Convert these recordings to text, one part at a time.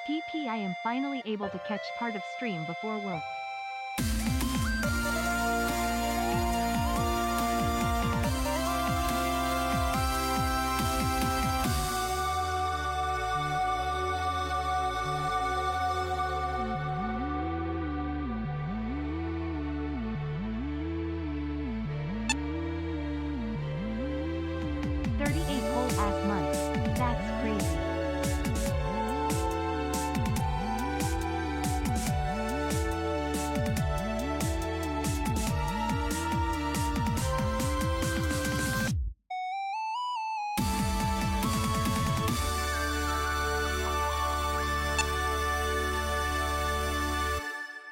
PP, I am finally able to catch part of stream before work. Whole ass months. That's crazy.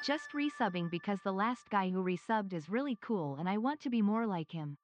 Just resubbing because the last guy who resubbed is really cool and I want to be more like him.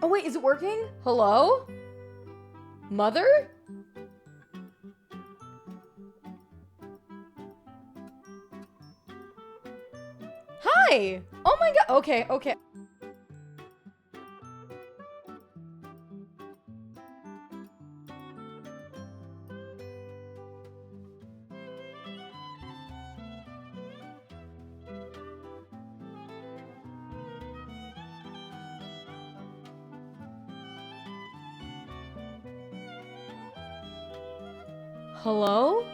Oh wait, is it working? Hello? Mother? Hi! Oh my god, okay. Hello?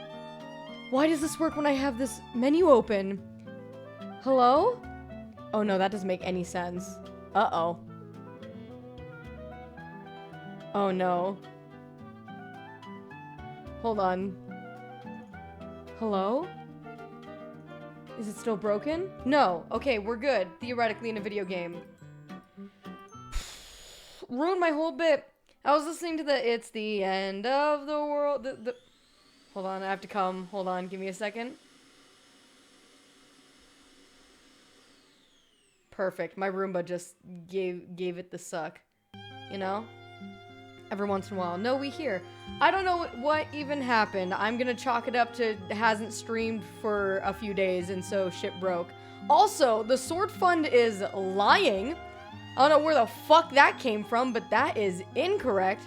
Why does this work when I have this menu open? Hello? Oh no, that doesn't make any sense. Uh-oh. Oh no. Hold on. Hello? Is it still broken? No. Okay, we're good. Theoretically in a video game. Ruined my whole bit. I was listening to the "It's the End of the World." Hold on, I have to come. Hold on, give me a second. Perfect. My Roomba just gave it the suck. You know? Every once in a while. No, we hear. I don't know what even happened. I'm gonna chalk it up to hasn't streamed for a few days and so shit broke. Also, the Sword Fund is lying. I don't know where the fuck that came from, but that is incorrect.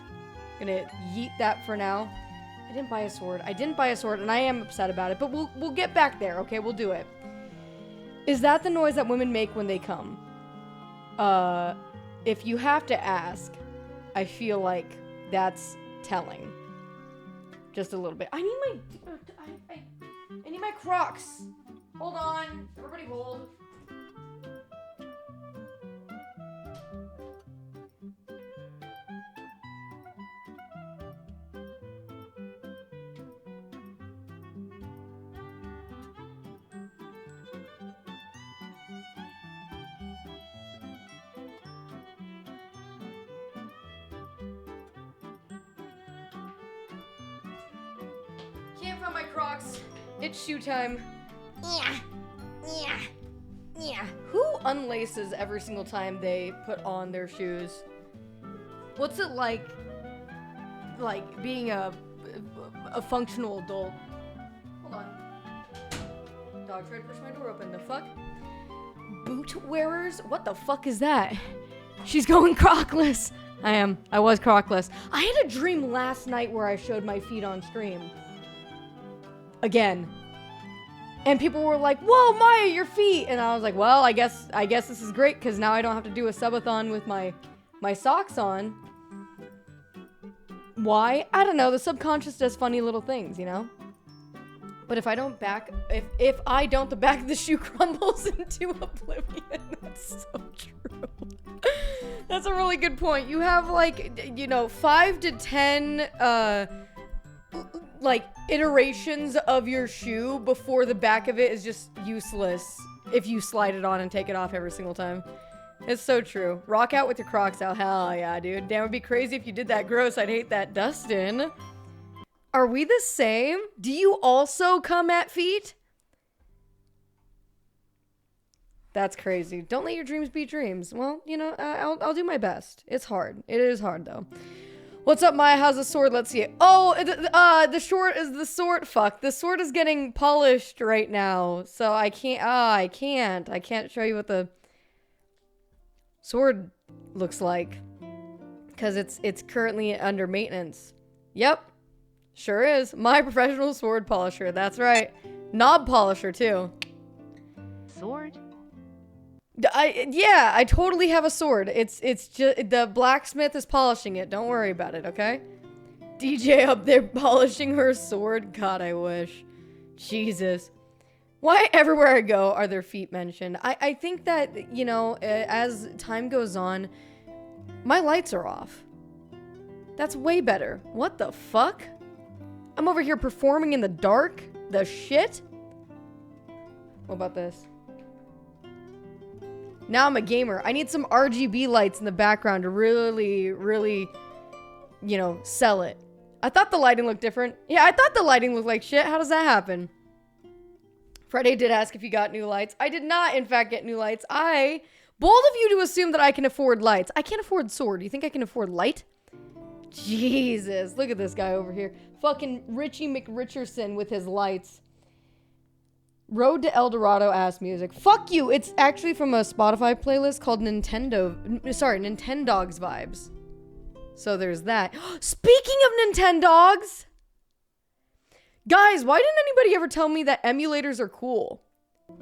Gonna yeet that for now. I didn't buy a sword. I didn't buy a sword, and I am upset about it, but we'll get back there, okay? We'll do it. Is that the noise that women make when they come? If you have to ask, I feel like that's telling. Just a little bit. I need my Crocs. Hold on. Everybody hold. Can't find my Crocs. It's shoe time. Yeah. Who unlaces every single time they put on their shoes? What's it like being a functional adult? Hold on. Dog tried to push my door open. The fuck? Boot wearers? What the fuck is that? She's going Crocless. I was Crocless. I had a dream last night where I showed my feet on stream. Again. And people were like, whoa, Maya, your feet. And I was like, well, I guess this is great because now I don't have to do a subathon with my socks on. Why? I don't know. The subconscious does funny little things, you know? But if I don't if I don't, the back of the shoe crumbles into oblivion. That's so true. That's a really good point. You have like, you know, 5 to 10, like iterations of your shoe before the back of it is just useless if you slide it on and take it off every single time. It's so true. Rock out with your Crocs out. Hell yeah, dude. Damn, it'd be crazy if you did that. Gross. I'd hate that. Dustin. Are we the same? Do you also come at feet? That's crazy. Don't let your dreams be dreams. Well, you know, I'll do my best. It's hard. It is hard, though. What's up, Maya? How's the sword? Let's see it. Oh, the sword is the sword. Fuck. The sword is getting polished right now. So I can't. I can't show you what the sword looks like. Because it's currently under maintenance. Yep. Sure is. My professional sword polisher. That's right. Knob polisher, too. Sword? Yeah, I totally have a sword. It's just the blacksmith is polishing it. Don't worry about it, okay? DJ up there polishing her sword. God, I wish. Jesus. Why everywhere I go are their feet mentioned? I think that, you know, as time goes on, my lights are off. That's way better. What the fuck? I'm over here performing in the dark? The shit? What about this? Now I'm a gamer. I need some RGB lights in the background to really, really, you know, sell it. I thought the lighting looked different. Yeah, I thought the lighting looked like shit. How does that happen? Friday did ask if you got new lights. I did not, in fact, get new lights. Bold of you to assume that I can afford lights. I can't afford sword. Do you think I can afford light? Jesus. Look at this guy over here. Fucking Richie McRicherson with his lights. Road to El Dorado ass music. Fuck you. It's actually from a Spotify playlist called Nintendogs Vibes. So there's that. Speaking of Nintendogs, guys, why didn't anybody ever tell me that emulators are cool?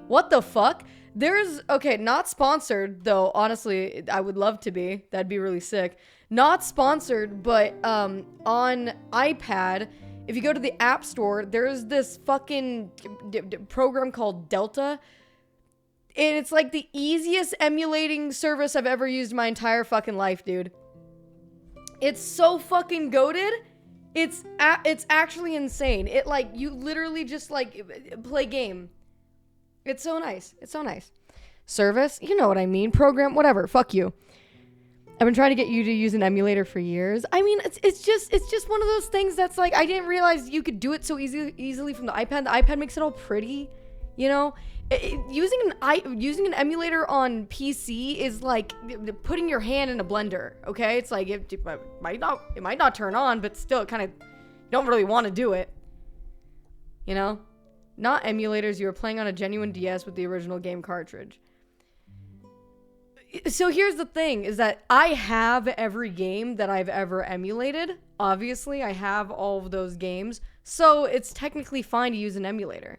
What the fuck? Okay, not sponsored, though, honestly, I would love to be. That'd be really sick. Not sponsored, but on iPad, if you go to the App Store, there's this fucking program called Delta. And it's like the easiest emulating service I've ever used in my entire fucking life, dude. It's so fucking goated. It's actually insane. It like, you literally just like play game. It's so nice. It's so nice. Service? You know what I mean. Program? Whatever. Fuck you. I've been trying to get you to use an emulator for years. I mean, it's just one of those things that's like, I didn't realize you could do it so easily from the iPad. The iPad makes it all pretty, you know? Using an emulator on PC is like putting your hand in a blender, okay? It's like, it might not turn on, but still it kind of don't really want to do it, you know? Not emulators. You were playing on a genuine DS with the original game cartridge. So here's the thing, is that I have every game that I've ever emulated. Obviously, I have all of those games. So it's technically fine to use an emulator.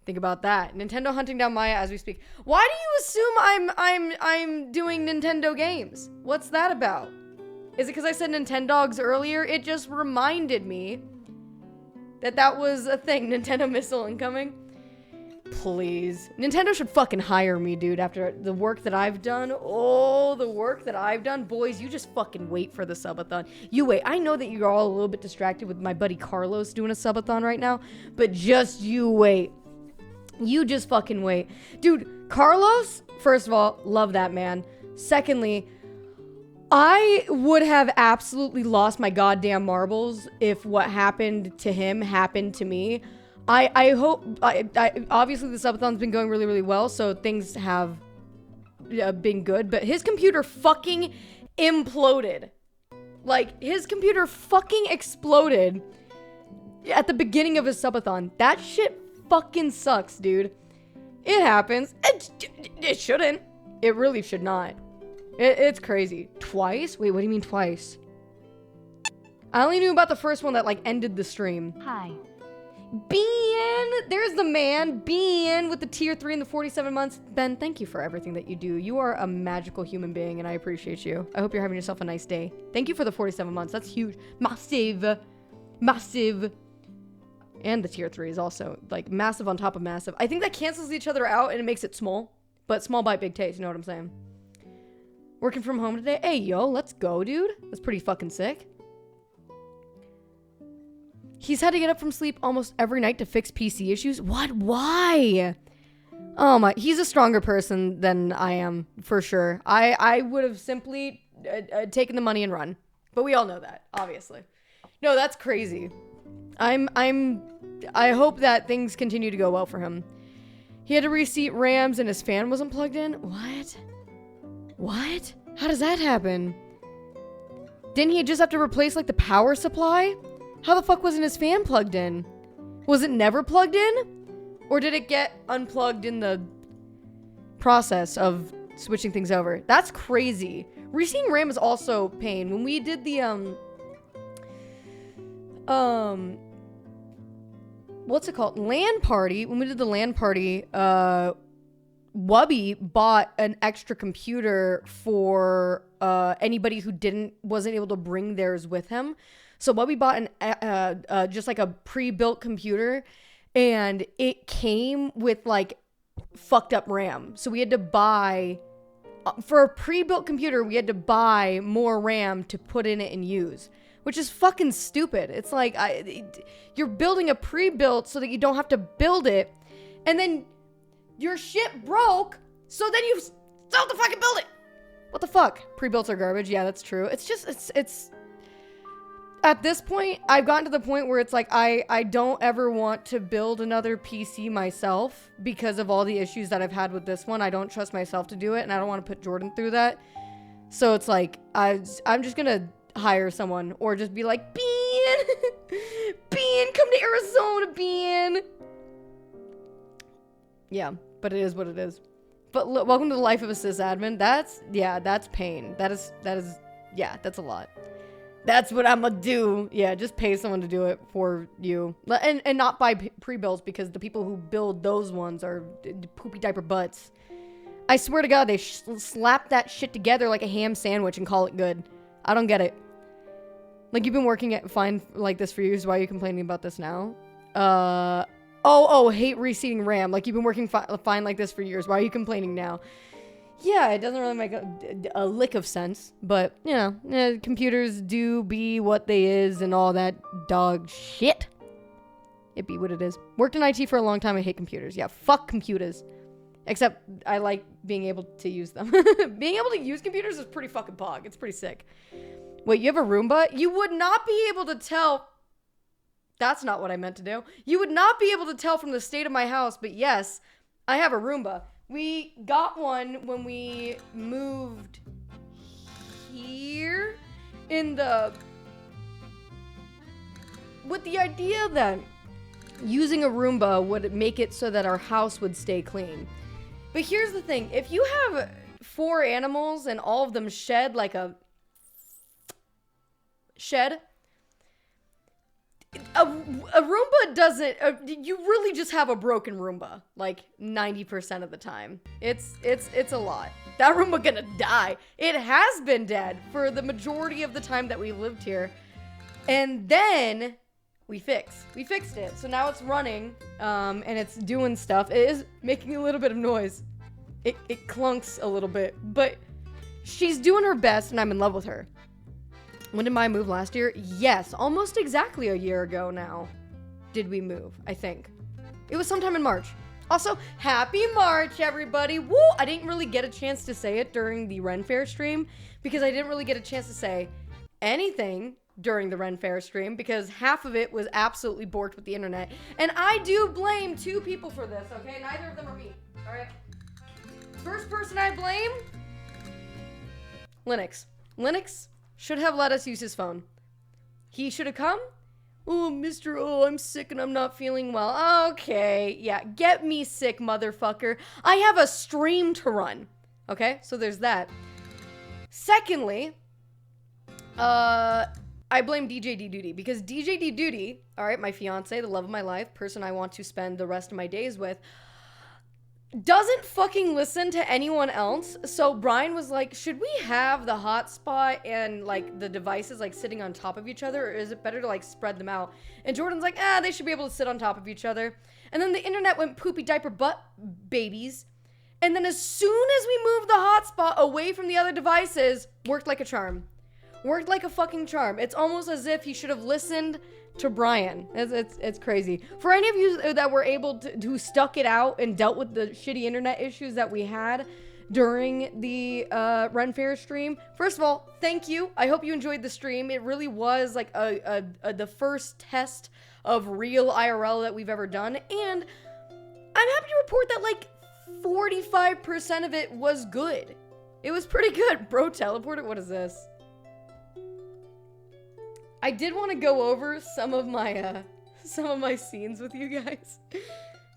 Think about that. Nintendo hunting down Maya as we speak. Why do you assume I'm doing Nintendo games? What's that about? Is it because I said Nintendogs earlier? It just reminded me that was a thing. Nintendo missile incoming. Please. Nintendo should fucking hire me, dude, after the work that I've done. Oh, the work that I've done. Boys, you just fucking wait for the subathon. You wait. I know that you're all a little bit distracted with my buddy Carlos doing a subathon right now, but just you wait. You just fucking wait. Dude, Carlos, first of all, love that man. Secondly, I would have absolutely lost my goddamn marbles if what happened to him happened to me. I hope, obviously the subathon's been going really, really well, so things have been good, but his computer fucking imploded. Like, his computer fucking exploded at the beginning of his subathon. That shit fucking sucks, dude. It happens. It shouldn't. It really should not. It's crazy. Twice? Wait, what do you mean twice? I only knew about the first one that, like, ended the stream. Hi. Ben, there's the man. Ben with the tier 3 and the 47 months. Ben, thank you for everything that you do. You are a magical human being, and I appreciate you. I hope you're having yourself a nice day. Thank you for the 47 months. That's huge. Massive. Massive. And the tier 3 is also, like, massive on top of massive. I think that cancels each other out, and it makes it small. But small bite, big taste. You know what I'm saying? Working from home today? Hey, yo, let's go, dude. That's pretty fucking sick. He's had to get up from sleep almost every night to fix PC issues. What? Why? Oh my, he's a stronger person than I am, for sure. I would have simply taken the money and run. But we all know that, obviously. No, that's crazy. I hope that things continue to go well for him. He had to reseat RAMs and his fan wasn't plugged in? What? What? How does that happen? Didn't he just have to replace, like, the power supply? How the fuck wasn't his fan plugged in? Was it never plugged in? Or did it get unplugged in the process of switching things over? That's crazy. Reseating RAM is also pain. When we did the, what's it called? LAN party. When we did the LAN party, Wubby bought an extra computer for anybody who wasn't able to bring theirs with him. So Wubby bought just like a pre-built computer, and it came with like fucked up RAM. So we had to buy for a pre-built computer. We had to buy more RAM to put in it and use, which is fucking stupid. It's like you're building a pre-built so that you don't have to build it, and then your shit broke, so then you still have to fucking build it. What the fuck? Pre-builts are garbage. Yeah, that's true. It's just, it's at this point, I've gotten to the point where it's like, I don't ever want to build another PC myself because of all the issues that I've had with this one. I don't trust myself to do it, and I don't want to put Jordan through that. So it's like, I'm just gonna hire someone, or just be like, Bean! Bean, come to Arizona, Bean! Yeah, but it is what it is. But welcome to the life of a sysadmin. That's pain. That is, yeah, that's a lot. That's what I'm gonna do. Yeah, just pay someone to do it for you. And not buy pre-builds, because the people who build those ones are poopy diaper butts. I swear to God, they slap that shit together like a ham sandwich and call it good. I don't get it. Like, you've been working at fine like this for years. Why are you complaining about this now? Hate reseating RAM. Like, you've been working fine like this for years. Why are you complaining now? Yeah, it doesn't really make a lick of sense, but, you know, computers do be what they is and all that dog shit. It be what it is. Worked in IT for a long time. I hate computers. Yeah, fuck computers. Except I like being able to use them. Being able to use computers is pretty fucking pog. It's pretty sick. Wait, you have a Roomba? You would not be able to tell. That's not what I meant to do. You would not be able to tell from the state of my house, but yes, I have a Roomba. We got one when we moved here with the idea that using a Roomba would make it so that our house would stay clean. But here's the thing. If you have 4 animals and all of them shed like a shed, a Roomba doesn't, you really just have a broken Roomba, like 90% of the time. It's a lot. That Roomba gonna die. It has been dead for the majority of the time that we lived here. And then we fixed it. So now it's running, and it's doing stuff. It is making a little bit of noise. It clunks a little bit, but she's doing her best, and I'm in love with her. When did I move last year? Yes, almost exactly a year ago now did we move, I think. It was sometime in March. Also, happy March, everybody. Woo! I didn't really get a chance to say it during the Ren Fair stream because I didn't really get a chance to say anything during the Ren Fair stream because half of it was absolutely borked with the internet. And I do blame 2 people for this, okay? Neither of them are me, all right? First person I blame, Linux. Linux should have let us use his phone. He should have come. Oh, I'm sick and I'm not feeling well. Okay, yeah, get me sick, motherfucker. I have a stream to run. Okay, so there's that. Secondly, I blame DJ D Duty because DJ D Duty, all right, my fiance, the love of my life, person I want to spend the rest of my days with, doesn't fucking listen to anyone else. So Brian was like, should we have the hotspot and like the devices like sitting on top of each other, or is it better to like spread them out? And Jordan's like, they should be able to sit on top of each other. And then the internet went poopy diaper butt babies. And then as soon as we moved the hotspot away from the other devices, worked like a charm. Worked like a fucking charm. It's almost as if he should have listened to Brian. It's crazy. For any of you that were able to, who stuck it out and dealt with the shitty internet issues that we had during the Ren Fair stream, first of all, thank you. I hope you enjoyed the stream. It really was like the first test of real IRL that we've ever done. And I'm happy to report that like 45% of it was good. It was pretty good. Bro teleported? What is this? I did want to go over some of my scenes with you guys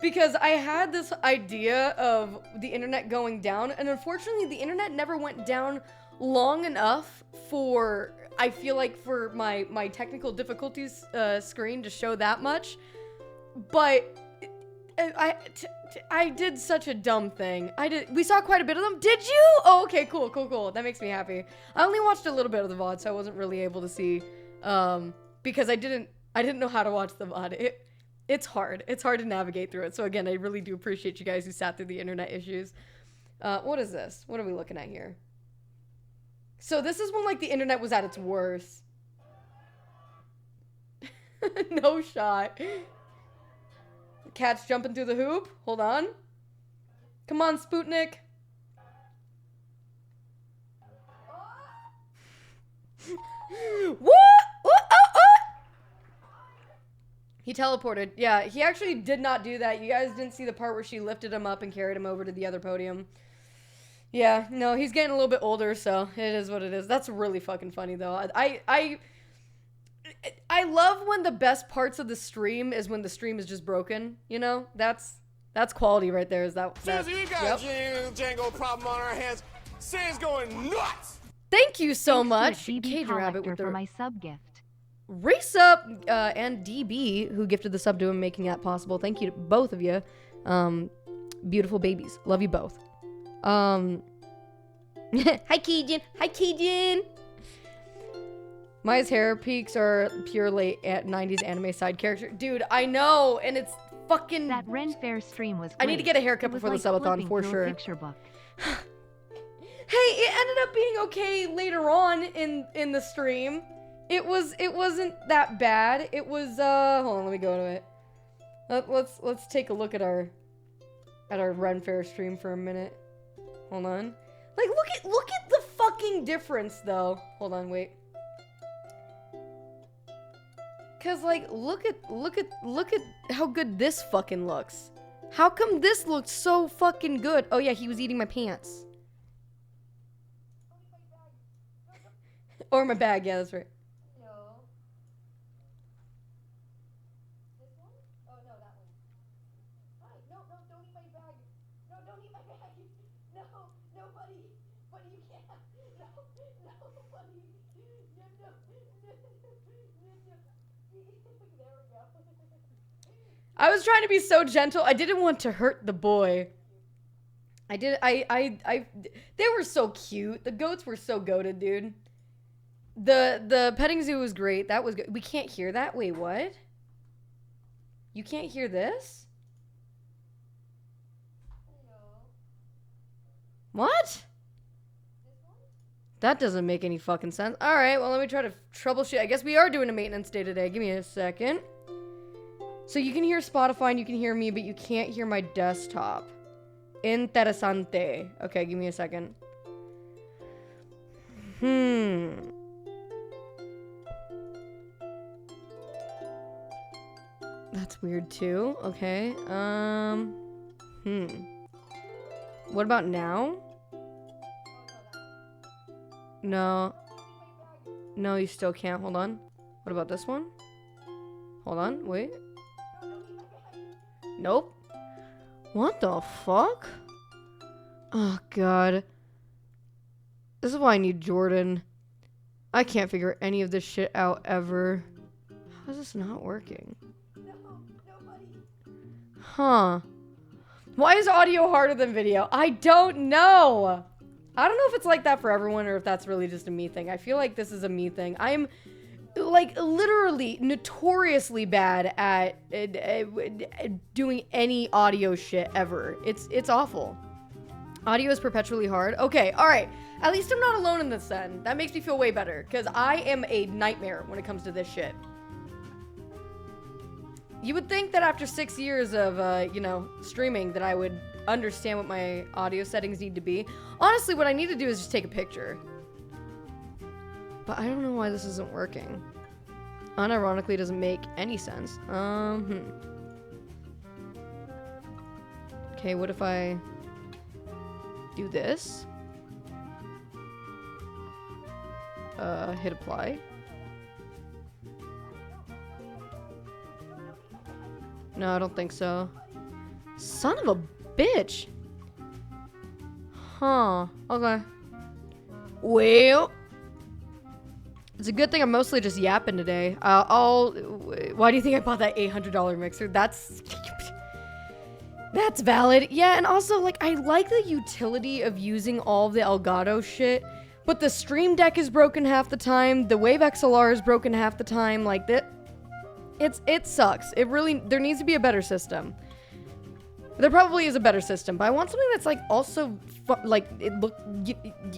because I had this idea of the internet going down, and unfortunately the internet never went down long enough for, I feel like, for my technical difficulties screen to show that much. But I did such a dumb thing. We saw quite a bit of them. Did you? Oh, okay, cool. That makes me happy. I only watched a little bit of the VOD, so I wasn't really able to see. Because I didn't know how to watch the VOD. It's hard. It's hard to navigate through it. So again, I really do appreciate you guys who sat through the internet issues. What is this? What are we looking at here? So this is when like the internet was at its worst. No shot. The cat's jumping through the hoop. Hold on. Come on, Sputnik. What? He teleported. Yeah, he actually did not do that. You guys didn't see the part where she lifted him up and carried him over to the other podium. Yeah, no, he's getting a little bit older, so it is what it is. That's really fucking funny, though. I love when the best parts of the stream is when the stream is just broken, you know? That's quality right there. Is that? Seriously, we got a Django problem on our hands. Sam's going nuts! Thank you so Thanks much, to Cage Rabbit, with for my sub gift. Race Up and DB, who gifted the sub to him, making that possible. Thank you to both of you. Beautiful babies. Love you both. Hi, Keijin. Hi, Keijin. Maya's hair peaks are pure late 90s anime side character. Dude, I know, and it's fucking... That Ren Fair stream was great. I need to get a haircut before like the subathon, for sure. Picture book. Hey, it ended up being okay later on in the stream. It wasn't that bad. It was hold on, let me go to it. Let's take a look at our Ren Fair stream for a minute. Hold on. Like look at the fucking difference though. Hold on, wait. Cause like look at how good this fucking looks. How come this looks so fucking good? Oh yeah, he was eating my pants. Or my bag, yeah, that's right. I was trying to be so gentle. I didn't want to hurt the boy. They were so cute. The goats were so goated, dude. The petting zoo was great. That was good. We can't hear that. Wait, what? You can't hear this? What? That doesn't make any fucking sense. All right, well, let me try to troubleshoot. I guess we are doing a maintenance day today. Give me a second. So you can hear Spotify and you can hear me, but you can't hear my desktop. Interesante. Okay, give me a second. That's weird too. Okay. What about now? No. No, you still can't. Hold on. What about this one? Hold on. Wait. Nope. What the fuck? Oh, God. This is why I need Jordan. I can't figure any of this shit out ever. How is this not working? Huh. Why is audio harder than video? I don't know. I don't know if it's like that for everyone or if that's really just a me thing. I feel like this is a me thing. I'm like literally notoriously bad at doing any audio shit ever. It's awful. Audio is perpetually hard. Okay, all right. At least I'm not alone in this then. That makes me feel way better because I am a nightmare when it comes to this shit. You would think that after 6 years of, you know, streaming that I would understand what my audio settings need to be. Honestly, what I need to do is just take a picture. But I don't know why this isn't working. Unironically, it doesn't make any sense. Okay, what if I do this? Hit apply. No, I don't think so. Son of a bitch. Huh. Okay. Well, it's a good thing I'm mostly just yapping today. Why do you think I bought that $800 mixer? That's valid. Yeah, and also, like, I like the utility of using all the Elgato shit, but the Stream Deck is broken half the time. The Wave XLR is broken half the time. Like, it sucks. It really, there needs to be a better system. There probably is a better system, but I want something that's, like, also,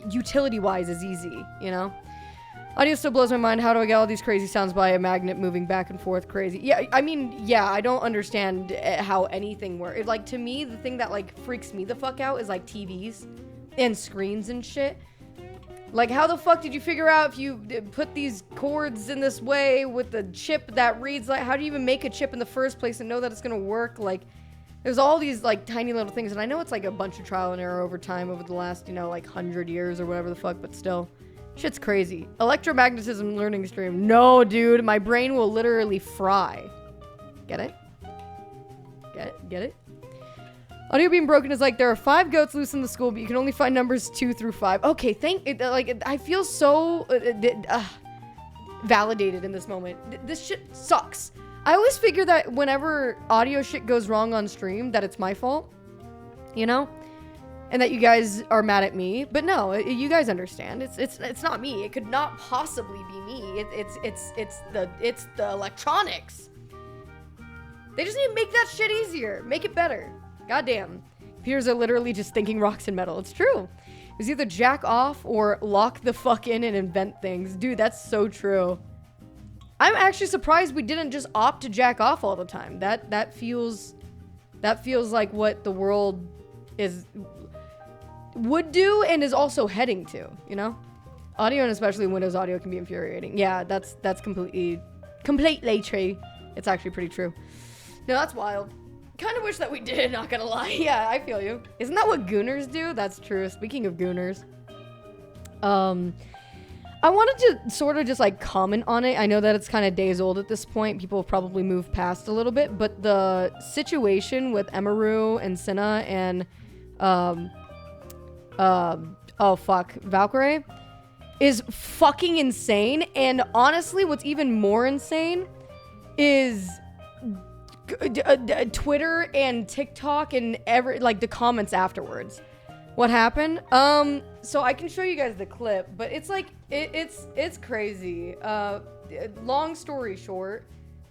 utility-wise is easy, you know? Audio still blows my mind. How do I get all these crazy sounds by a magnet moving back and forth crazy? Yeah, I mean, yeah, I don't understand how anything works. Like, to me, the thing that, like, freaks me the fuck out is, like, TVs and screens and shit. Like, how the fuck did you figure out if you put these cords in this way with the chip that reads, like, how do you even make a chip in the first place and know that it's gonna work? Like, there's all these, like, tiny little things, and I know it's, like, a bunch of trial and error over time over the last, you know, like, 100 years or whatever the fuck, but still. Shit's crazy. Electromagnetism learning stream. No, dude, my brain will literally fry. Get it? Get it? Get it? Audio being broken is like, there are 5 goats loose in the school, but you can only find numbers 2 through 5. Okay, I feel so validated in this moment. This shit sucks. I always figure that whenever audio shit goes wrong on stream, that it's my fault, you know? And that you guys are mad at me, but no, you guys understand. It's not me. It could not possibly be me. It's the electronics. They just need to make that shit easier. Make it better. Goddamn. Computers are literally just thinking rocks and metal. It's true. It's either jack off or lock the fuck in and invent things. Dude, that's so true. I'm actually surprised we didn't just opt to jack off all the time. That feels like what the world would do and is also heading to, you know? Audio and especially Windows audio can be infuriating. Yeah, that's completely true. It's actually pretty true. No, that's wild. Kind of wish that we did, not gonna lie. Yeah, I feel you. Isn't that what Gooners do? That's true. Speaking of Gooners. I wanted to sort of just like comment on it. I know that it's kind of days old at this point. People have probably moved past a little bit, but the situation with Emaru and Cinna and Valkyrie is fucking insane. And honestly, what's even more insane is Twitter and TikTok and the comments afterwards. What happened? So I can show you guys the clip, but it's like it's crazy. Long story short,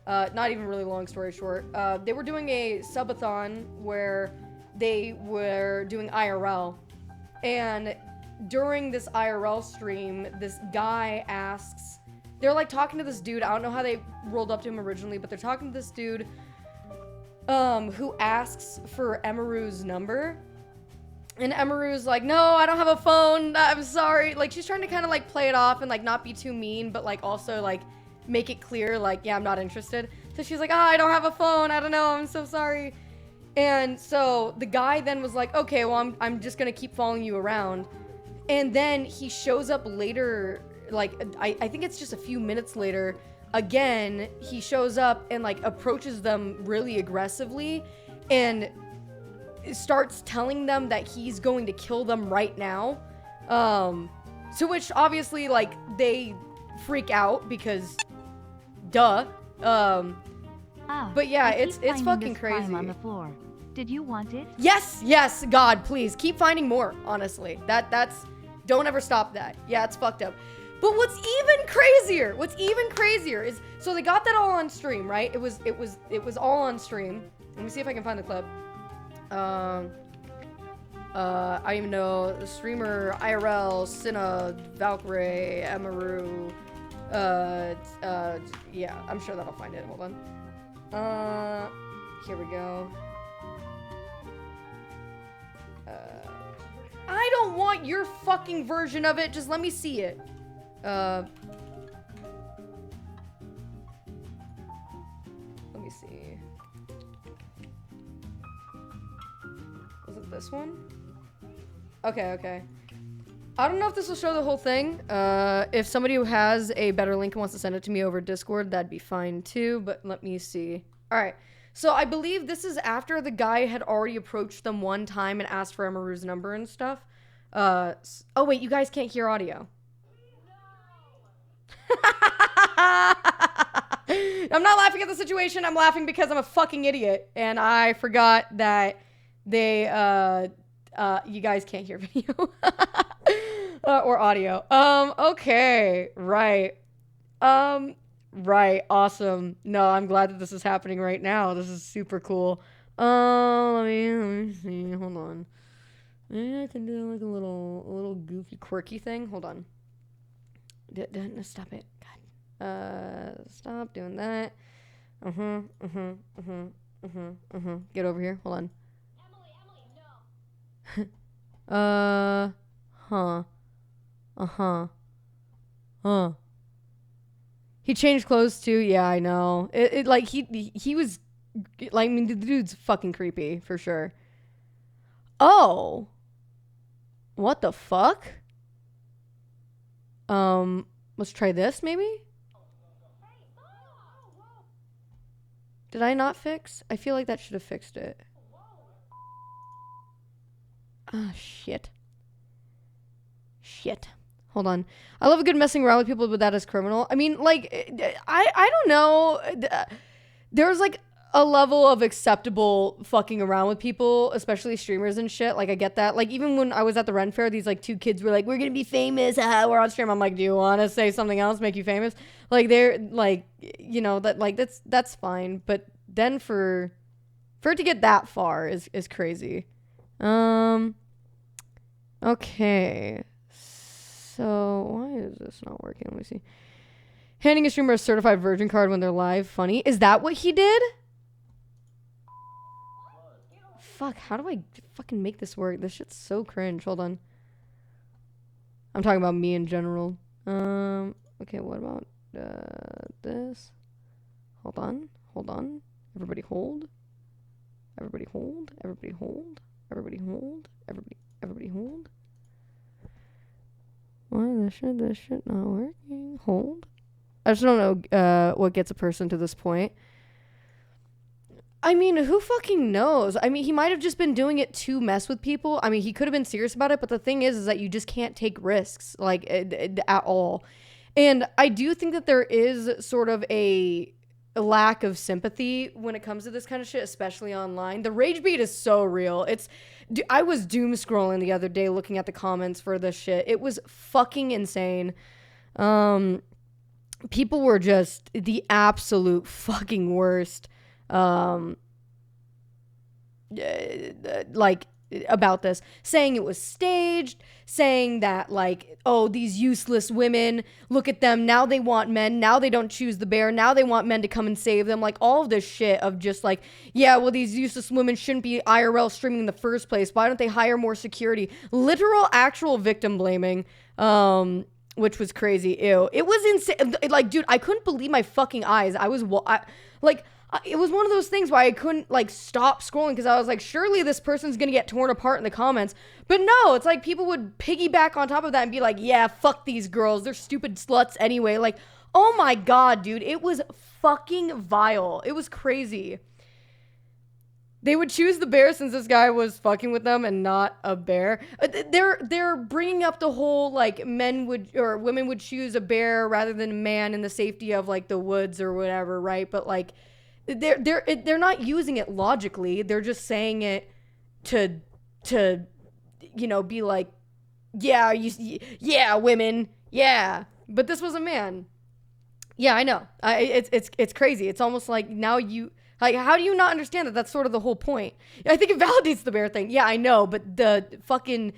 not even really long story short, they were doing a subathon where they were doing IRL, and during this IRL stream, this guy asks, they're like talking to this dude. I don't know how they rolled up to him originally, but they're talking to this dude who asks for Emaru's number. And Emaru's like, no, I don't have a phone. I'm sorry. Like, she's trying to kind of like play it off and like not be too mean, but like also like make it clear, like, yeah, I'm not interested. So she's like, I don't have a phone. I don't know. I'm so sorry. And so the guy then was like, okay, well, I'm just going to keep following you around. And then he shows up later, like, I think it's just a few minutes later. Again, he shows up and like approaches them really aggressively and starts telling them that he's going to kill them right now. To which obviously like they freak out because duh. But yeah, I keep it's finding fucking this crime crazy. on the floor. Did you want it? Yes, God, please keep finding more. Honestly, that's don't ever stop that. Yeah, it's fucked up. But what's even crazier is so they got that all on stream, right? It was all on stream. Let me see if I can find the clip. I don't even know the streamer IRL, Cinna, Valkyrie, Emaru. Yeah, I'm sure that I'll find it. Hold on. Here we go. I don't want your fucking version of it. Just let me see it. Let me see. Was it this one? Okay. I don't know if this will show the whole thing. If somebody who has a better link and wants to send it to me over Discord, that'd be fine too, but let me see. All right. So I believe this is after the guy had already approached them one time and asked for Emaru's number and stuff. Oh wait, you guys can't hear audio. I'm not laughing at the situation. I'm laughing because I'm a fucking idiot and I forgot that they you guys can't hear video or audio. Okay, right. Right, awesome. No, I'm glad that this is happening right now. This is super cool. Let me see. Hold on. Maybe I can do like a little goofy, quirky thing. Hold on. No, stop it. God. Stop doing that. Get over here. Hold on. Emily, He changed clothes too. Yeah, I know. It like he was like, I mean, the dude's fucking creepy for sure. Oh, what the fuck? Let's try this maybe. Did I not fix? I feel like that should have fixed it. Ah, shit. Hold on. I love a good messing around with people, but that is criminal. I mean, like, I don't know. There's like a level of acceptable fucking around with people, especially streamers and shit. Like, I get that. Like, even when I was at the Ren Fair, these like two kids were like, "We're gonna be famous. We're on stream." I'm like, "Do you want to say something else, make you famous?" Like, they're like, you know, that like that's fine. But then for it to get that far is crazy. Okay. So, why is this not working? Let me see. Handing a streamer a certified virgin card when they're live. Funny. Is that what he did? Fuck, how do I fucking make this work? This shit's so cringe. Hold on. I'm talking about me in general. Okay, what about this? Hold on. Everybody hold. Everybody hold. Everybody hold. Everybody hold. Everybody hold. Why this shit not working? Hold. I just don't know what gets a person to this point. I mean, who fucking knows? I mean, he might have just been doing it to mess with people. I mean, he could have been serious about it, but the thing is that you just can't take risks, like, at all. And I do think that there is sort of a lack of sympathy when it comes to this kind of shit, especially online. The rage beat is so real. I was doom scrolling the other day looking at the comments for this shit. It was fucking insane. People were just the absolute fucking worst. Like, about this, saying it was staged, saying that, like, oh, these useless women, look at them, now they want men, now they don't choose the bear, now they want men to come and save them, like, all of this shit of just like, yeah, well, these useless women shouldn't be IRL streaming in the first place, why don't they hire more security? Literal actual victim blaming, which was crazy. Ew, it was insane. Like, dude, I couldn't believe my fucking eyes. It was one of those things where I couldn't, like, stop scrolling because I was like, surely this person's gonna get torn apart in the comments. But no, it's like people would piggyback on top of that and be like, yeah, fuck these girls. They're stupid sluts anyway. Like, oh my God, dude. It was fucking vile. It was crazy. They would choose the bear since this guy was fucking with them and not a bear. They're bringing up the whole like women would choose a bear rather than a man in the safety of like the woods or whatever, right? But like they're not using it logically. They're just saying it to be like, yeah, women, yeah. But this was a man. Yeah, I know. It's crazy. It's almost like now like, how do you not understand that? That's sort of the whole point. I think it validates the bear thing. Yeah, I know, but the fucking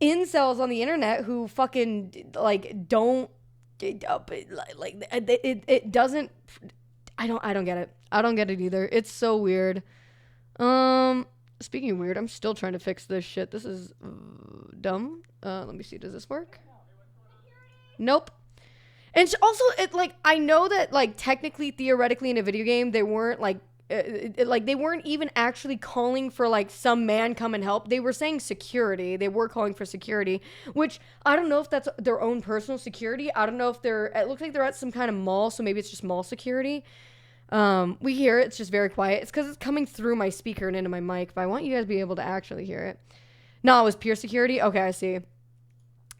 incels on the internet who fucking like don't like it doesn't. I don't get it. I don't get it either. It's so weird. Speaking of weird, I'm still trying to fix this shit. This is dumb. Let me see. Does this work? Nope. And also, I know that, like, technically, theoretically, in a video game, they weren't, they weren't even actually calling for, like, some man come and help. They were saying security. They were calling for security, which I don't know if that's their own personal security. I don't know if it looks like they're at some kind of mall, so maybe it's just mall security. We hear it. It's just very quiet. It's because it's coming through my speaker and into my mic, but I want you guys to be able to actually hear it. No, it was pure security? Okay, I see.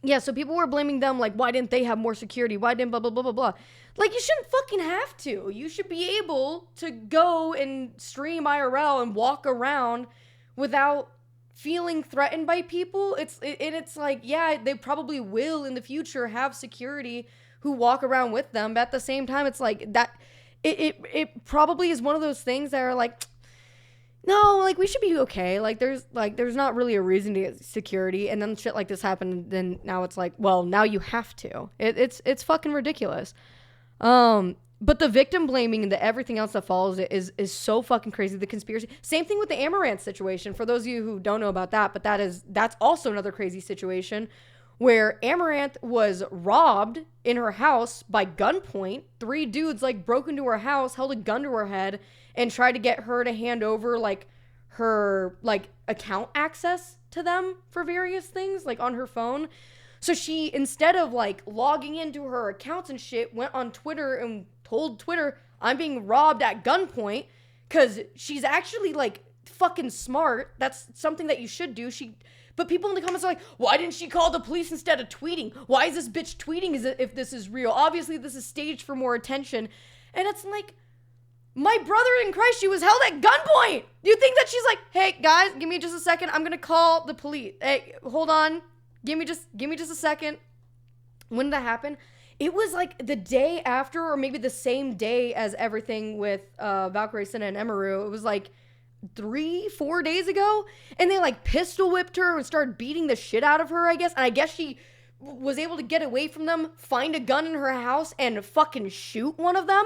Yeah, so people were blaming them, like, why didn't they have more security? Why didn't blah, blah, blah, blah, blah. Like, you shouldn't fucking have to. You should be able to go and stream IRL and walk around without feeling threatened by people. It's like, yeah, they probably will in the future have security who walk around with them. But at the same time, it's like that, it probably is one of those things that are like, no, like, we should be okay. Like, there's not really a reason to get security. And then shit like this happened. Then now it's like, well, now you have to. It's fucking ridiculous. But the victim blaming and the everything else that follows it is so fucking crazy. The conspiracy. Same thing with the Amaranth situation. For those of you who don't know about that, but that's also another crazy situation where Amaranth was robbed in her house by gunpoint. 3 dudes, like, broke into her house, held a gun to her head, and tried to get her to hand over, like, her, like, account access to them for various things, like, on her phone. So she, instead of, like, logging into her accounts and shit, went on Twitter and told Twitter, I'm being robbed at gunpoint, because she's actually, like, fucking smart. That's something that you should do. But people in the comments are like, why didn't she call the police instead of tweeting? Why is this bitch tweeting as if this is real? Obviously, this is staged for more attention. And it's like, my brother in Christ, she was held at gunpoint. Do you think that she's like, hey, guys, give me just a second. I'm going to call the police. Hey, hold on. Give me just a second. When did that happen? It was like the day after, or maybe the same day as everything with Valkyrie, Senna, and Emaru. It was like 3-4 days ago. And they like pistol whipped her and started beating the shit out of her, I guess. And I guess she was able to get away from them, find a gun in her house, and fucking shoot one of them.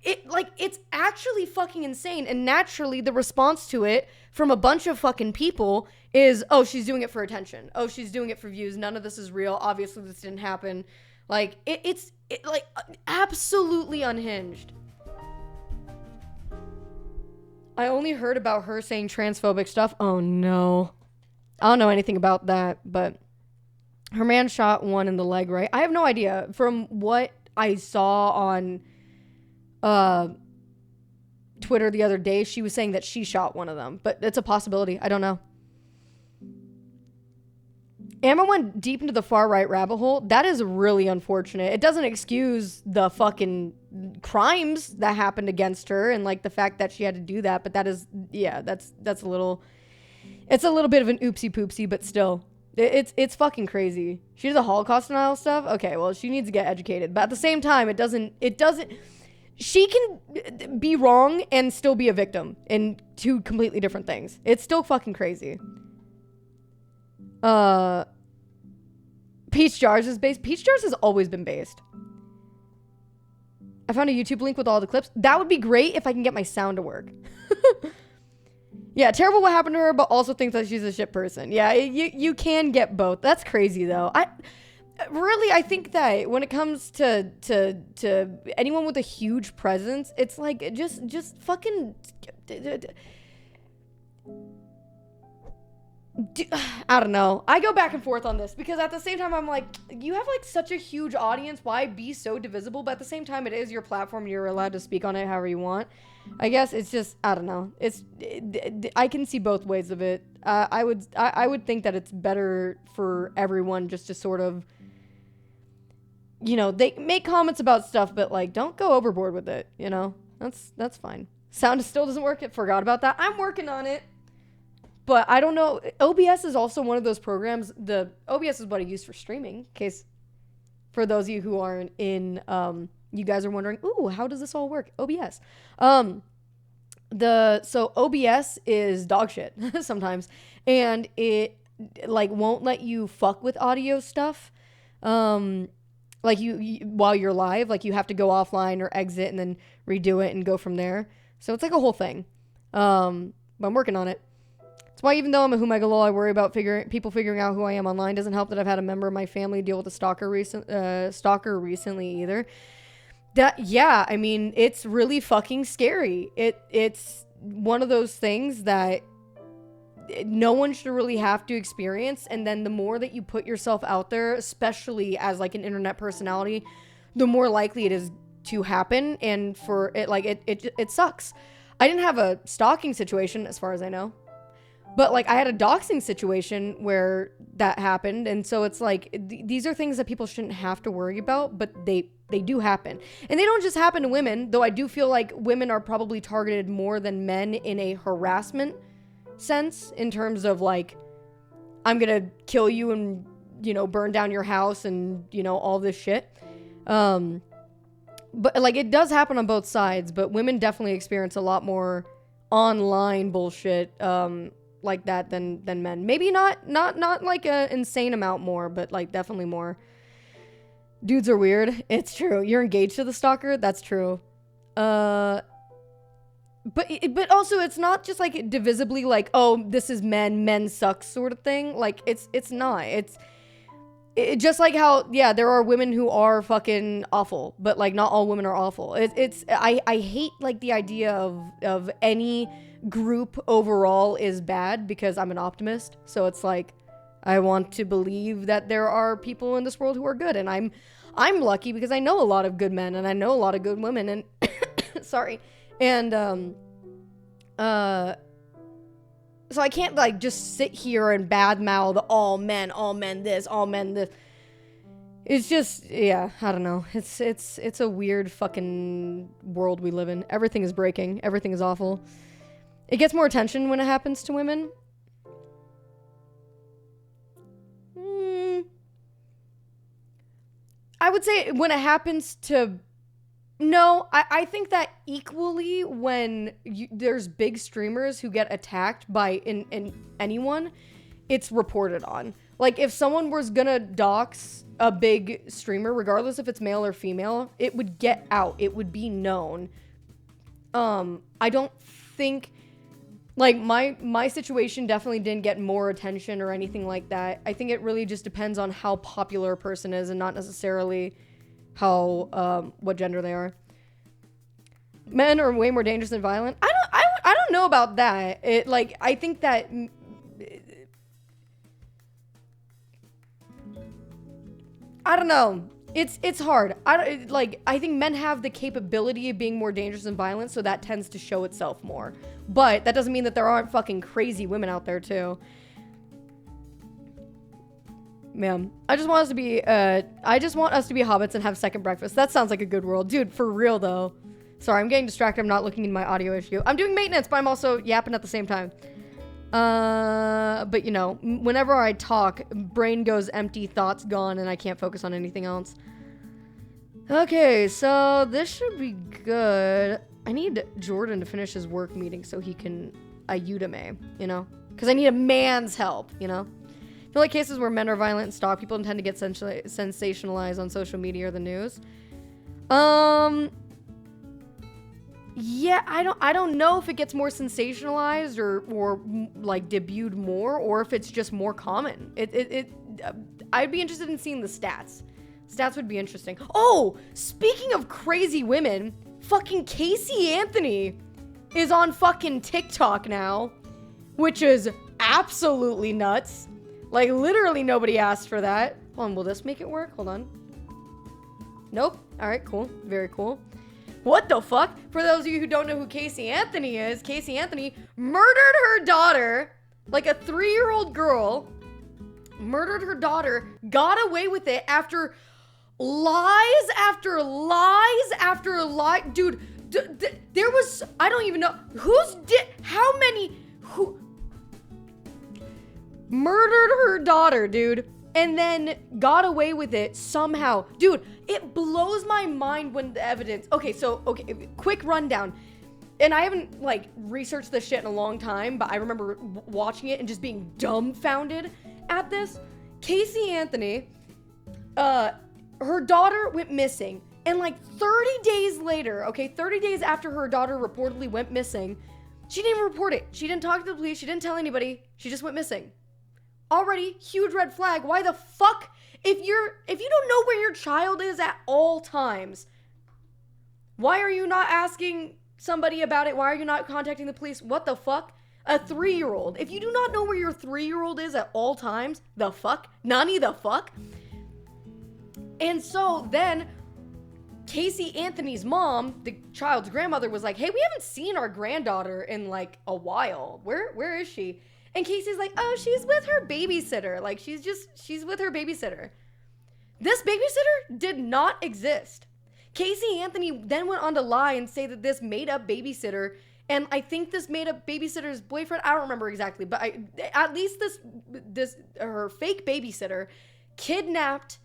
It's actually fucking insane. And naturally, the response to it from a bunch of fucking people is, oh, she's doing it for attention. Oh, she's doing it for views. None of this is real. Obviously, this didn't happen. Like, it's absolutely unhinged. I only heard about her saying transphobic stuff. Oh, no. I don't know anything about that, but her man shot one in the leg, right? I have no idea. From what I saw on Twitter the other day, she was saying that she shot one of them. But it's a possibility. I don't know. Emma went deep into the far right rabbit hole. That is really unfortunate. It doesn't excuse the fucking crimes that happened against her and like the fact that she had to do that. But that is, yeah, that's a little, it's a little bit of an oopsie poopsie, but still. It's fucking crazy. She does a Holocaust denial stuff. Okay, well, she needs to get educated. But at the same time, it doesn't, she can be wrong and still be a victim in 2 completely different things. It's still fucking crazy. Peach Jars is based. Peach Jars has always been based. I found a YouTube link with all the clips. That would be great if I can get my sound to work. Yeah, terrible what happened to her, but also thinks that she's a shit person. Yeah, you can get both. That's crazy though. I think that when it comes to anyone with a huge presence, it's like just fucking I don't know. I go back and forth on this because at the same time I'm like, you have like such a huge audience. Why be so divisible? But at the same time, it is your platform. You're allowed to speak on it however you want. I guess it's just, I don't know. I can see both ways of it. I would think that it's better for everyone just to sort of, you know, they make comments about stuff, but like, don't go overboard with it, you know? That's fine. Sound still doesn't work. Forgot about that. I'm working on it. But I don't know. OBS is also one of those programs. The OBS is what I use for streaming. In case, for those of you who aren't in, you guys are wondering, ooh, how does this all work? OBS. So OBS is dog shit sometimes. And it, like, won't let you fuck with audio stuff. Like you while you're live, like you have to go offline or exit and then redo it and go from there. So it's like a whole thing. But I'm working on it. That's why even though I'm a Whomegalol, I worry about people figuring out who I am online. Doesn't help that I've had a member of my family deal with a stalker recently either. Yeah, I mean, it's really fucking scary. It's one of those things that no one should really have to experience. And then the more that you put yourself out there, especially as like an internet personality, the more likely it is to happen. And for it, like, it sucks. I didn't have a stalking situation as far as I know, but like I had a doxing situation where that happened. And so it's like, these are things that people shouldn't have to worry about, but they do happen. And they don't just happen to women, though I do feel like women are probably targeted more than men in a harassment sense, in terms of like, I'm gonna kill you and, you know, burn down your house and, you know, all this shit. But like, it does happen on both sides, but women definitely experience a lot more online bullshit like that than men. Maybe not like a insane amount more, but like definitely more. Dudes are weird. It's true. You're engaged to the stalker. That's true. But also it's not just like divisibly like, oh, this is men suck sort of thing. Like it's not. It's just like how, yeah, there are women who are fucking awful, but like not all women are awful. I hate like the idea of any group overall is bad, because I'm an optimist. So it's like, I want to believe that there are people in this world who are good, and I'm lucky because I know a lot of good men and I know a lot of good women, and sorry. And so I can't like just sit here and badmouth all men this, all men this. It's just, yeah, I don't know. It's a weird fucking world we live in. Everything is breaking. Everything is awful. It gets more attention when it happens to women. I would say when it happens to... No, I think that equally when there's big streamers who get attacked by in anyone, it's reported on. Like, if someone was gonna dox a big streamer, regardless if it's male or female, it would get out. It would be known. I don't think... Like, my situation definitely didn't get more attention or anything like that. I think it really just depends on how popular a person is and not necessarily how, what gender they are. Men are way more dangerous than violent. I don't know about that. I think that... I don't know. It's hard. I think men have the capability of being more dangerous and violent, so that tends to show itself more. But that doesn't mean that there aren't fucking crazy women out there too. Man, I just want us to be hobbits and have second breakfast. That sounds like a good world. Dude, for real though. Sorry, I'm getting distracted. I'm not looking in my audio issue. I'm doing maintenance, but I'm also yapping at the same time. But you know, whenever I talk, brain goes empty, thoughts gone, and I can't focus on anything else. Okay, so this should be good. I need Jordan to finish his work meeting so he can Udemy, you know? Because I need a man's help, you know? I feel like cases where men are violent and stalk people tend to get sensationalized on social media or the news. Yeah, I don't know if it gets more sensationalized or like debuted more, or if it's just more common. I'd be interested in seeing the stats. Stats would be interesting. Oh, speaking of crazy women, fucking Casey Anthony is on fucking TikTok now, which is absolutely nuts. Like, literally nobody asked for that. Hold on, will this make it work? Hold on. Nope. All right, cool. Very cool. What the fuck? For those of you who don't know who Casey Anthony is, Casey Anthony murdered her daughter, like a 3-year-old girl, murdered her daughter, got away with it after lies after lies after lie. Dude, there was, I don't even know, how many, who murdered her daughter, dude, and then got away with it somehow. Dude, it blows my mind when the evidence, okay, quick rundown. And I haven't, like, researched this shit in a long time, but I remember watching it and just being dumbfounded at this. Casey Anthony, her daughter went missing. And, like, 30 days later, 30 days after her daughter reportedly went missing, she didn't even report it. She didn't talk to the police. She didn't tell anybody. She just went missing. Already, huge red flag. Why the fuck? If you don't know where your child is at all times, why are you not asking somebody about it? Why are you not contacting the police? What the fuck? A 3-year-old. If you do not know where your 3-year-old is at all times, the fuck? Nani the fuck? And so then Casey Anthony's mom, the child's grandmother, was like, hey, we haven't seen our granddaughter in like a while. Where is she? And Casey's like, oh, she's with her babysitter. Like, she's with her babysitter. This babysitter did not exist. Casey Anthony then went on to lie and say that this made-up babysitter, and I think this made-up babysitter's boyfriend, I don't remember exactly, but at least this her fake babysitter kidnapped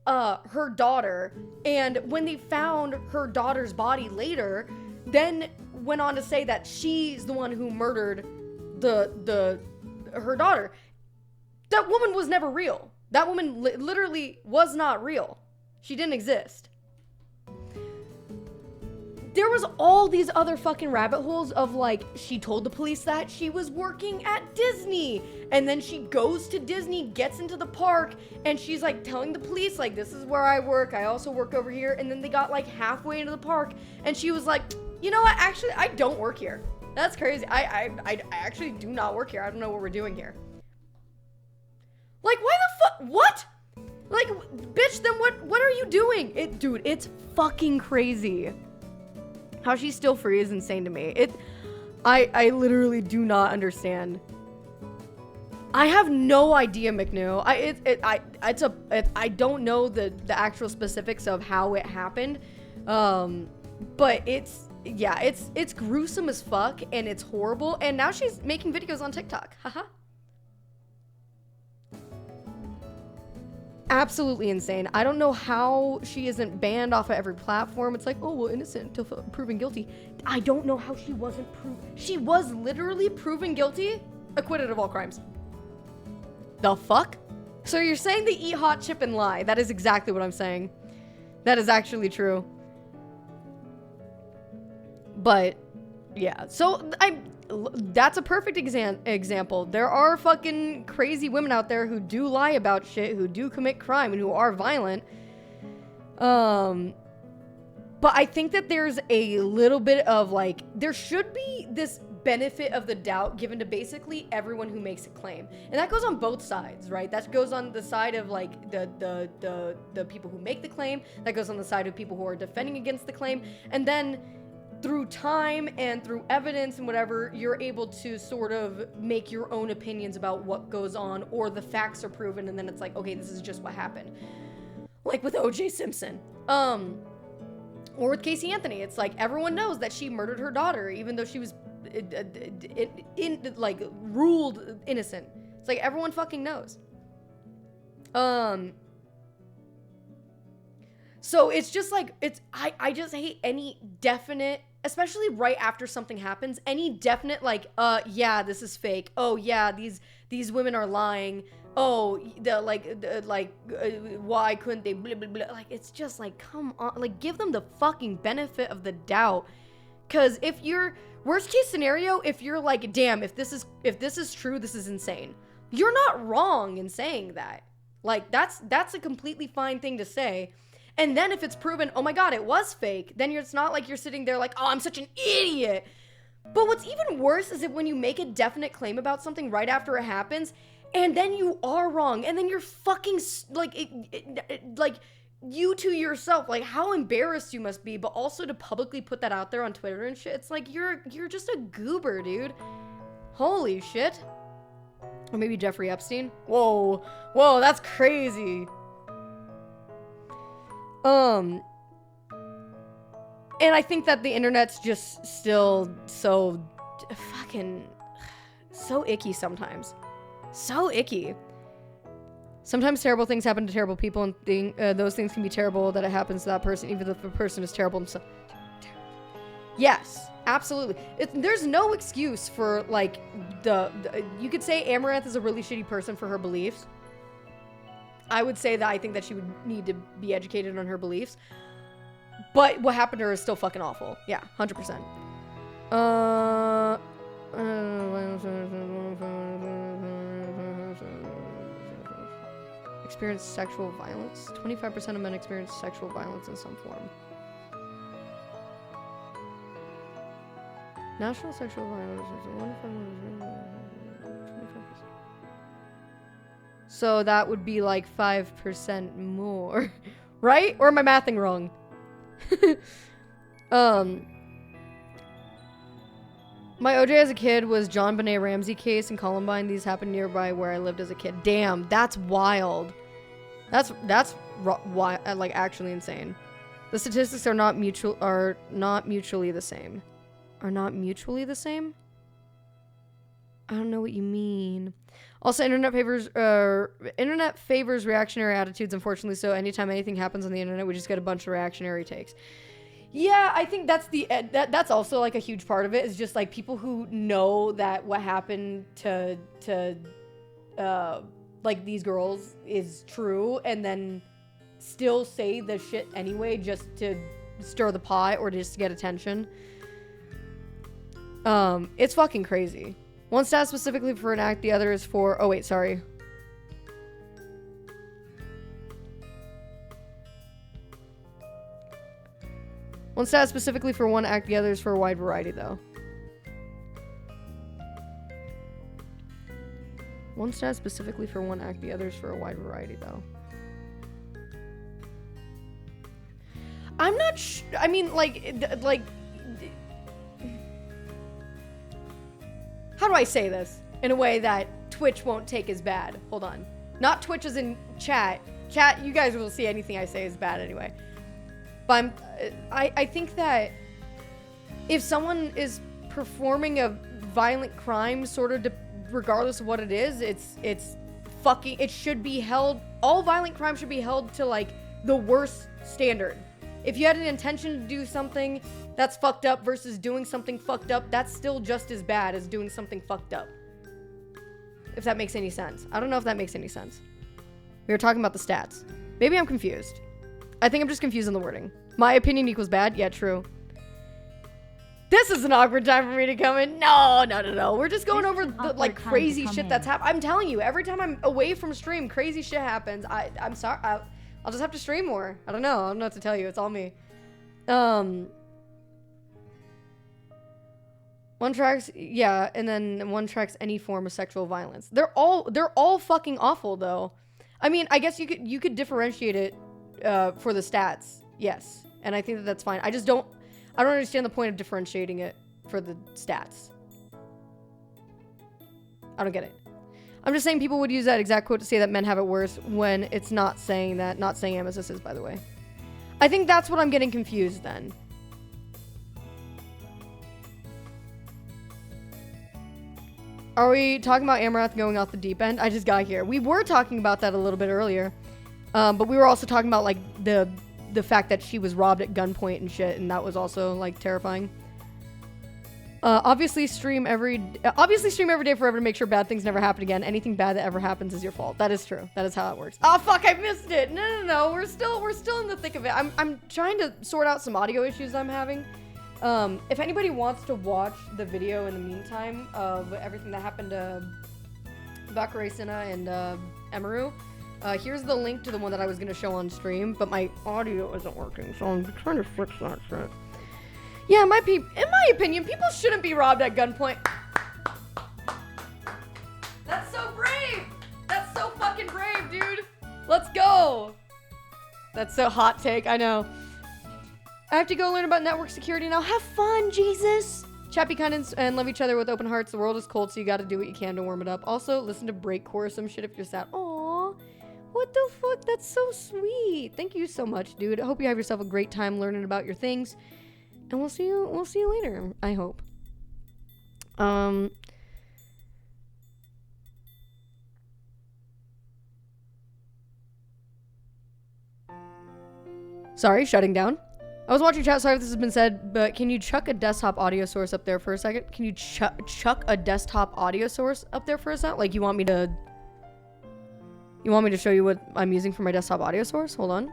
her daughter, and when they found her daughter's body later, then went on to say that she's the one who murdered her daughter. That woman was never real. That woman literally was not real. She didn't exist. There was all these other fucking rabbit holes of like, she told the police that she was working at Disney, and then she goes to Disney, gets into the park, and she's like telling the police like, this is where I work, I also work over here. And then they got like halfway into the park and she was like, you know what, actually I don't work here. That's crazy. I actually do not work here. I don't know what we're doing here. Like, why the fuck? What? Like, bitch, then what are you doing? Dude, it's fucking crazy. How she's still free is insane to me. I literally do not understand. I have no idea, McNew. I don't know the actual specifics of how it happened. But it's gruesome as fuck and it's horrible. And now she's making videos on TikTok. Haha. Absolutely insane. I don't know how she isn't banned off of every platform. It's like, oh, well, innocent until proven guilty. I don't know how she wasn't she was literally proven guilty, acquitted of all crimes. The fuck? So you're saying they eat hot chip and lie. That is exactly what I'm saying. That is actually true. But yeah, so that's a perfect example. There are fucking crazy women out there who do lie about shit, who do commit crime, and who are violent. But I think that there's a little bit of like, there should be this benefit of the doubt given to basically everyone who makes a claim. And that goes on both sides, right? That goes on the side of like the people who make the claim. That goes on the side of people who are defending against the claim. And then through time and through evidence and whatever, you're able to sort of make your own opinions about what goes on, or the facts are proven, and then it's like, okay, this is just what happened. Like with O.J. Simpson. Or with Casey Anthony. It's like, everyone knows that she murdered her daughter, even though she was ruled innocent. It's like, everyone fucking knows. So it's just like, I just hate any definite, especially right after something happens, any definite like, yeah, this is fake. Oh yeah, these women are lying. Oh, why couldn't they blah, blah, blah. Like, it's just like, come on, like, give them the fucking benefit of the doubt. Cause if you're, worst case scenario, if you're like, damn, if this is true, this is insane. You're not wrong in saying that. Like, that's a completely fine thing to say. And then if it's proven, oh my God, it was fake, then it's not like you're sitting there like, oh, I'm such an idiot. But what's even worse is that when you make a definite claim about something right after it happens, and then you are wrong, and then you're fucking, like, you to yourself, like how embarrassed you must be, but also to publicly put that out there on Twitter and shit. It's like you're just a goober, dude. Holy shit. Or maybe Jeffrey Epstein. Whoa, that's crazy. And I think that the internet's just still so fucking so icky sometimes. So icky. Sometimes terrible things happen to terrible people, and those things can be terrible that it happens to that person, even if the person is terrible himself. Yes, absolutely. There's no excuse for, like, you could say Amaranth is a really shitty person for her beliefs. I would say that I think that she would need to be educated on her beliefs. But what happened to her is still fucking awful. Yeah, 100%. Experience sexual violence. 25% of men experience sexual violence in some form. National sexual violence is 25%. So that would be like 5% more. Right? Or am I mathing wrong? My OJ as a kid was John Benet Ramsey case and Columbine. These happened nearby where I lived as a kid. Damn, that's wild. That's like actually insane. The statistics are not mutually the same. Are not mutually the same? I don't know what you mean. Also, internet favors reactionary attitudes, unfortunately. So anytime anything happens on the internet, we just get a bunch of reactionary takes. Yeah, I think that's that's also like a huge part of it, is just like people who know that what happened to like these girls is true, and then still say the shit anyway just to stir the pot or just to get attention. It's fucking crazy. One stat specifically for an act, the other is for... Oh, wait, sorry. One stat specifically for one act, the other is for a wide variety, though. One stat specifically for one act, the other is for a wide variety, though. I'm not I mean, like... How do I say this in a way that Twitch won't take as bad? Hold on. Not Twitch as in chat. Chat, you guys will see anything I say is bad anyway. But I think that if someone is performing a violent crime, sort of regardless of what it is, it's fucking, it should be held, all violent crime should be held to like the worst standard. If you had an intention to do something that's fucked up versus doing something fucked up, that's still just as bad as doing something fucked up. If that makes any sense. I don't know if that makes any sense. We were talking about the stats. Maybe I'm confused. I think I'm just confused on the wording. My opinion equals bad? Yeah, true. This is an awkward time for me to come in. No. We're just going over the like crazy shit that's happened. I'm telling you, every time I'm away from stream, crazy shit happens. I'm sorry. I'll just have to stream more. I don't know what to tell you. It's all me. One tracks, yeah, and then one tracks any form of sexual violence. They're all fucking awful though. I mean, I guess you could differentiate it for the stats. Yes. And I think that that's fine. I don't understand the point of differentiating it for the stats. I don't get it. I'm just saying people would use that exact quote to say that men have it worse when it's not saying that. Not saying Amethyst is, by the way. I think that's what I'm getting confused then. Are we talking about Amaranth going off the deep end? I just got here. We were talking about that a little bit earlier. But we were also talking about like the fact that she was robbed at gunpoint and shit, and that was also like terrifying. Obviously stream every day forever to make sure bad things never happen again. Anything bad that ever happens is your fault. That is true. That is how it works. Oh fuck, I missed it. No. We're still in the thick of it. I'm trying to sort out some audio issues I'm having. If anybody wants to watch the video in the meantime of everything that happened to Bakare Sinha and Emaru, here's the link to the one that I was gonna show on stream, but my audio isn't working, so I'm trying to fix that shit. Yeah, in my opinion, people shouldn't be robbed at gunpoint. That's so brave! That's so fucking brave, dude! Let's go! That's so hot take. I know. I have to go learn about network security now. Have fun, Jesus. Chat, be kind and love each other with open hearts. The world is cold, so you gotta do what you can to warm it up. Also, listen to breakcore or some shit if you're sad. Aww. What the fuck? That's so sweet. Thank you so much, dude. I hope you have yourself a great time learning about your things. And we'll see you later, I hope. Sorry, shutting down. I was watching chat, sorry if this has been said, but can you chuck a desktop audio source up there for a second? Can you chuck a desktop audio source up there for a second? Like, you want me to show you what I'm using for my desktop audio source? Hold on.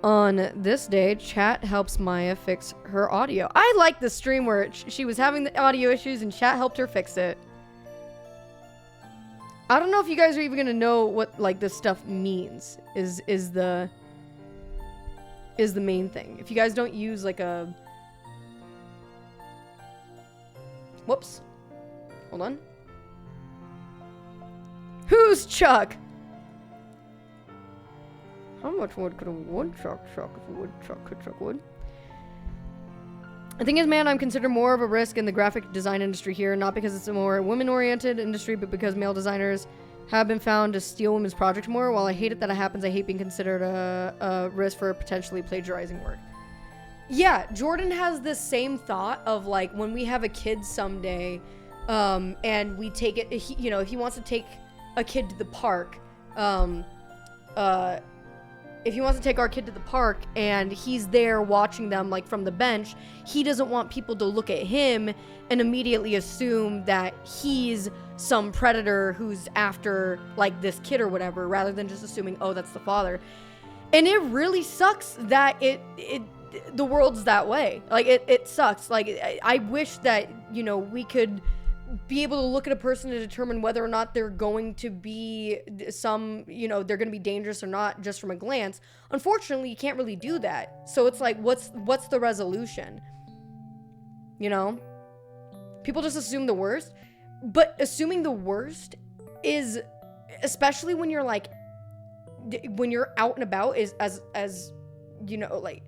On this day, chat helps Maya fix her audio. I like the stream where she was having the audio issues and chat helped her fix it. I don't know if you guys are even gonna know what, like, this stuff means, is the main thing. If you guys don't use, like, a... Whoops. Hold on. Who's Chuck? How much wood could a woodchuck chuck if a woodchuck could chuck wood? The thing is, man, I'm considered more of a risk in the graphic design industry here, not because it's a more women-oriented industry, but because male designers have been found to steal women's projects more. While I hate it that it happens, I hate being considered a risk for potentially plagiarizing work. Yeah, Jordan has this same thought of, like, when we have a kid someday, and we take it, you know, if he wants to take a kid to the park, if he wants to take our kid to the park and he's there watching them, like, from the bench, he doesn't want people to look at him and immediately assume that he's some predator who's after, like, this kid or whatever, rather than just assuming, oh, that's the father. And it really sucks that the world's that way. Like, it sucks. Like, I wish that, you know, we could be able to look at a person to determine whether or not they're going to be you know, they're going to be dangerous or not just from a glance. Unfortunately, you can't really do that. So it's like, what's the resolution? You know? People just assume the worst. But assuming the worst is, especially when you're, like, when you're out and about, is as you know, like,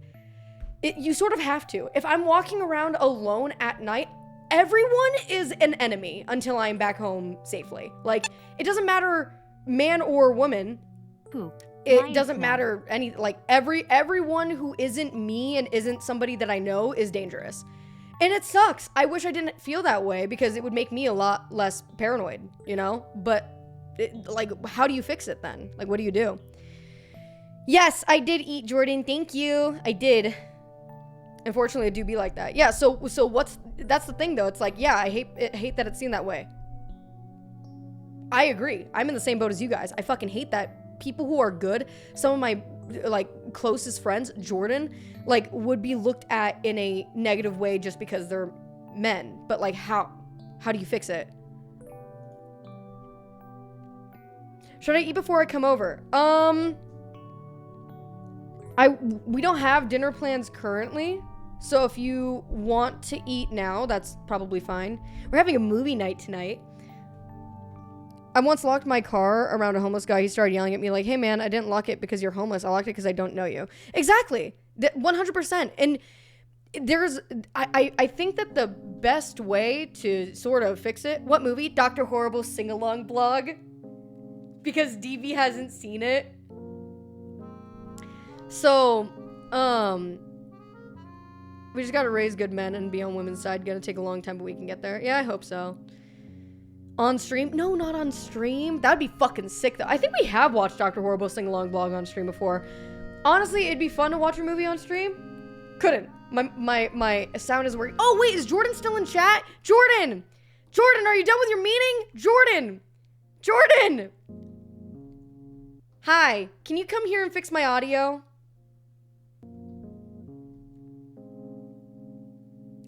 you sort of have to. If I'm walking around alone at night, everyone is an enemy until I'm back home safely. Like, it doesn't matter man or woman. Poop. It doesn't matter like, everyone who isn't me and isn't somebody that I know is dangerous. And it sucks. I wish I didn't feel that way because it would make me a lot less paranoid, you know? But, like, how do you fix it then? Like, what do you do? Yes, I did eat, Jordan. Thank you. I did. Unfortunately, it do be like that. Yeah, so that's the thing, though. It's like, yeah, I hate that it's seen that way. I agree. I'm in the same boat as you guys. I fucking hate that people who are good, some of my, like, closest friends, Jordan, like, would be looked at in a negative way just because they're men. But, like, how do you fix it? Should I eat before I come over? We don't have dinner plans currently. So if you want to eat now, that's probably fine. We're having a movie night tonight. I once locked my car around a homeless guy. He started yelling at me like, hey man, I didn't lock it because you're homeless. I locked it because I don't know you. Exactly. 100%. And I think that the best way to sort of fix it, what movie? Dr. Horrible sing-along blog. Because DV hasn't seen it. So, we just gotta raise good men and be on women's side. Gonna take a long time, but we can get there. Yeah, I hope so. On stream? No, not on stream. That'd be fucking sick, though. I think we have watched Dr. Horrible sing-along blog on stream before. Honestly, it'd be fun to watch a movie on stream. Couldn't. My sound isn't working. Oh, wait, is Jordan still in chat? Jordan! Jordan, are you done with your meeting? Jordan! Jordan! Hi, can you come here and fix my audio?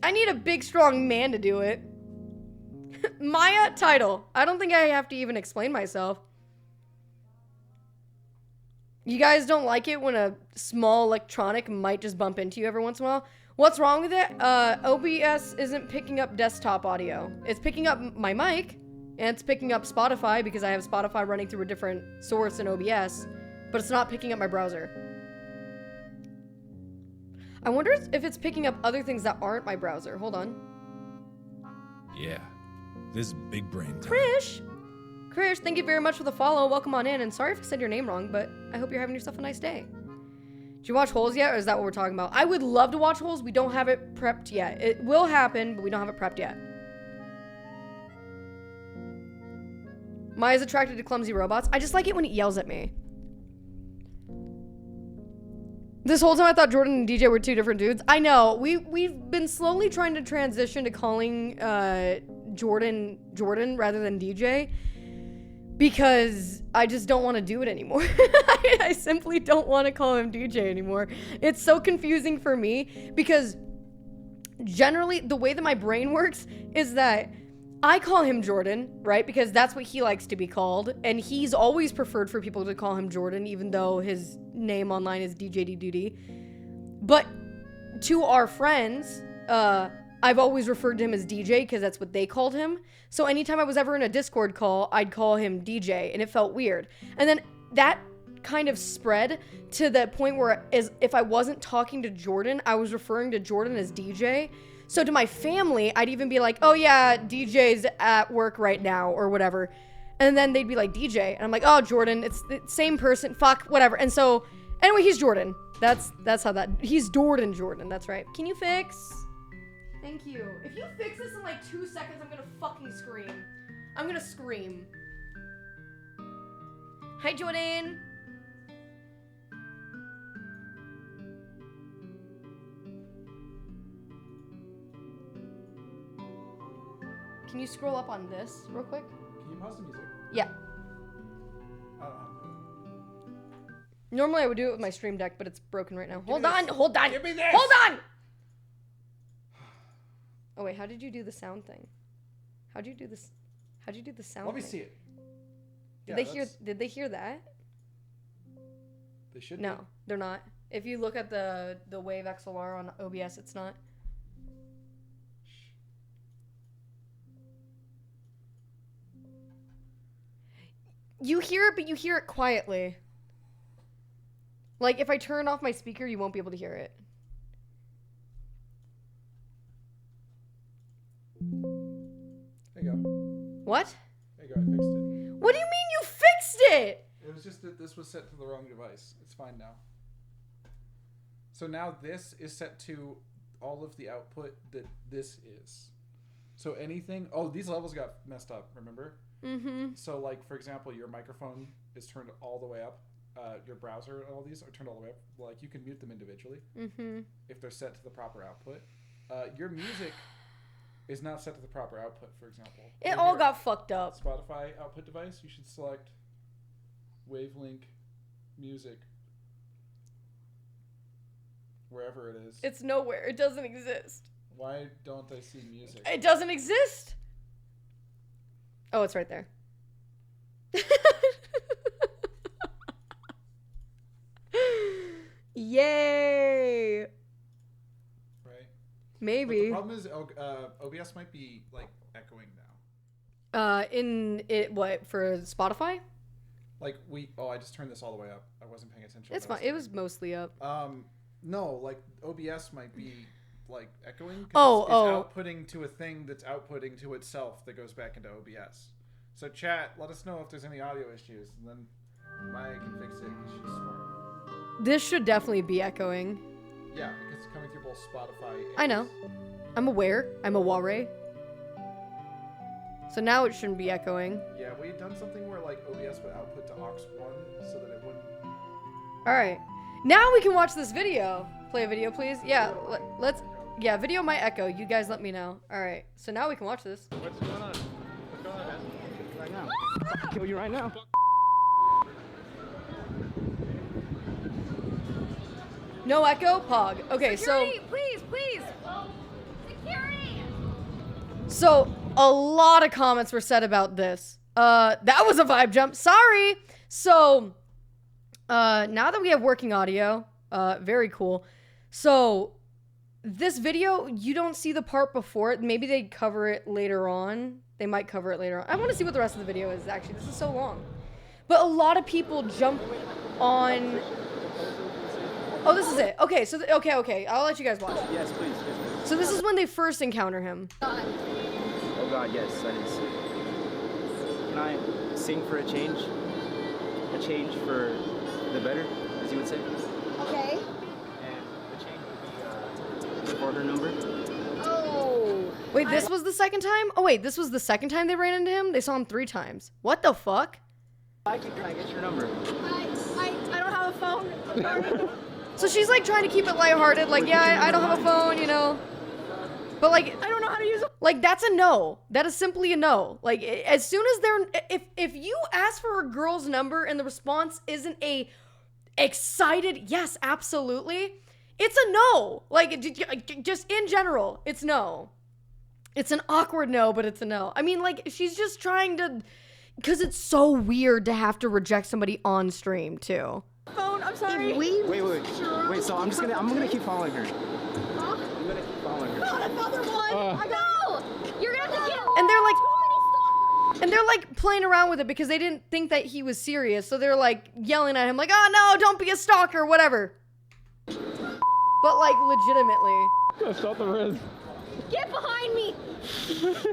I need a big, strong man to do it. Maya, title. I don't think I have to even explain myself. You guys don't like it when a small electronic might just bump into you every once in a while? What's wrong with it? OBS isn't picking up desktop audio. It's picking up my mic, and it's picking up Spotify because I have Spotify running through a different source in OBS. but it's not picking up my browser. I wonder if it's picking up other things that aren't my browser. Hold on. Yeah, this is big brain time. Krish, thank you very much for the follow. Welcome on in, and sorry if I said your name wrong, but I hope you're having yourself a nice day. Did you watch Holes yet, or is that what we're talking about? I would love to watch Holes. We don't have it prepped yet. It will happen, but we don't have it prepped yet. Maya's attracted to clumsy robots. I just like it when he yells at me. This whole time I thought Jordan and DJ were two different dudes. I know. We've been slowly trying to transition to calling Jordan rather than DJ because I just don't want to do it anymore. I simply don't want to call him DJ anymore. It's so confusing for me because generally the way that my brain works is that I call him Jordan, right? Because that's what he likes to be called. And he's always preferred for people to call him Jordan, even though his name online is DJ Duty. But to our friends, I've always referred to him as DJ because that's what they called him. So anytime I was ever in a Discord call, I'd call him DJ, and it felt weird. And then that kind of spread to the point where if I wasn't talking to Jordan, I was referring to Jordan as DJ. So to my family, I'd even be like, oh yeah, DJ's at work right now or whatever. And then they'd be like, DJ. And I'm like, oh, Jordan, it's the same person. Fuck, whatever. And so, anyway, he's Jordan. That's how that, he's Jordan, that's right. Can you fix? Thank you. If you fix this in like 2 seconds, I'm gonna fucking scream. I'm gonna scream. Hi, Jordan. Can you scroll up on this real quick? Can you pause the music? Yeah. Normally I would do it with my stream deck, but it's broken right now. Hold on. Give me this! Hold on! Oh wait, how did you do the sound thing? How'd you do this? How'd you do the sound Let me thing? see it. Did they hear that? They should No, be. they're not. If you look at the Wave XLR on OBS, it's not. You hear it, but you hear it quietly. Like, if I turn off my speaker, you won't be able to hear it. There you go. What? There you go, I fixed it. What do you mean you fixed it? It was just that this was set to the wrong device. It's fine now. So now this is set to all of the output that this is. So anything... Oh, these levels got messed up, remember? Mm-hmm. So, like, for example, your microphone is turned all the way up. Your browser and all these are turned all the way up. Like, you can mute them individually if they're set to the proper output. Your music is not set to the proper output, for example. It all got fucked up. Spotify output device, you should select Wavelink Music. Wherever it is. It's nowhere. It doesn't exist. Why don't I see music? It doesn't exist. Oh, it's right there. Yay! Right? Maybe. But the problem is OBS might be, like, echoing now. In it, what, for Spotify? Like, I just turned this all the way up. I wasn't paying attention. It's fine. It was mostly up. No, like, OBS might be, like, echoing. It's outputting to a thing that's outputting to itself that goes back into OBS. So, chat, let us know if there's any audio issues, and then Maya can fix it because she's smart. This should definitely be echoing. Yeah, because it's coming through both Spotify and... I know. I'm aware. I'm aware. So now it shouldn't be echoing. Yeah, we had done something where, like, OBS would output to aux 1 so that it wouldn't... Alright. Now we can watch this video. Play a video, please. Yeah, let's... Yeah, video might echo. You guys let me know. Alright, so now we can watch this. What's going on? What's going on, man? Right now. I'll kill you right now. No echo? Pog. Okay, Security, please. Security! So, a lot of comments were said about this. That was a vibe jump. Sorry! So, now that we have working audio, very cool. So, this video, you don't see the part before it. Maybe they cover it later on. They might cover it later on. I want to see what the rest of the video is, actually. This is so long. But a lot of people jump on. Oh, this is it. Okay, so okay. I'll let you guys watch. Yes, please. So this is when they first encounter him. Oh God, yes, that is. Can I sing for a change? A change for the better, as you would say. Okay. And the change would be for her number. Oh. Wait, this was the second time? Oh wait, this was the second time they ran into him? They saw him 3 times. What the fuck? Can I get your number? I don't have a phone. So she's like trying to keep it lighthearted, like, yeah, I don't have a phone, you know. But like, I don't know how to use it. like, that's a no. That is simply a no. Like, as soon as they're, if you ask for a girl's number and the response isn't a excited, yes, absolutely, it's a no. Like, just in general, it's no. It's an awkward no, but it's a no. I mean, like, she's just trying to, because it's so weird to have to reject somebody on stream, too. Phone, I'm sorry. Wait. So I'm gonna keep following her. I'm gonna keep following her. Not another one. No. You're gonna have to get. And they're like, Too many stalkers. and they're like playing around with it because they didn't think that he was serious. So they're like yelling at him like, oh no, don't be a stalker, whatever. But like legitimately. Get behind me.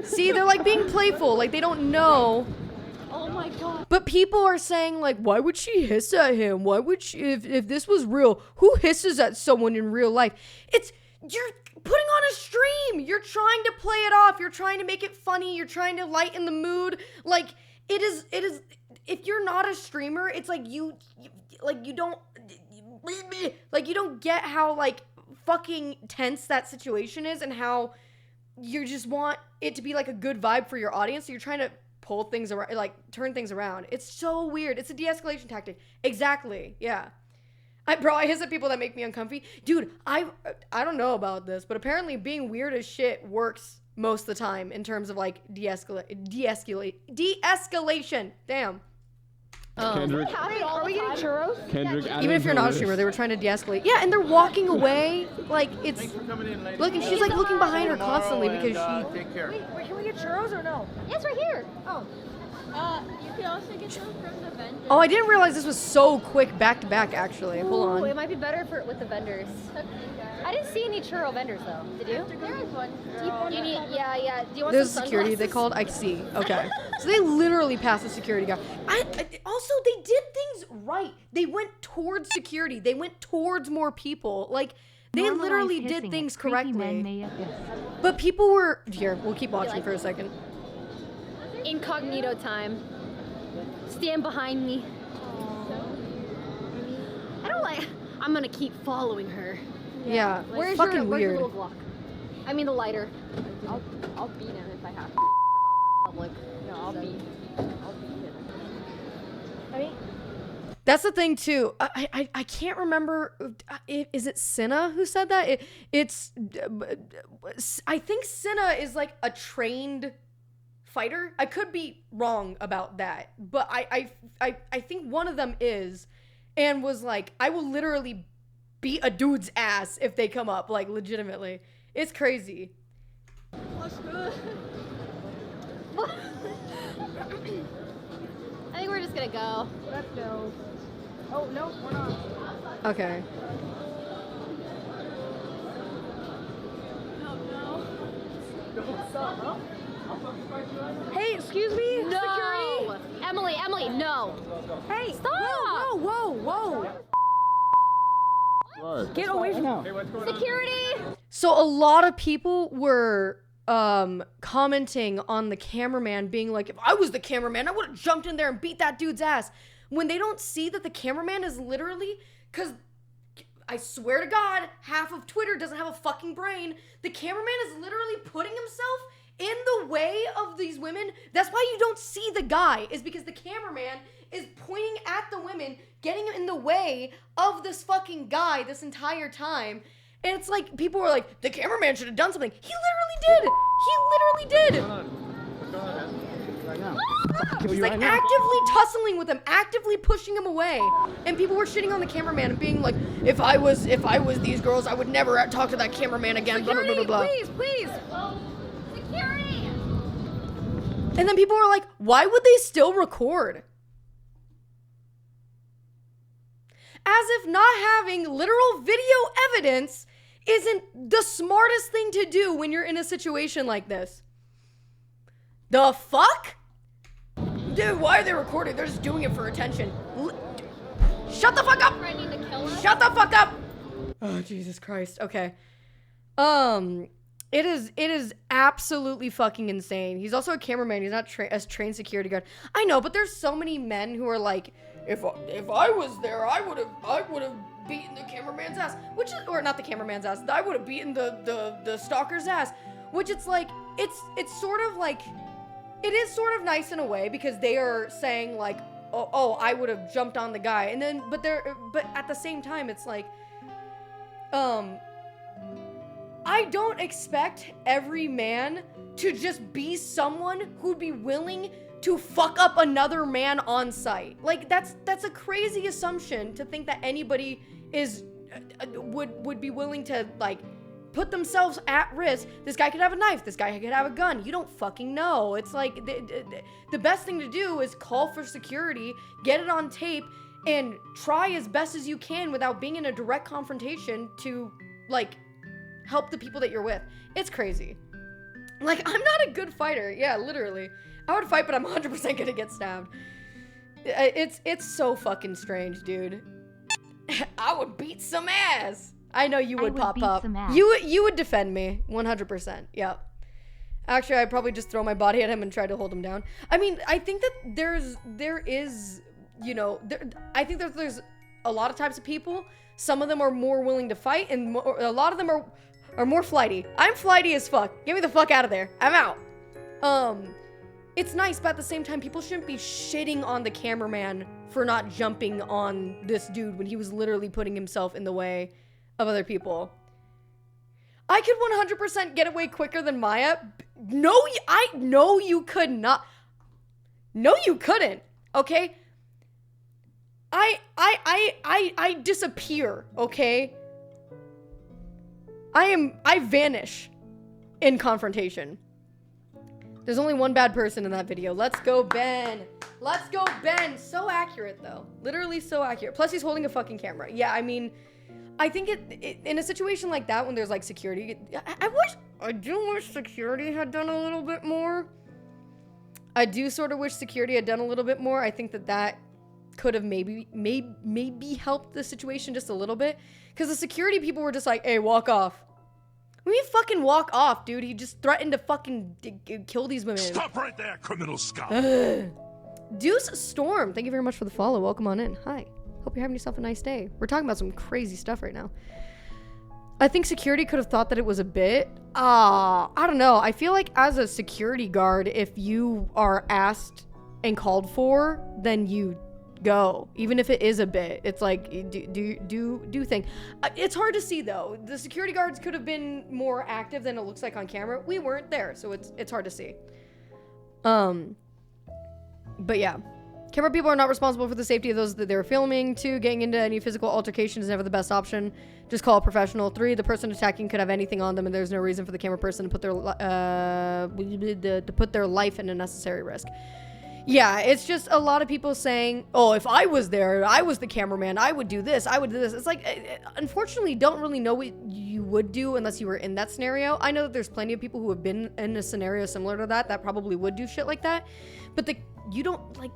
See, they're like being playful. Like they don't know. Oh my God. But people are saying like, why would she hiss at him? Why would she, if this was real, who hisses at someone in real life? You're putting on a stream. You're trying to play it off. You're trying to make it funny. You're trying to lighten the mood. Like it is, if you're not a streamer, it's like you don't get how like fucking tense that situation is and how you just want it to be like a good vibe for your audience. So you're trying to pull things around, like turn things around. It's so weird. It's a de-escalation tactic. Exactly. Yeah. I hiss at people that make me uncomfy. Dude, I don't know about this, but apparently being weird as shit works most of the time in terms of like de-escalation. Damn. Kendrick, Are we getting churros? Kendrick, Even if you're not a streamer, they were trying to de-escalate. Yeah, and they're walking away. Like, it's... Look, and she's, like, looking behind her constantly because she... Take care. Wait, can we get churros or no? Yes, right here. Oh. You can also get them from the vendors. Oh, I didn't realize this was so quick back-to-back, actually. Hold Ooh, it on. might be better with the vendors. I didn't see any churro vendors, though. Did you? There is one. You need, yeah. Do you want There's some security, they sunglasses? called. I see. Okay. So they literally passed the security guard. Also, they did things right. They went towards security. They went towards more people. Like, they Normalize literally hissing did at things creepy men correctly. may hiss. But people were... Here, we'll keep watching for a second. Incognito time. Stand behind me. I don't like. I'm gonna keep following her. Yeah. Where's fucking your weird. little Glock? I mean the lighter. I'll beat him if I have to. Public. No, I'll beat him. I mean, That's the thing too. I can't remember. Is it Cinna who said that? I think Cinna is like a trained fighter. I could be wrong about that, but I think one of them is, and was like, I will literally beat a dude's ass if they come up, like legitimately. It's crazy. what's good? I think we're just gonna go. Let's go. Oh, no, we're not. Okay. Hey, excuse me? No. Security? Emily, no. Hey, Stop. whoa. Get away from me. Security. So a lot of people were commenting on the cameraman being like, if I was the cameraman, I would have jumped in there and beat that dude's ass. When they don't see that the cameraman is literally, because I swear to God, half of Twitter doesn't have a fucking brain. The cameraman is literally putting himself in the way of these women. That's why you don't see the guy, is because the cameraman is pointing at the women, getting in the way of this fucking guy this entire time. And it's like, people were like, the cameraman should have done something. He literally did. He's like actively tussling with him, actively pushing him away. And people were shitting on the cameraman and being like, if I was these girls, I would never talk to that cameraman again. Blah, blah, blah, blah, blah. Please. Security. And then people were like, why would they still record? as if not having literal video evidence isn't the smartest thing to do when you're in a situation like this. The fuck? Dude, why are they recording? They're just doing it for attention. Shut the fuck up! Shut the fuck up! Oh, Jesus Christ. Okay. It is absolutely fucking insane. He's also a cameraman. He's not a trained security guard. I know, but there's so many men who are like, if I was there, I would have beaten the cameraman's ass. Which is, or not the cameraman's ass. I would have beaten the stalker's ass. Which it's like, it's sort of like, it is sort of nice in a way because they are saying like, oh, I would have jumped on the guy, and then but at the same time it's like, I don't expect every man to just be someone who'd be willing to fuck up another man on site. Like that's a crazy assumption to think that anybody would be willing to like put themselves at risk. This guy could have a knife. This guy could have a gun. You don't fucking know. It's like the best thing to do is call for security, get it on tape, and try as best as you can without being in a direct confrontation to like help the people that you're with. It's crazy. Like, I'm not a good fighter. Yeah, literally. I would fight, but I'm 100% gonna get stabbed. It's so fucking strange, dude. I would beat some ass. I know you would pop up. You would defend me 100%. Yep. Actually, I'd probably just throw my body at him and try to hold him down. I mean, I think that there is, you know, I think that there's a lot of types of people. Some of them are more willing to fight, and a lot of them are more flighty. I'm flighty as fuck. Get me the fuck out of there. I'm out. It's nice, but at the same time, people shouldn't be shitting on the cameraman for not jumping on this dude when he was literally putting himself in the way of other people. I could 100% get away quicker than Maya. No, I know you could not. No, you couldn't. Okay? I disappear, okay? I vanish in confrontation. There's only one bad person in that video. Let's go, Ben. Let's go, Ben. So accurate, though. Literally so accurate. Plus, he's holding a fucking camera. Yeah, I mean, I think in a situation like that, when there's like security, I do wish security had done a little bit more. I do sort of wish security had done a little bit more. I think that could have maybe helped the situation just a little bit. Because the security people were just like, hey, walk off. What do you mean fucking walk off, dude? He just threatened to fucking kill these women. Stop right there, criminal scum. Deuce Storm, thank you very much for the follow. Welcome on in. Hi. Hope you're having yourself a nice day. We're talking about some crazy stuff right now. I think security could have thought that it was a bit. I don't know. I feel like as a security guard, if you are asked and called for, then you go. Even if it is a bit. It's like, do thing. It's hard to see, though. The security guards could have been more active than it looks like on camera. We weren't there, so it's hard to see. But yeah. Camera people are not responsible for the safety of those that they're filming. 2, getting into any physical altercation is never the best option. Just call a professional. 3, the person attacking could have anything on them, and there's no reason for the camera person to put their life in unnecessary risk. Yeah, it's just a lot of people saying, oh, if I was there, I was the cameraman, I would do this, I would do this. It's like, unfortunately, don't really know what you would do unless you were in that scenario. I know that there's plenty of people who have been in a scenario similar to that probably would do shit like that. But you don't, like,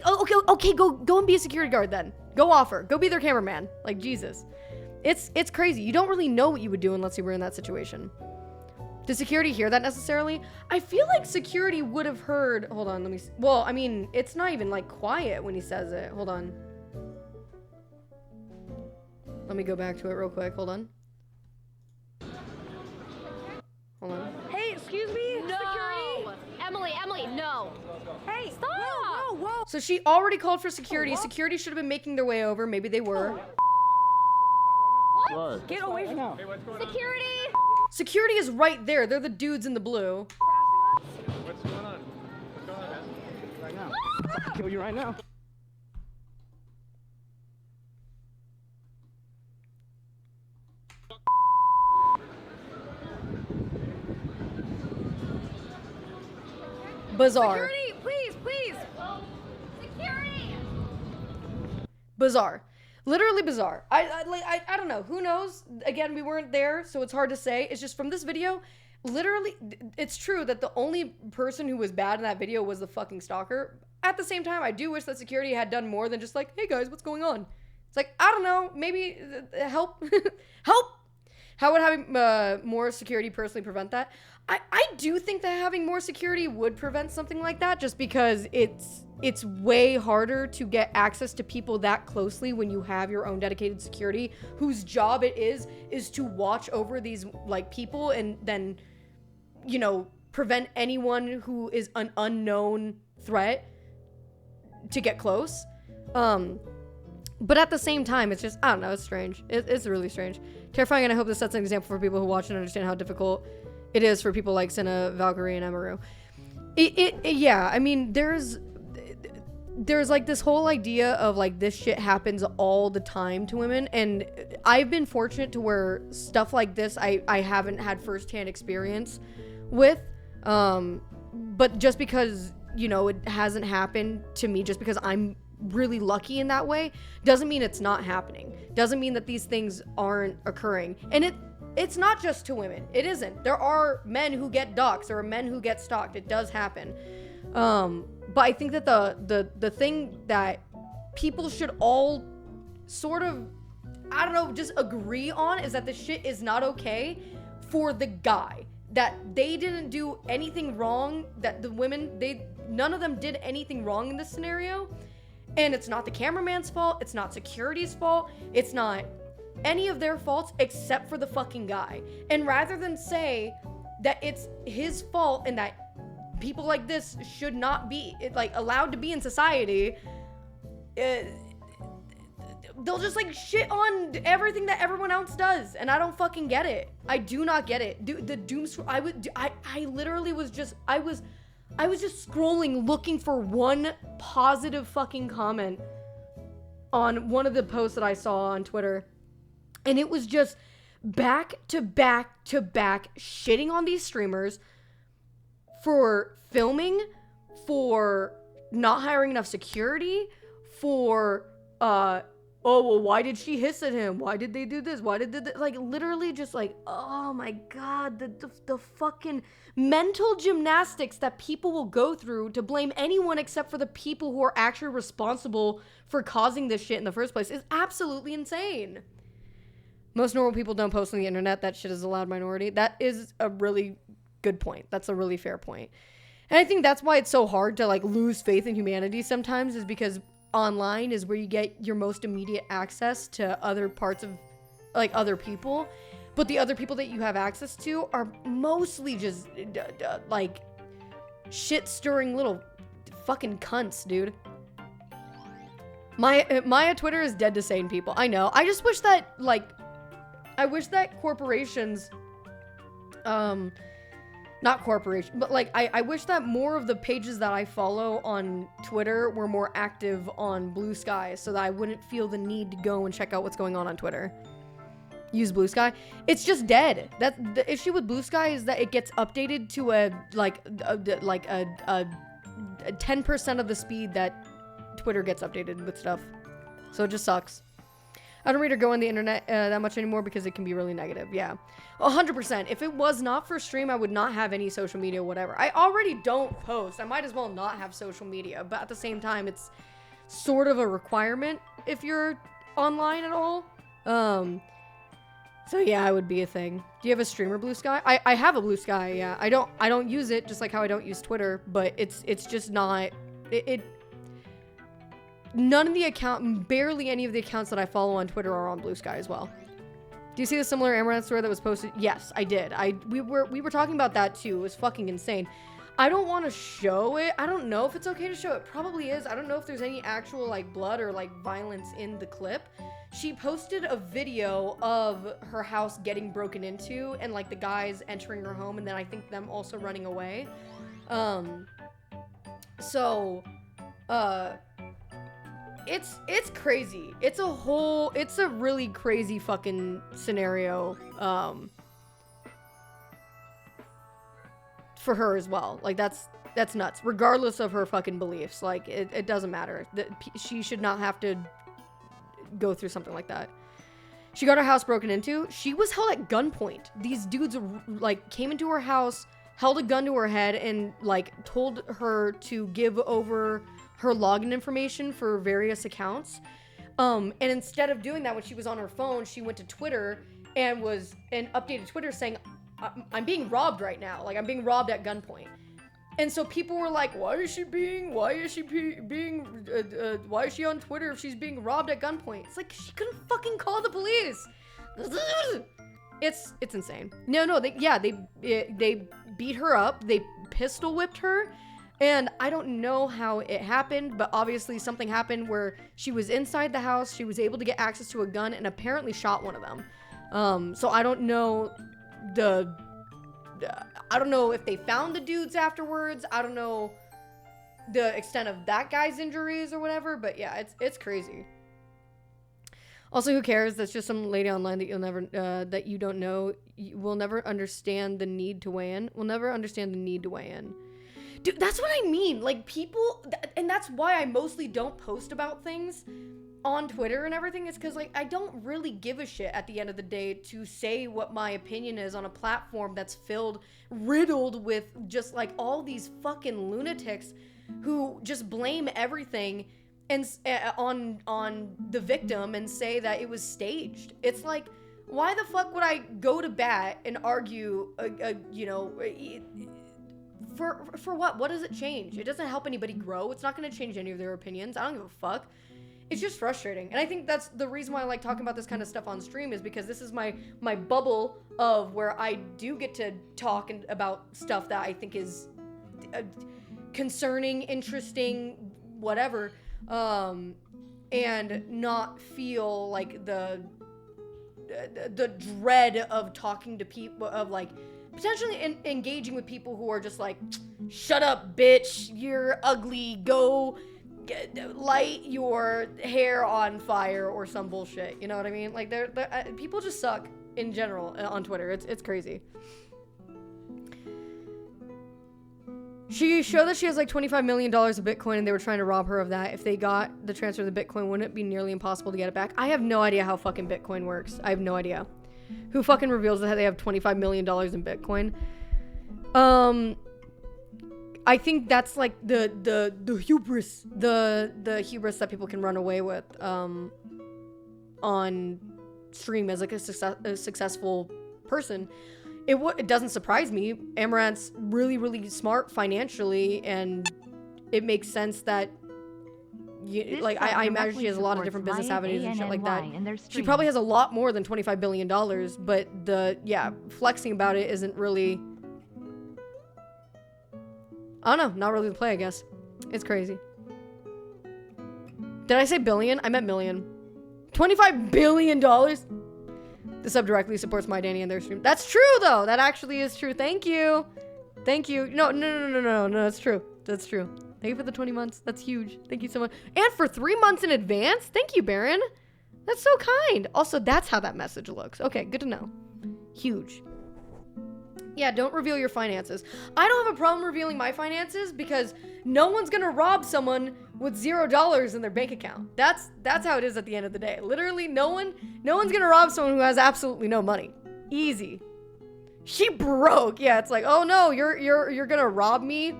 oh, okay, go and be a security guard then. Go offer. Go be their cameraman. Like, Jesus. It's crazy. You don't really know what you would do unless you were in that situation. Did security hear that necessarily? I feel like security would have heard... Hold on, let me see. Well, I mean, it's not even, like, quiet when he says it. Hold on. Let me go back to it real quick. Hold on. Hold on. Hey, excuse me? No! Security? Emily, no! Hey, Stop! Whoa. So she already called for security. Security should have been making their way over. Maybe they were. What? Get away from me. Security! Security is right there. They're the dudes in the blue. What's going on? What's going on, man? Right now. I'll kill you right now. Bizarre. Security, please. Security! bizarre. Literally bizarre. I don't know. Who knows? Again, we weren't there, so it's hard to say. It's just from this video, literally, it's true that the only person who was bad in that video was the fucking stalker. At the same time, I do wish that security had done more than just like, hey guys, what's going on? It's like, I don't know, maybe help. Help! How would having more security personally prevent that? I do think that having more security would prevent something like that, just because it's way harder to get access to people that closely when you have your own dedicated security whose job it is to watch over these like people and then, you know, prevent anyone who is an unknown threat to get close. But at the same time, it's just, I don't know, it's strange. It's really strange. Terrifying, and I hope this sets an example for people who watch and understand how difficult it is for people like Senna, Valkyrie, and Emaru. Yeah, I mean, there's like this whole idea of like this shit happens all the time to women, and I've been fortunate to where stuff like this I haven't had firsthand experience with, but just because, you know, it hasn't happened to me, just because I'm really lucky in that way, doesn't mean it's not happening. Doesn't mean that these things aren't occurring. And it's not just to women. It isn't. There are men who get doxxed. There are men who get stalked. It does happen. But I think that the thing that people should all sort of, I don't know, just agree on is that the shit is not okay for the guy. That they didn't do anything wrong, that the women, none of them did anything wrong in this scenario. And it's not the cameraman's fault. It's not security's fault. It's not any of their faults except for the fucking guy. And rather than say that it's his fault and that people like this should not be like allowed to be in society, they'll just like shit on everything that everyone else does, and I don't fucking get it. I do not get it. The doom scroll. I literally was just I was just scrolling looking for one positive fucking comment on one of the posts that I saw on Twitter, and it was just back to back to back shitting on these streamers for filming, for not hiring enough security, for oh, well, why did she hiss at him? Why did they do this? Why did they, like, literally just like, oh my God, the fucking mental gymnastics that people will go through to blame anyone except for the people who are actually responsible for causing this shit in the first place is absolutely insane. Most normal people don't post on the internet. That shit is a loud minority. That is a really good point. That's a really fair point. And I think that's why it's so hard to like lose faith in humanity sometimes, is because online is where you get your most immediate access to other parts of like other people, but the other people that you have access to are mostly just like shit stirring little fucking cunts, dude. Maya Twitter is dead to sane people. I know. I just wish that I wish that corporations not corporation, but like I wish that more of the pages that I follow on Twitter were more active on Blue Sky, so that I wouldn't feel the need to go and check out what's going on Twitter. Use Blue Sky. It's just dead. That the issue with Blue Sky is that it gets updated to a 10% of the speed that Twitter gets updated with stuff. So it just sucks. I don't read or go on the internet that much anymore because it can be really negative. Yeah, 100%. If it was not for stream, I would not have any social media, whatever. I already don't post. I might as well not have social media. But at the same time, it's sort of a requirement if you're online at all. So yeah, it would be a thing. Do you have a streamer Blue Sky? I have a Blue Sky. Yeah, I don't use it, just like how I don't use Twitter. But it's just not none of the barely any of the accounts that I follow on Twitter are on Blue Sky as well. Do you see the similar Amaranth story that was posted? Yes, I did. We were talking about that too. It was fucking insane. I don't want to show it. I don't know if it's okay to show it. Probably is. I don't know if there's any actual like blood or like violence in the clip. She posted a video of her house getting broken into and like the guys entering her home, and then I think them also running away. It's crazy. It's a really crazy fucking scenario, for her as well. Like, that's nuts, regardless of her fucking beliefs. Like, it doesn't matter. She should not have to go through something like that. She got her house broken into. She was held at gunpoint. These dudes like came into her house, held a gun to her head, and like told her to give over her login information for various accounts. And instead of doing that, when she was on her phone, she went to Twitter and updated Twitter saying, I'm being robbed right now. Like, I'm being robbed at gunpoint. And so people were like, why is she on Twitter if she's being robbed at gunpoint? It's like, she couldn't fucking call the police. It's insane. No, they beat her up. They pistol whipped her. And I don't know how it happened, but obviously something happened where she was inside the house. She was able to get access to a gun and apparently shot one of them. So I don't know I don't know if they found the dudes afterwards. I don't know the extent of that guy's injuries or whatever, but yeah, it's crazy. Also, who cares? That's just some lady online that you'll never, that you don't know. We'll never understand the need to weigh in. We'll never understand the need to weigh in. Dude, that's what I mean. Like, people, and that's why I mostly don't post about things on Twitter and everything, is because, like, I don't really give a shit at the end of the day to say what my opinion is on a platform that's riddled with just, like, all these fucking lunatics who just blame everything and on the victim and say that it was staged. It's like, why the fuck would I go to bat and argue, for what? What does it change? It doesn't help anybody grow. It's not going to change any of their opinions. I don't give a fuck. It's just frustrating. And I think that's the reason why I like talking about this kind of stuff on stream, is because this is my bubble of where I do get to talk about stuff that I think is concerning, interesting, whatever, and not feel like the dread of talking to people, of like potentially engaging with people who are just like, shut up, bitch, you're ugly, go light your hair on fire or some bullshit. You know what I mean? Like, people just suck in general on Twitter. It's crazy. She showed that she has like $25 million of Bitcoin, and they were trying to rob her of that. If they got the transfer of the Bitcoin, wouldn't it be nearly impossible to get it back? I have no idea how fucking Bitcoin works. I have no idea. Who fucking reveals that they have $25 million in Bitcoin? I think that's like the hubris, the hubris that people can run away with on stream as like a successful person. It doesn't surprise me. Amaranth's really, really smart financially, and it makes sense that I imagine she has a lot of different business avenues and shit like that. She probably has a lot more than $25 billion, but flexing about it isn't really, I don't know, not really the play, I guess. It's crazy. Did I say billion? I meant million. $25 billion? The sub directly supports my Danny and their stream. That's true, though. That actually is true. Thank you. Thank you. No, that's true. That's true. Thank you for the 20 months. That's huge. Thank you so much. And for 3 months in advance? Thank you, Baron. That's so kind. Also, that's how that message looks. Okay, good to know. Huge. Yeah, don't reveal your finances. I don't have a problem revealing my finances because no one's gonna rob someone with $0 in their bank account. That's how it is at the end of the day. Literally, no one's gonna rob someone who has absolutely no money. Easy. She broke. Yeah, it's like, oh no, you're gonna rob me?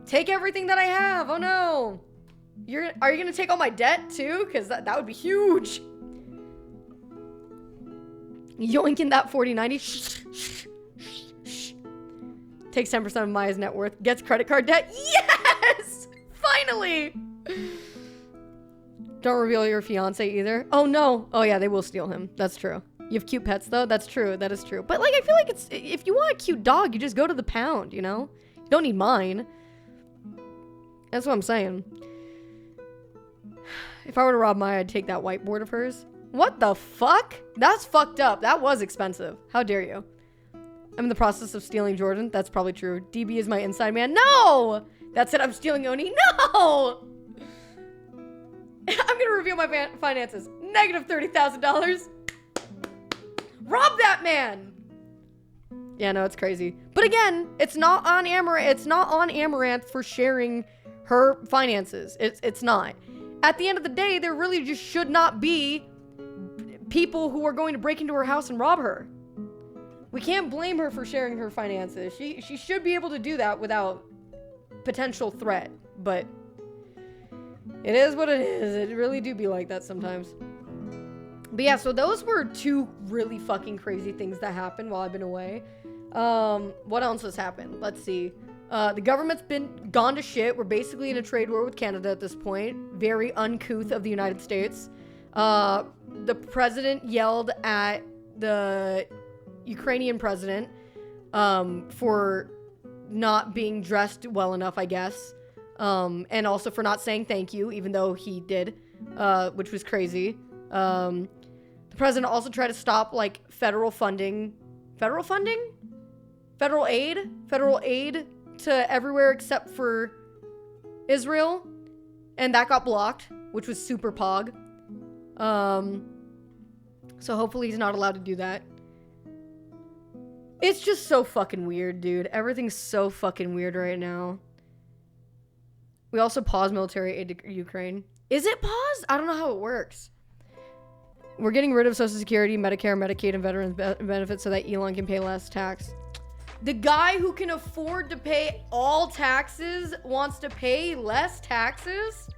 Take everything that I have. Oh no. Are you gonna take all my debt too? Because that would be huge. Yoinking that 4090. Shh. Takes 10% of Maya's net worth. Gets credit card debt. Yes! Finally! Don't reveal your fiance either. Oh no. Oh yeah, they will steal him. That's true. You have cute pets though? That's true. That is true. But like, I feel like if you want a cute dog, you just go to the pound, you know? You don't need mine. That's what I'm saying. If I were to rob Maya, I'd take that whiteboard of hers. What the fuck? That's fucked up. That was expensive. How dare you? I'm in the process of stealing Jordan. That's probably true. DB is my inside man. No! That's it. I'm stealing Oni. No! I'm gonna reveal my finances. Negative $30,000. Rob that man! Yeah, no, it's crazy. But again, it's not on Amaranth for sharing her finances. It's not. At the end of the day, there really just should not be people who are going to break into her house and rob her. We can't blame her for sharing her finances. She should be able to do that without potential threat, but it is what it is. It really do be like that sometimes. But yeah, so those were two really fucking crazy things that happened while I've been away. What else has happened? Let's see. The government's been gone to shit. We're basically in a trade war with Canada at this point. Very uncouth of the United States. The president yelled at the Ukrainian president for not being dressed well enough, I guess. And also for not saying thank you, even though he did, which was crazy. The president also tried to stop, like, federal aid to everywhere except for Israel. And that got blocked, which was super pog. So hopefully he's not allowed to do that. It's just so fucking weird, dude. Everything's so fucking weird right now. We also paused military aid to Ukraine. Is it paused? I don't know how it works. We're getting rid of Social Security, Medicare, Medicaid, and veterans benefits so that Elon can pay less tax. The guy who can afford to pay all taxes wants to pay less taxes?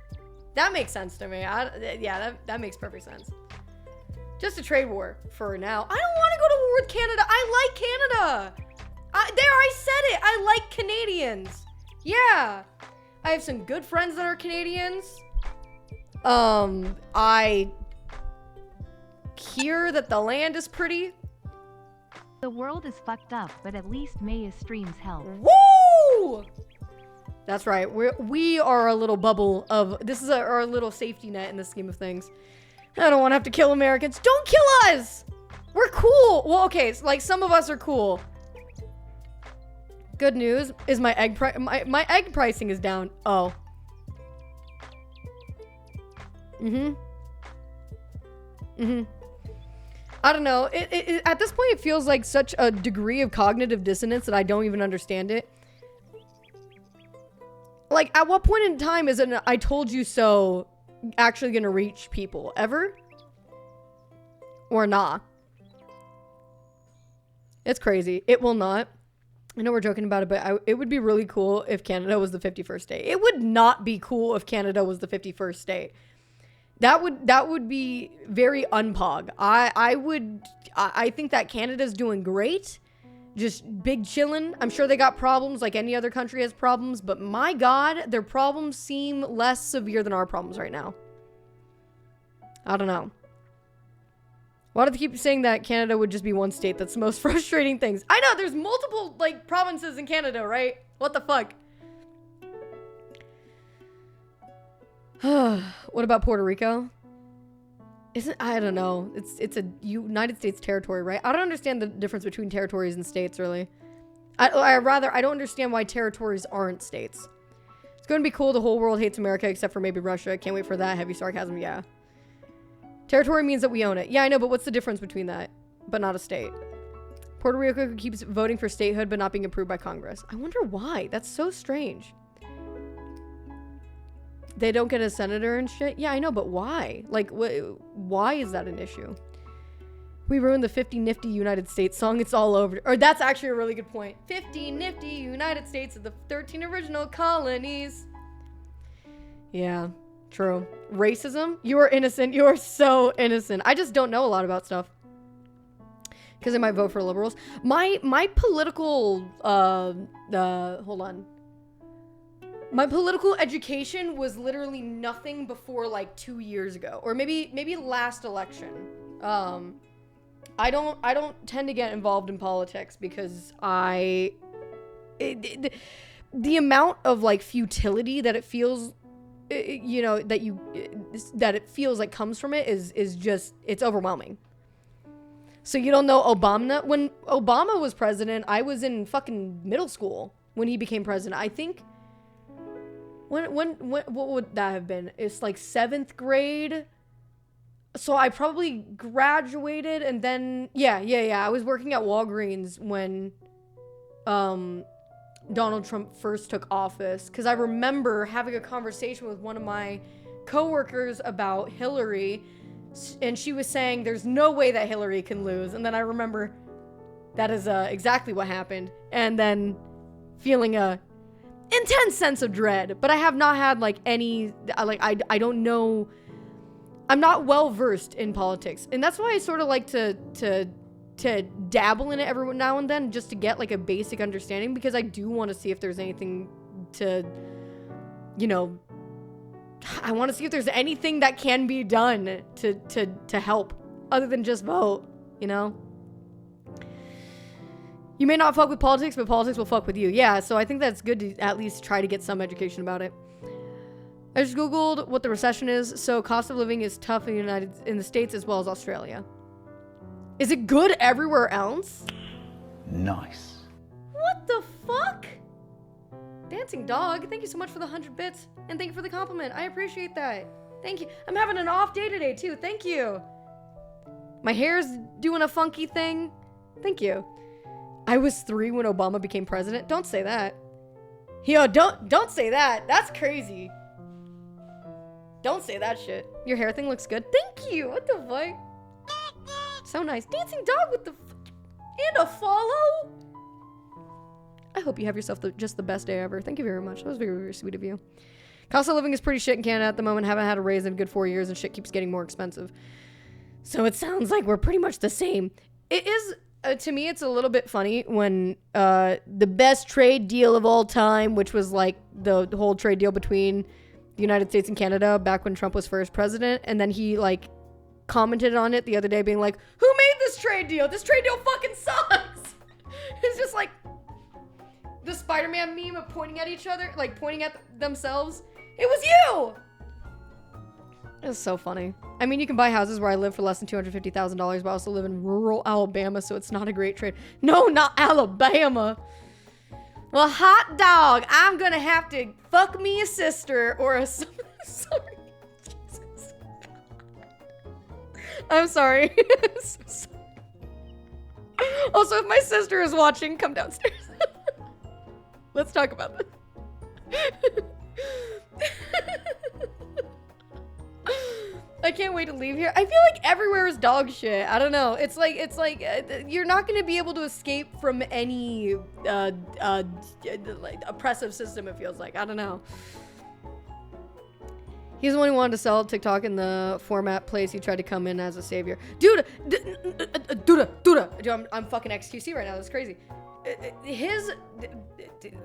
That makes sense to me. That makes perfect sense. Just a trade war for now. I don't want to go to war with Canada. I like Canada. I said it. I like Canadians. Yeah. I have some good friends that are Canadians. I hear that the land is pretty. The world is fucked up, but at least May's streams help. Woo! That's right. We are a little bubble of... This is our little safety net in the scheme of things. I don't want to have to kill Americans. Don't kill us! We're cool. Well, okay, so, like, some of us are cool. Good news is my egg pricing is down. Oh. I don't know. At this point, it feels like such a degree of cognitive dissonance that I don't even understand it. Like, at what point in time is an I told you so actually gonna reach people? Ever? Or nah? It's crazy. It will not. I know we're joking about it, but it would be really cool if Canada was the 51st state. It would not be cool if Canada was the 51st state. That would be very unpog. I think that Canada's doing great. Just big chillin'. I'm sure they got problems like any other country has problems, but my God, their problems seem less severe than our problems right now. I don't know. Why do they keep saying that Canada would just be one state? That's the most frustrating things. I know, there's multiple, like, provinces in Canada, right? What the fuck? What about Puerto Rico? I don't know. It's a United States territory, right? I don't understand the difference between territories and states, really. I don't understand why territories aren't states. It's going to be cool. The whole world hates America except for maybe Russia. Can't wait for that. Heavy sarcasm, yeah. Territory means that we own it. Yeah, I know, but what's the difference between that? But not a state. Puerto Rico keeps voting for statehood but not being approved by Congress. I wonder why. That's so strange. They don't get a senator and shit? Yeah, I know, but why? Like, why is that an issue? We ruined the 50 Nifty United States song. It's all over. Or that's actually a really good point. 50 Nifty United States of the 13 original colonies. Yeah, true. Racism? You are innocent. You are so innocent. I just don't know a lot about stuff. Because I might vote for liberals. My political, hold on. My political education was literally nothing before like 2 years ago, or maybe last election. I don't tend to get involved in politics because the amount of like futility that it feels, you know, that it feels like comes from it is just, it's overwhelming. So you don't know Obama? When Obama was president, I was in fucking middle school when he became president. I think. What would that have been? It's like 7th grade. So I probably graduated and then, yeah. I was working at Walgreens when Donald Trump first took office. Because I remember having a conversation with one of my coworkers about Hillary, and she was saying there's no way that Hillary can lose. And then I remember that is exactly what happened. And then feeling a intense sense of dread. But I have not had like any, like, I don't know. I'm not well versed in politics. And that's why I sort of like to dabble in it every now and then, just to get like a basic understanding, because I do want to see if there's anything to, you know, I want to see if there's anything that can be done to help other than just vote, you know? You may not fuck with politics, but politics will fuck with you. Yeah, so I think that's good to at least try to get some education about it. I just Googled what the recession is. So cost of living is tough in the States as well as Australia. Is it good everywhere else? Nice. What the fuck? Dancing dog, thank you so much for the 100 bits. And thank you for the compliment. I appreciate that. Thank you. I'm having an off day today too. Thank you. My hair's doing a funky thing. Thank you. I was 3 when Obama became president. Don't say that. Yo, don't say that. That's crazy. Don't say that shit. Your hair thing looks good. Thank you. What the fuck? So nice. Dancing dog with the and a follow. I hope you have yourself just the best day ever. Thank you very much. That was very, very sweet of you. Cost of living is pretty shit in Canada at the moment. Haven't had a raise in a good 4 years, and shit keeps getting more expensive. So it sounds like we're pretty much the same. It is, to me, it's a little bit funny when the best trade deal of all time, which was like the whole trade deal between the United States and Canada back when Trump was first president, and then he like commented on it the other day being like, who made this trade deal? This trade deal fucking sucks. It's just like the Spider-Man meme of pointing at each other, like pointing at themselves. It was you! It's so funny. I mean, you can buy houses where I live for less than $250,000, but I also live in rural Alabama, so it's not a great trade. No, not Alabama. Well, hot dog, I'm gonna have to fuck me a sister or a... Sorry. Jesus. I'm sorry. So sorry. Also, if my sister is watching, come downstairs. Let's talk about this. I can't wait to leave here. I feel like everywhere is dog shit. I don't know. It's like you're not going to be able to escape from any like oppressive system, it feels like. I don't know. He's the one who wanted to sell TikTok in the format place. He tried to come in as a savior. Dude, I'm fucking XQC right now. That's crazy. His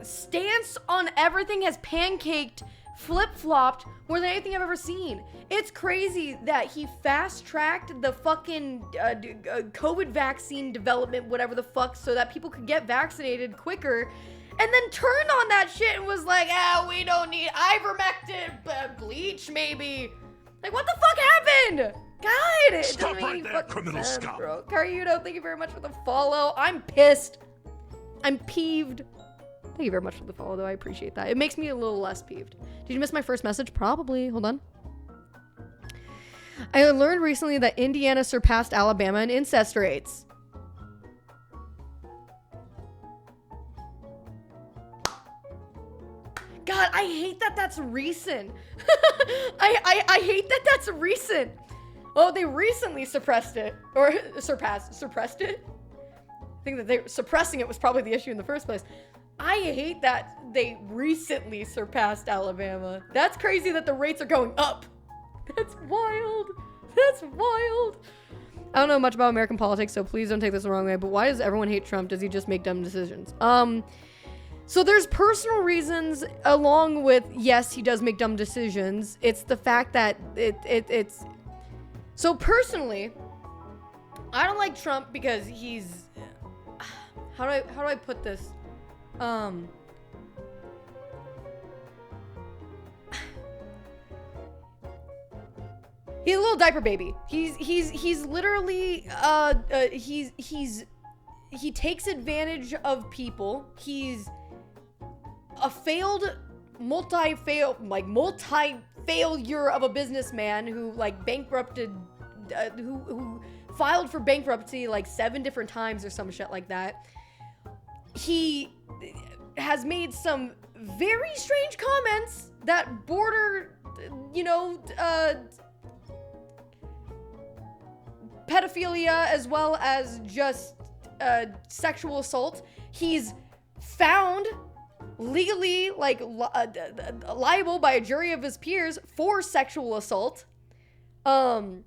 stance on everything has pancaked, flip-flopped more than anything I've ever seen. It's crazy that he fast-tracked the fucking COVID vaccine development, whatever the fuck, so that people could get vaccinated quicker, and then turned on that shit and was like, we don't need ivermectin, bleach maybe. Like, what the fuck happened? God, it Stop doesn't make right any there, fucking criminal sense, scum. bro. Karyudo, thank you very much for the follow. I'm pissed. I'm peeved. Thank you very much for the follow, though. I appreciate that. It makes me a little less peeved. Did you miss my first message? Probably. Hold on. I learned recently that Indiana surpassed Alabama in incest rates. God, I hate that that's recent. I hate that that's recent. Oh, they recently suppressed it. Or suppressed it? I think that suppressing it was probably the issue in the first place. I hate that they recently surpassed Alabama. That's crazy that the rates are going up. That's wild. That's wild. I don't know much about American politics, so please don't take this the wrong way, but why does everyone hate Trump? Does he just make dumb decisions? So there's personal reasons along with, yes, he does make dumb decisions. It's the fact that it's... So personally, I don't like Trump because he's... How do I put this? He's a little diaper baby. He's literally he takes advantage of people. He's a multi-failure of a businessman who like bankrupted, who filed for bankruptcy like 7 different times or some shit like that. He has made some very strange comments that border pedophilia as well as just sexual assault. He's found legally liable by a jury of his peers for sexual assault. And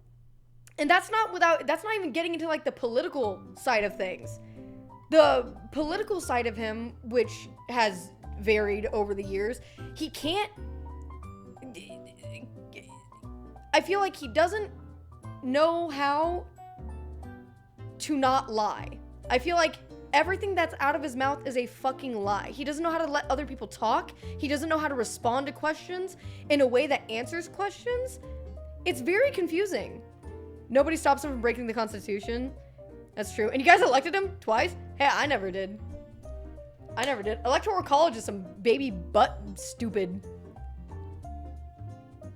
that's not even getting into like the political side of things. The political side of him, which has varied over the years, I feel like he doesn't know how to not lie. I feel like everything that's out of his mouth is a fucking lie. He doesn't know how to let other people talk. He doesn't know how to respond to questions in a way that answers questions. It's very confusing. Nobody stops him from breaking the Constitution. That's true. And you guys elected him twice? Hey, I never did. Electoral college is some baby butt stupid.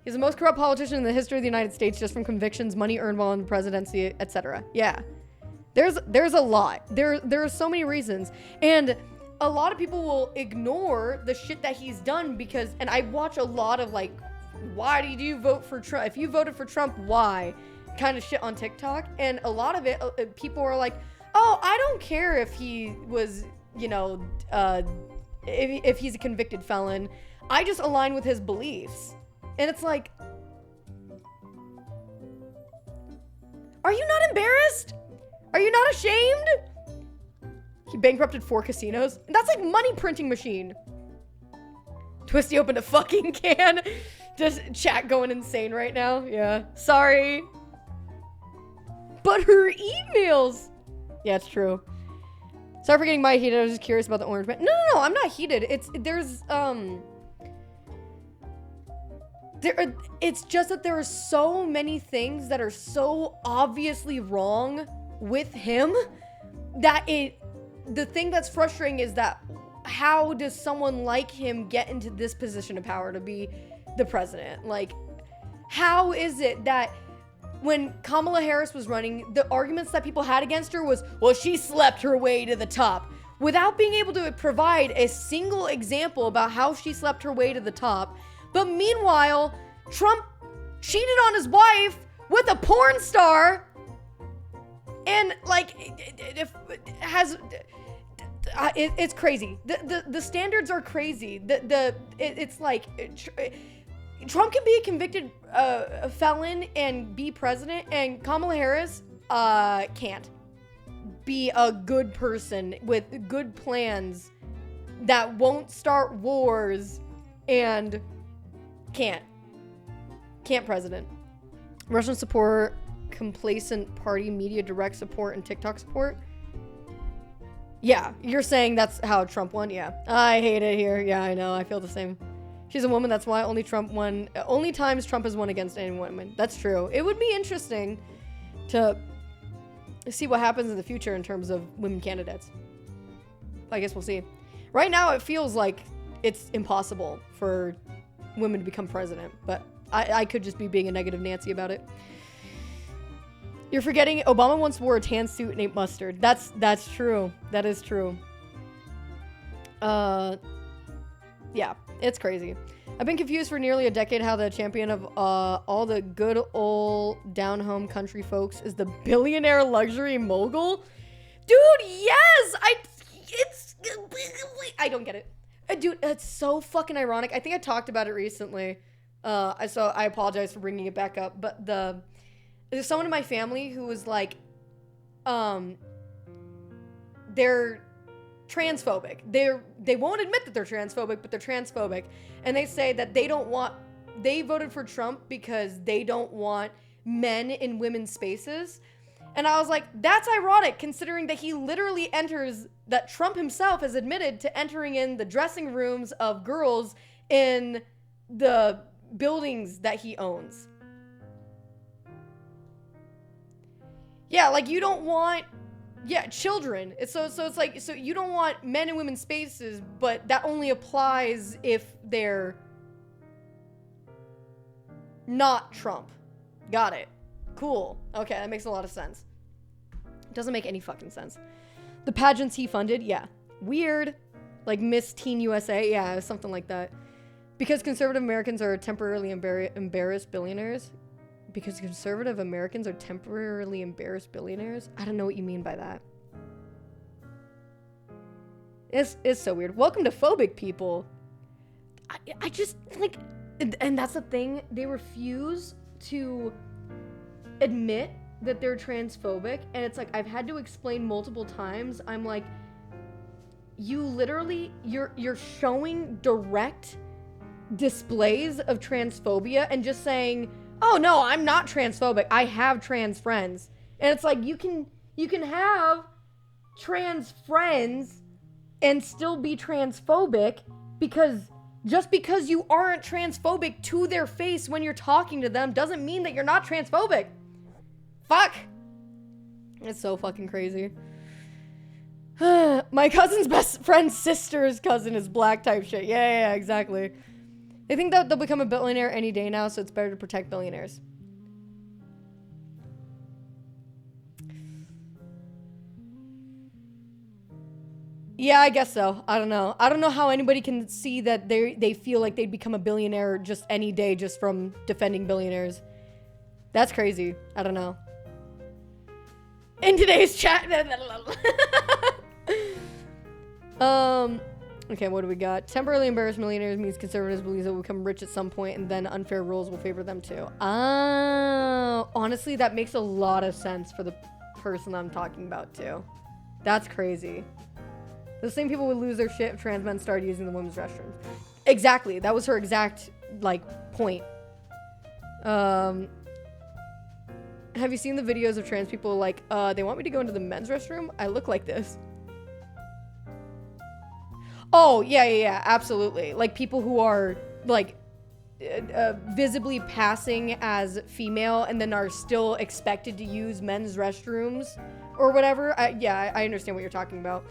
He's the most corrupt politician in the history of the United States just from convictions, money earned while in the presidency, etc. Yeah. There's a lot. There are so many reasons. And a lot of people will ignore the shit that he's done because, and I watch a lot of like, why did you vote for Trump? If you voted for Trump, why? Kind of shit on TikTok. And a lot of it, people are like, oh, I don't care if he was, if he's a convicted felon. I just align with his beliefs. And it's like, are you not embarrassed? Are you not ashamed? He bankrupted 4 casinos. That's like money printing machine. Twisty opened a fucking can. Just chat going insane right now. Yeah. Sorry. But her emails. Yeah, it's true. Sorry for getting my heated. I was just curious about the orange man. No, I'm not heated. It's just that there are so many things that are so obviously wrong with him that the thing that's frustrating is that how does someone like him get into this position of power to be the president? Like, how is it that when Kamala Harris was running, the arguments that people had against her was, well, she slept her way to the top, without being able to provide a single example about how she slept her way to the top. But meanwhile, Trump cheated on his wife with a porn star, and like it's crazy. The standards are crazy. It's like Trump can be a convicted felon and be president, and Kamala Harris can't be a good person with good plans that won't start wars and can't president. Russian support, complacent party, media direct support, and TikTok support. Yeah, you're saying that's how Trump won? Yeah. I hate it here. Yeah, I know. I feel the same. She's a woman, that's why only times Trump has won against any woman. That's true. It would be interesting to see what happens in the future in terms of women candidates. I guess we'll see. Right now, it feels like it's impossible for women to become president, but I could just be being a negative Nancy about it. You're forgetting Obama once wore a tan suit and ate mustard. That's true. That is true. Yeah, it's crazy. I've been confused for nearly a decade how the champion of all the good old down-home country folks is the billionaire luxury mogul. Dude, yes! I don't get it. Dude, it's so fucking ironic. I think I talked about it recently. So I apologize for bringing it back up. But there's someone in my family who was like, they're transphobic. They won't admit that they're transphobic, but they're transphobic. And they say that they voted for Trump because they don't want men in women's spaces. And I was like, that's ironic considering that that Trump himself has admitted to entering in the dressing rooms of girls in the buildings that he owns. Yeah, like you don't want, children. So it's like, so you don't want men in women's spaces, but that only applies if they're not Trump. Got it. Cool. Okay, that makes a lot of sense. Doesn't make any fucking sense. The pageants he funded, yeah. Weird. Like Miss Teen USA, yeah, something like that. Because conservative Americans are temporarily embarrassed billionaires? Because conservative Americans are temporarily embarrassed billionaires? I don't know what you mean by that. It's so weird. Welcome to phobic people. I just, like, and that's the thing. They refuse to admit that they're transphobic. And it's like, I've had to explain multiple times. I'm like, you literally, you're showing direct displays of transphobia and just saying, oh no, I'm not transphobic, I have trans friends. And it's like, you can have trans friends and still be transphobic, because just because you aren't transphobic to their face when you're talking to them doesn't mean that you're not transphobic. Fuck. It's so fucking crazy. My cousin's best friend's sister's cousin is black type shit. Yeah, exactly. They think that they'll become a billionaire any day now, so it's better to protect billionaires. Yeah, I guess so. I don't know. I don't know how anybody can see that they feel like they'd become a billionaire just any day just from defending billionaires. That's crazy. I don't know. In today's chat. Okay, what do we got? Temporarily embarrassed millionaires means conservatives believe they'll become rich at some point and then unfair rules will favor them too. Oh, honestly, that makes a lot of sense for the person I'm talking about too. That's crazy. The same people would lose their shit if trans men started using the women's restrooms. Exactly. That was her exact, like, point. Have you seen the videos of trans people like, they want me to go into the men's restroom? I look like this. Oh, yeah, absolutely. Like, people who are, like, visibly passing as female and then are still expected to use men's restrooms or whatever. I understand what you're talking about.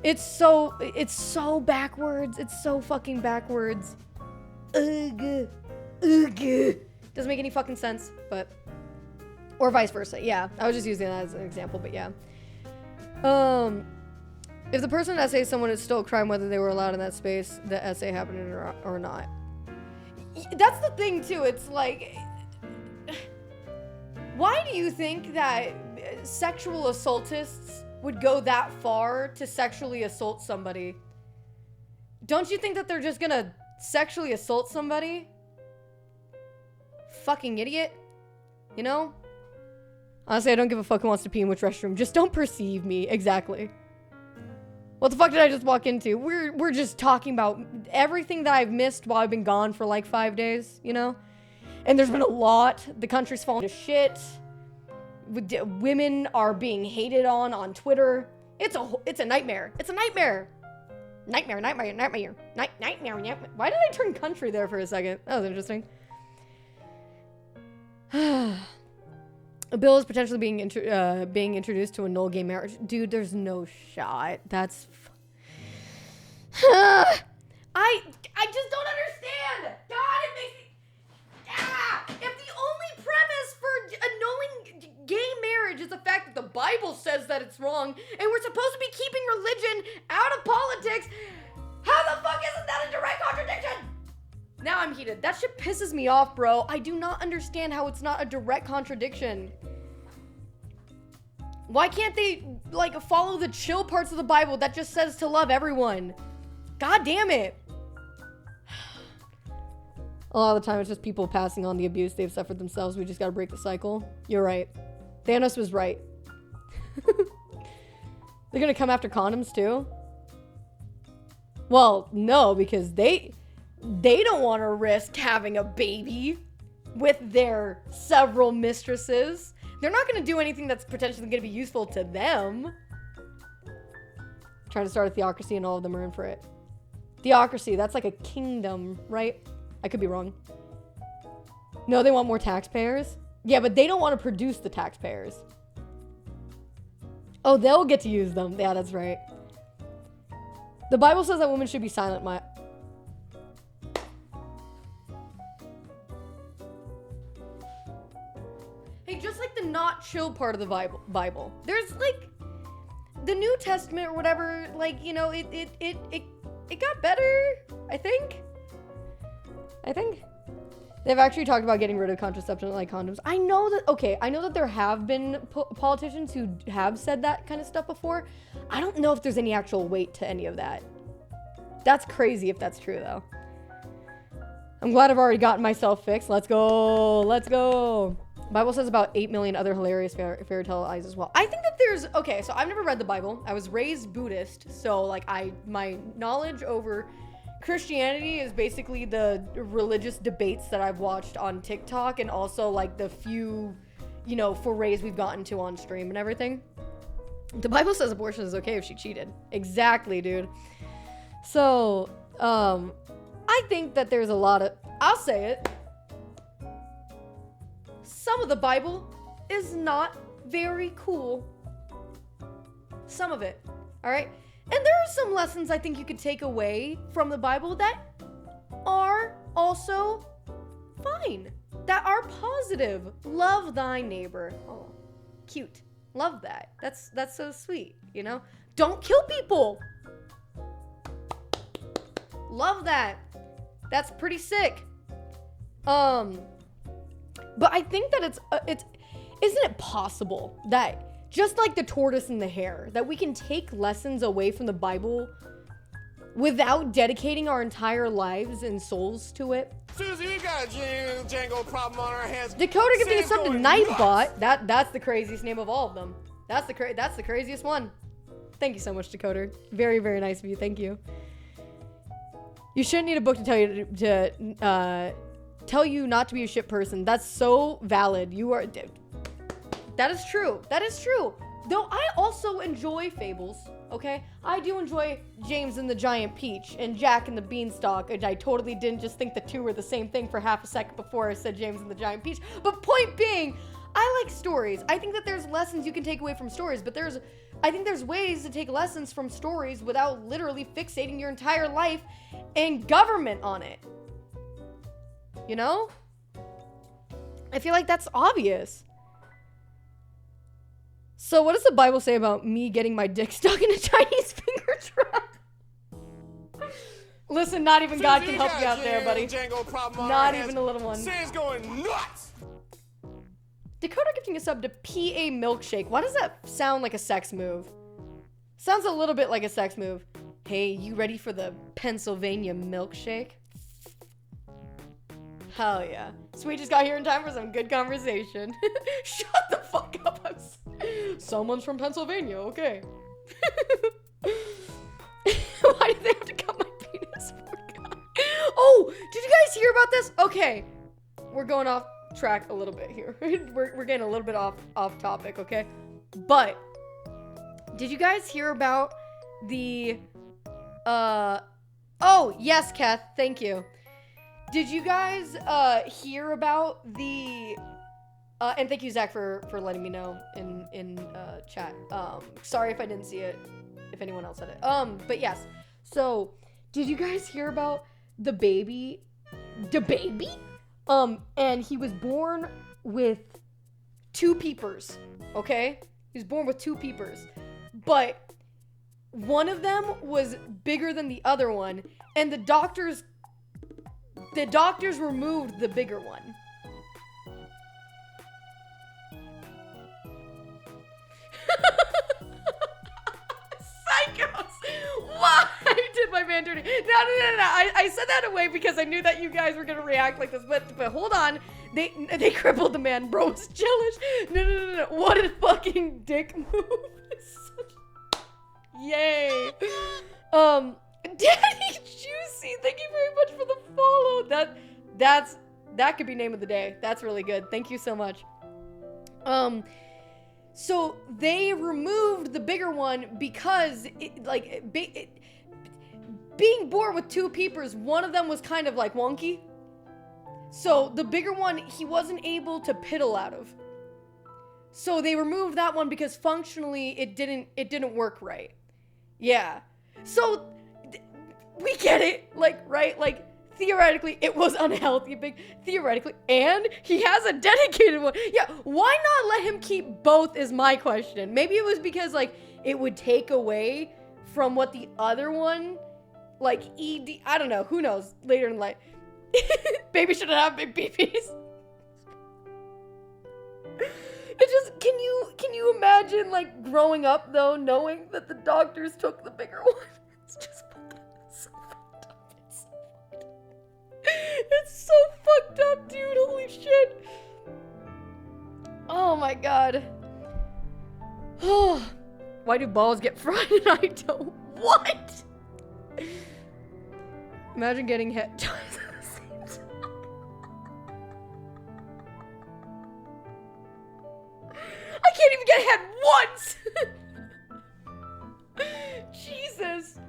It's so backwards. It's so fucking backwards. Ugh. Doesn't make any fucking sense, but... Or vice versa, yeah. I was just using that as an example, but yeah. If the person essays someone, it's still a crime whether they were allowed in that space, the essay happened or not. That's the thing, too. It's like... Why do you think that sexual assaultists would go that far to sexually assault somebody? Don't you think that they're just gonna sexually assault somebody? Fucking idiot. You know? Honestly, I don't give a fuck who wants to pee in which restroom. Just don't perceive me. Exactly. What the fuck did I just walk into? We're just talking about everything that I've missed while I've been gone for like 5 days, you know? And there's been a lot. The country's falling to shit. Women are being hated on Twitter. It's a nightmare. It's a nightmare. Nightmare. Why did I turn country there for a second? That was interesting. A bill is potentially being introduced to annul gay marriage. Dude, there's no shot. That's... I just don't understand. God, it makes me... If the only premise for annulling gay marriage is the fact that the Bible says that it's wrong, and we're supposed to be keeping religion out of politics, how the fuck isn't that a direct contradiction? Now I'm heated. That shit pisses me off, bro. I do not understand how it's not a direct contradiction. Why can't they, like, follow the chill parts of the Bible that just says to love everyone? God damn it. A lot of the time, it's just people passing on the abuse they've suffered themselves. We just gotta break the cycle. You're right. Thanos was right. They're gonna come after condoms, too? Well, no, because they don't want to risk having a baby with their several mistresses. They're not going to do anything that's potentially going to be useful to them. Trying to start a theocracy and all of them are in for it. Theocracy, that's like a kingdom, right? I could be wrong. No, they want more taxpayers. Yeah, but they don't want to produce the taxpayers. Oh, they'll get to use them. Yeah, that's right. The Bible says that women should be silent. Hey, just like the not chill part of the Bible. There's like the New Testament or whatever, like, you know, it got better, I think. I think they've actually talked about getting rid of contraception like condoms. I know that there have been politicians who have said that kind of stuff before. I don't know if there's any actual weight to any of that. That's crazy if that's true, though. I'm glad I've already gotten myself fixed. Let's go. Let's go. Bible says about 8 million other hilarious fairy tale eyes as well. I think that there's... Okay, so I've never read the Bible. I was raised Buddhist, so, like, my knowledge over Christianity is basically the religious debates that I've watched on TikTok and also, like, the few, you know, forays we've gotten to on stream and everything. The Bible says abortion is okay if she cheated. Exactly, dude. So, I think that there's a lot of... I'll say it. Some of the Bible is not very cool. Some of it. All right? And there are some lessons I think you could take away from the Bible that are also fine. That are positive. Love thy neighbor. Oh, cute. Love that. That's so sweet, you know? Don't kill people. Love that. That's pretty sick. But I think that isn't it possible that just like the tortoise and the hare, that we can take lessons away from the Bible without dedicating our entire lives and souls to it? Susie, we got a jangle problem on our hands. Dakota giving us up to nuts. Nightbot. That's the craziest name of all of them. That's the craziest one. Thank you so much, Dakota. Very, very nice of you. Thank you. You shouldn't need a book to tell you to tell you not to be a shit person. That's so valid. You are... That is true. That is true. Though I also enjoy fables, okay? I do enjoy James and the Giant Peach and Jack and the Beanstalk, and I totally didn't just think the two were the same thing for half a second before I said James and the Giant Peach. But point being, I like stories. I think that there's lessons you can take away from stories, but I think there's ways to take lessons from stories without literally fixating your entire life and government on it. You know? I feel like that's obvious. So what does the Bible say about me getting my dick stuck in a Chinese finger trap? Listen, not even God can help you out there, buddy. Not even a little one. Sam's going nuts. Dakota gifting a sub to PA Milkshake. Why does that sound like a sex move? Sounds a little bit like a sex move. Hey, you ready for the Pennsylvania milkshake? Hell yeah. Sweet just got here in time for some good conversation. Shut the fuck up. Someone's from Pennsylvania, okay. Why did they have to cut my penis? Oh, did you guys hear about this? Okay. We're going off track a little bit here. We're getting a little bit off topic, okay? But did you guys hear about the oh, yes, Kath, thank you. Did you guys hear about the and thank you, Zach, for letting me know in chat. Sorry if I didn't see it, if anyone else said it. But yes. So, did you guys hear about the baby? The baby? And he was born with 2 peepers, okay? He was born with 2 peepers. But one of them was bigger than the other one, and the doctors removed the bigger one. Psychos! Why did my man dirty? No. I said that away because I knew that you guys were gonna react like this. But hold on, they crippled the man. Bro was jealous. No. What a fucking dick move! Yay! Daddy Juicy, thank you very much for the follow. That could be name of the day. That's really good. Thank you so much. So they removed the bigger one because being born with 2 peepers, one of them was kind of like wonky. So the bigger one, he wasn't able to piddle out of. So they removed that one because functionally it didn't work right. Yeah. So we get it, right? Theoretically, it was unhealthy, big, theoretically, and he has a dedicated one. Yeah, why not let him keep both is my question. Maybe it was because, it would take away from what the other one, I don't know, who knows, later in life. Baby shouldn't have big babies. It just, can you imagine like growing up though, knowing that the doctors took the bigger one? It's just so fucked up. It's so fucked up, dude. Holy shit. Oh my god. Why do balls get fried and I don't? What? Imagine getting hit twice at the same time. I can't even get head once! Jesus.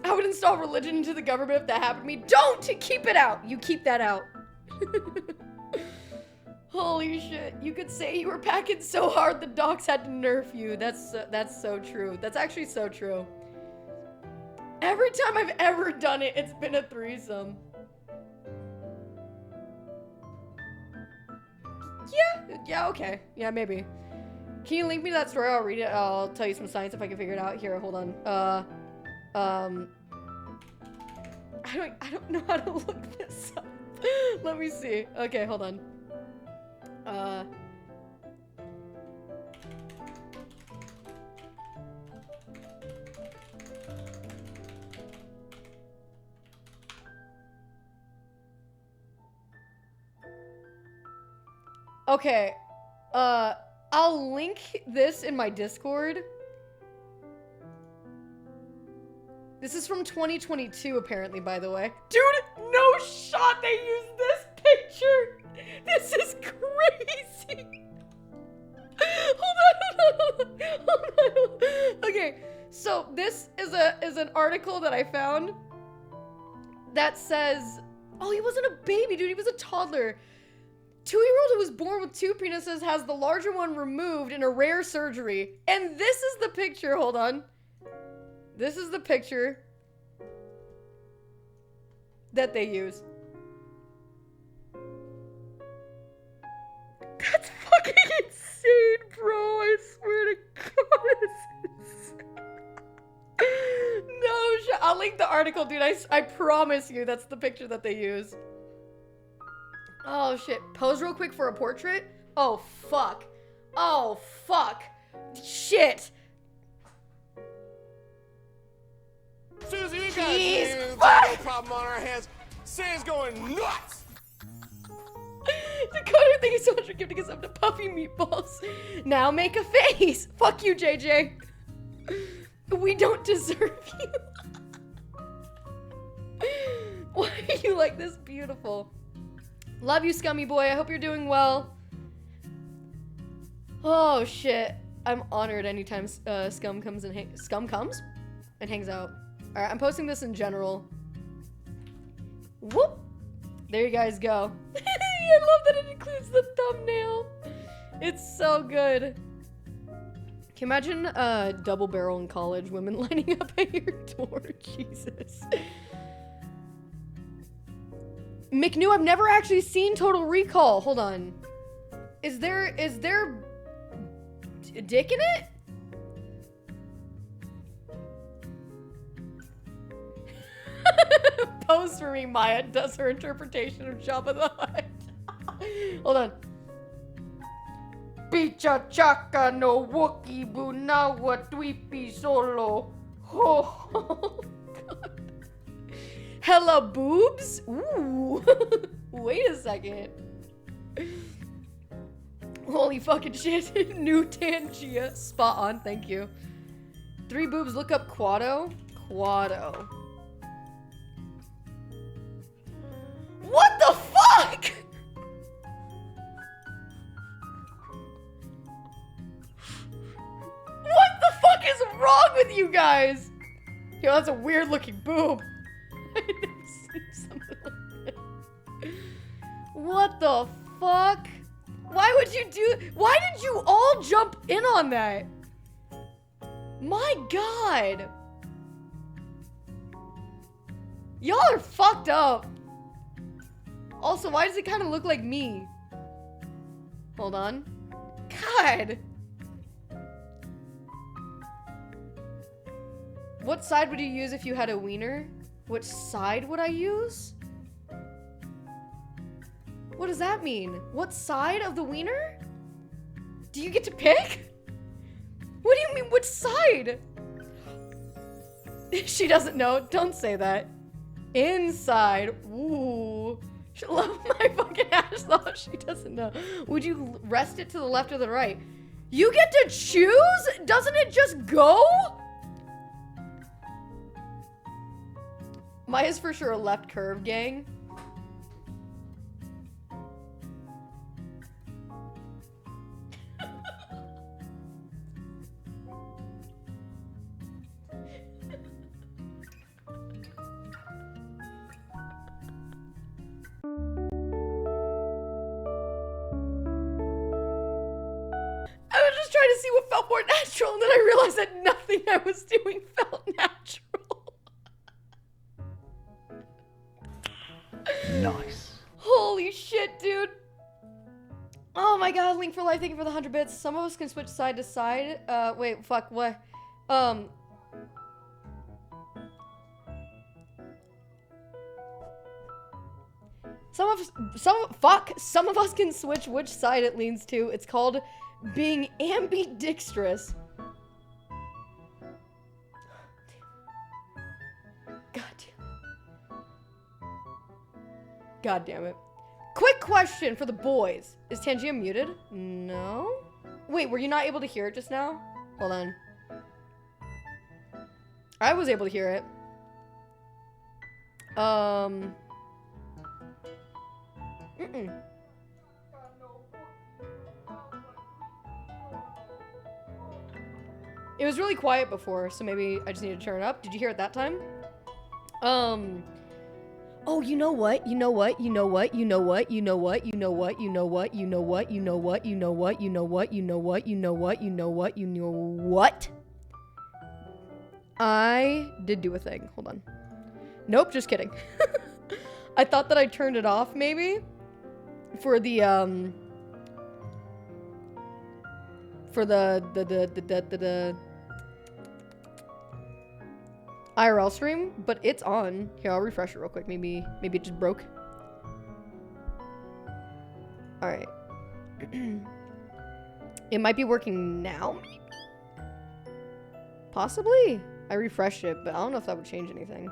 I would install religion into the government if that happened to me. Don't! Keep it out! You keep that out. Holy shit. You could say you were packing so hard the docs had to nerf you. That's so true. That's actually so true. Every time I've ever done it, it's been a threesome. Yeah, okay. Yeah, maybe. Can you link me to that story? I'll read it. I'll tell you some science if I can figure it out. Here, hold on. I don't know how to look this up. Let me see. Okay, hold on. Okay, I'll link this in my Discord. This is from 2022, apparently, by the way. Dude, no shot they used this picture! This is crazy! Hold on. Okay, so this is an article that I found that says, oh, he wasn't a baby, dude, he was a toddler. 2-year-old who was born with 2 penises has the larger one removed in a rare surgery. And this is the picture, hold on. This is the picture that they use. That's fucking insane, bro. I swear to God, this is no, I'll link the article, dude. I promise you that's the picture that they use. Oh, shit. Pose real quick for a portrait? Oh, fuck. Oh, fuck. Shit. Susie, we got a huge Jango problem on our hands. Sam's going nuts. Dakota, thank you so much for giving us up to puffy meatballs. Now make a face. Fuck you, JJ. We don't deserve you. Why are you like this beautiful? Love you, scummy boy. I hope you're doing well. Oh, shit. I'm honored anytime Scum comes and hangs out. Alright, I'm posting this in general. Whoop! There you guys go. I love that it includes the thumbnail. It's so good. Can you imagine double barrel in college, women lining up at your door? Jesus. McNew, I've never actually seen Total Recall. Hold on. Is there a dick in it? Pose for me, Maya does her interpretation of Jabba the Hutt. Hold on. Picha chaka no Wookie bunawa tweepy solo. Oh, God. Hella boobs? Ooh. Wait a second. Holy fucking shit. New Tangia. Spot on, thank you. 3 boobs, look up Quado. Quado. What the fuck? What the fuck is wrong with you guys? Yo, that's a weird looking boob. I've never seen something like that. What the fuck? Why would you why did you all jump in on that? My God. Y'all are fucked up. Also, why does it kind of look like me? Hold on. God. What side would you use if you had a wiener? Which side would I use? What does that mean? What side of the wiener? Do you get to pick? What do you mean, which side? She doesn't know. Don't say that. Inside. Ooh. She love my fucking ass off. She doesn't know. Would you rest it to the left or the right? You get to choose? Doesn't it just go? Maya's for sure a left curve, gang. I was just trying to see what felt more natural, and then I realized that nothing I was doing felt natural. Nice. Holy shit, dude. Oh my god, Link for Life, thank you for the 100 bits. Some of us can switch side to side. Wait, fuck, what? Some of us can switch which side it leans to. It's called being ambidextrous. God damn it. Quick question for the boys. Is Tangia muted? No? Wait, were you not able to hear it just now? Hold on. I was able to hear it. It was really quiet before, so maybe I just need to turn it up. Did you hear it that time? Oh, you know what? You know what? You know what? You know what? You know what? You know what? You know what? You know what? You know what? You know what? You know what? You know what? You know what? You know what? You know what? I did do a thing. Hold on. Nope, just kidding. I thought that I turned it off maybe for the IRL stream, but it's on. Here, I'll refresh it real quick. Maybe it just broke. All right. It might be working now. Possibly. I refreshed it, but I don't know if that would change anything.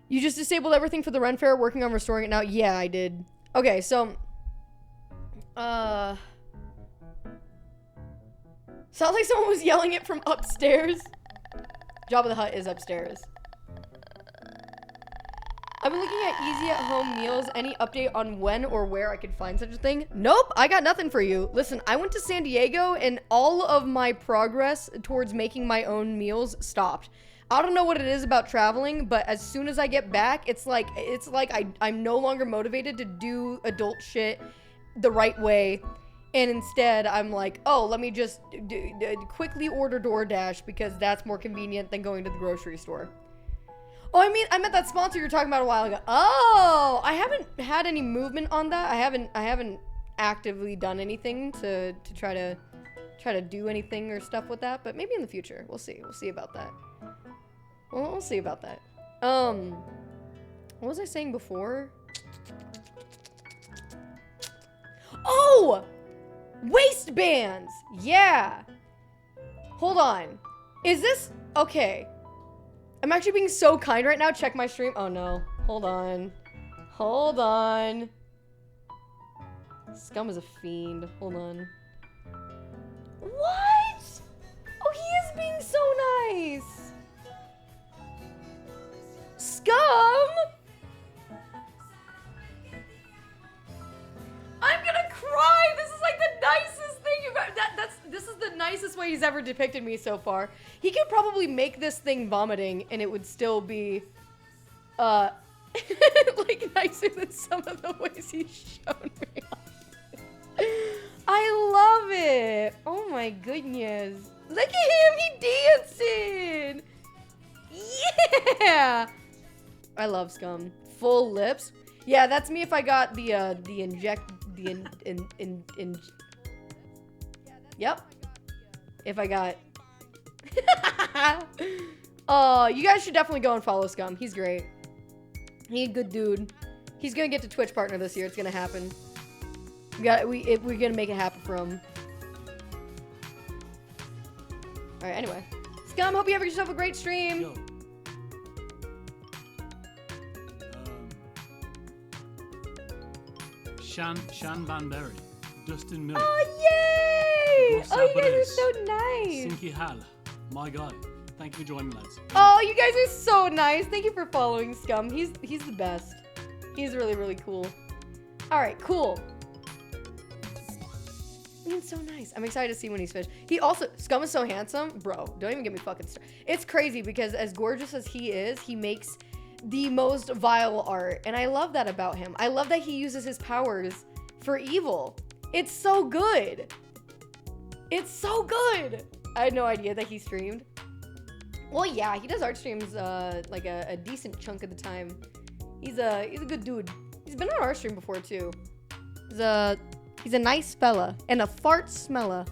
You just disabled everything for the Ren Fair, working on restoring it now? Yeah, I did. Okay, so... sounds like someone was yelling it from upstairs. Jabba the Hutt is upstairs. I've been looking at easy at-home meals. Any update on when or where I could find such a thing? Nope, I got nothing for you. Listen, I went to San Diego and all of my progress towards making my own meals stopped. I don't know what it is about traveling, but as soon as I get back, it's like I'm no longer motivated to do adult shit the right way. And instead, I'm like, oh, let me just quickly order DoorDash because that's more convenient than going to the grocery store. Oh, I meant that sponsor you were talking about a while ago. Oh, I haven't had any movement on that. I haven't actively done anything to try to do anything or stuff with that. But maybe in the future, we'll see. We'll see about that. We'll see about that. What was I saying before? Oh, waistbands. Yeah. Hold on. Is this okay? I'm actually being so kind right now. Check my stream. Oh no. Hold on. Hold on. Scum is a fiend. Hold on. What? Oh, he is being so nice. Scum? I'm gonna cry. This is like the nicest thing you've ever. This is the nicest way he's ever depicted me so far. He could probably make this thing vomiting, and it would still be, like nicer than some of the ways he's shown me. I love it. Oh my goodness. Look at him. He dancing. Yeah. I love Scum. Full lips. Yeah, that's me if I got Yep. If I got You guys should definitely go and follow Scum. He's great. He's a good dude. He's gonna get to Twitch partner this year. It's gonna happen. We're gonna make it happen for him. All right. Anyway, Scum. Hope you have yourself a great stream. Yo. Shan Van Berry, Dustin Miller. Oh, yay! Gus Oh, you guys are Alvarez, so nice. Sinky Hal, my guy. Thank you for joining me, lads. Oh, you guys are so nice. Thank you for following Scum. He's the best. He's really, really cool. All right, cool. He's so nice. I'm excited to see when he's finished. Scum is so handsome. Bro, don't even get me fucking started. It's crazy because as gorgeous as he is, he makes the most vile art. And I love that about him. I love that he uses his powers for evil. It's so good. It's so good. I had no idea that he streamed. Well, yeah, he does art streams like a decent chunk of the time. He's a good dude. He's been on our stream before too. He's a nice fella and a fart smella.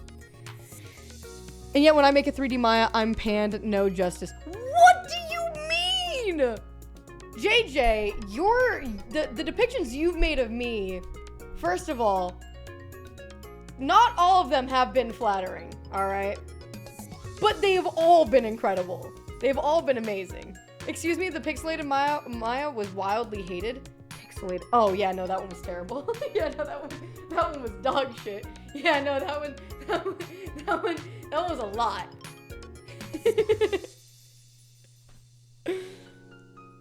And yet when I make a 3D Maya, I'm panned no justice. What do you mean? JJ, the depictions you've made of me, first of all, not all of them have been flattering, all right? But they've all been incredible. They've all been amazing. Excuse me, the pixelated Maya was wildly hated. Pixelated. Oh yeah, no, that one was terrible. Yeah, no, that one was dog shit. Yeah, no, that one was a lot.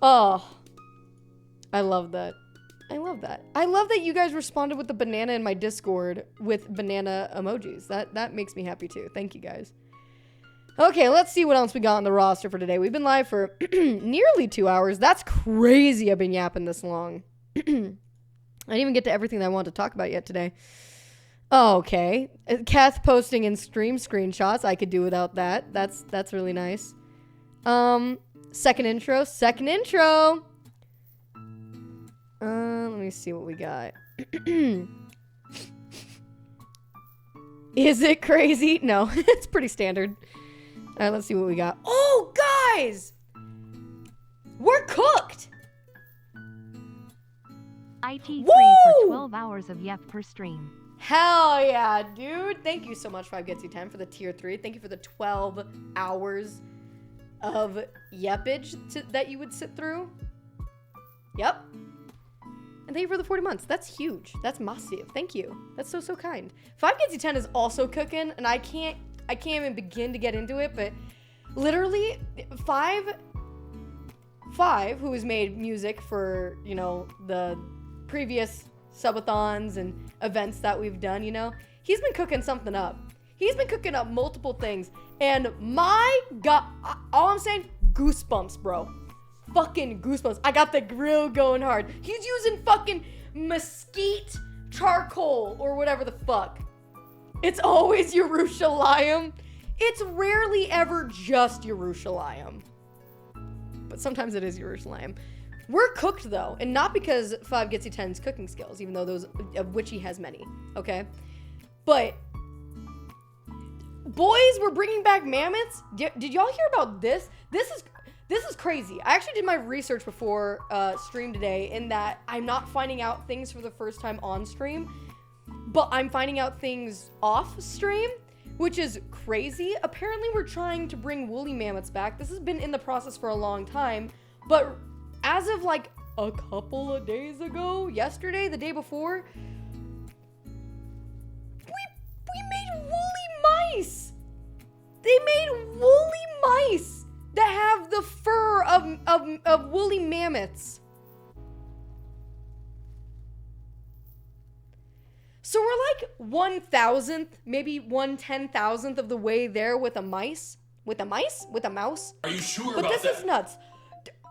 Oh, I love that. I love that. I love that you guys responded with the banana in my Discord with banana emojis. That makes me happy too. Thank you guys. Okay, let's see what else we got on the roster for today. We've been live for nearly 2 hours. That's crazy I've been yapping this long. I didn't even get to everything that I wanted to talk about yet today. Okay. Kath posting in stream screenshots. I could do without that. That's really nice. Second intro. Let me see what we got. Is it crazy? No, it's pretty standard. All right, let's see what we got. Oh, guys! We're cooked! IT3 Woo! for 12 hours of yep per stream. Hell yeah, dude. Thank you so much, 5getsy10, for the tier 3. Thank you for the 12 hours of yepage that you would sit through. Yep. And thank you for the 40 months. That's huge. That's massive. Thank you. That's so kind. 5getsy10 is also cooking, and I can't even begin to get into it, but literally, Five, who has made music for, you know, the previous subathons and events that we've done, you know, he's been cooking something up. He's been cooking up multiple things, and my God, all I'm saying, goosebumps, bro. Fucking goosebumps. I got the grill going hard. He's using fucking mesquite charcoal or whatever the fuck. It's always Yerushalayim. It's rarely ever just Yerushalayim. But sometimes it is Yerushalayim. We're cooked though, and not because 5getsy10's cooking skills, even though those of which he has many, okay? But boys, we're bringing back mammoths. Did y'all hear about this? This is crazy. I actually did my research before stream today in that I'm not finding out things for the first time on stream, but I'm finding out things off stream, which is crazy. Apparently we're trying to bring woolly mammoths back. This has been in the process for a long time, but as of like a couple of days ago, yesterday, the day before, we made woolly mice. They made woolly mice that have the fur of woolly mammoths. So we're like 1,000th, maybe 1/10,000th of the way there with a mice. With a mouse? Are you sure about that? But this is nuts.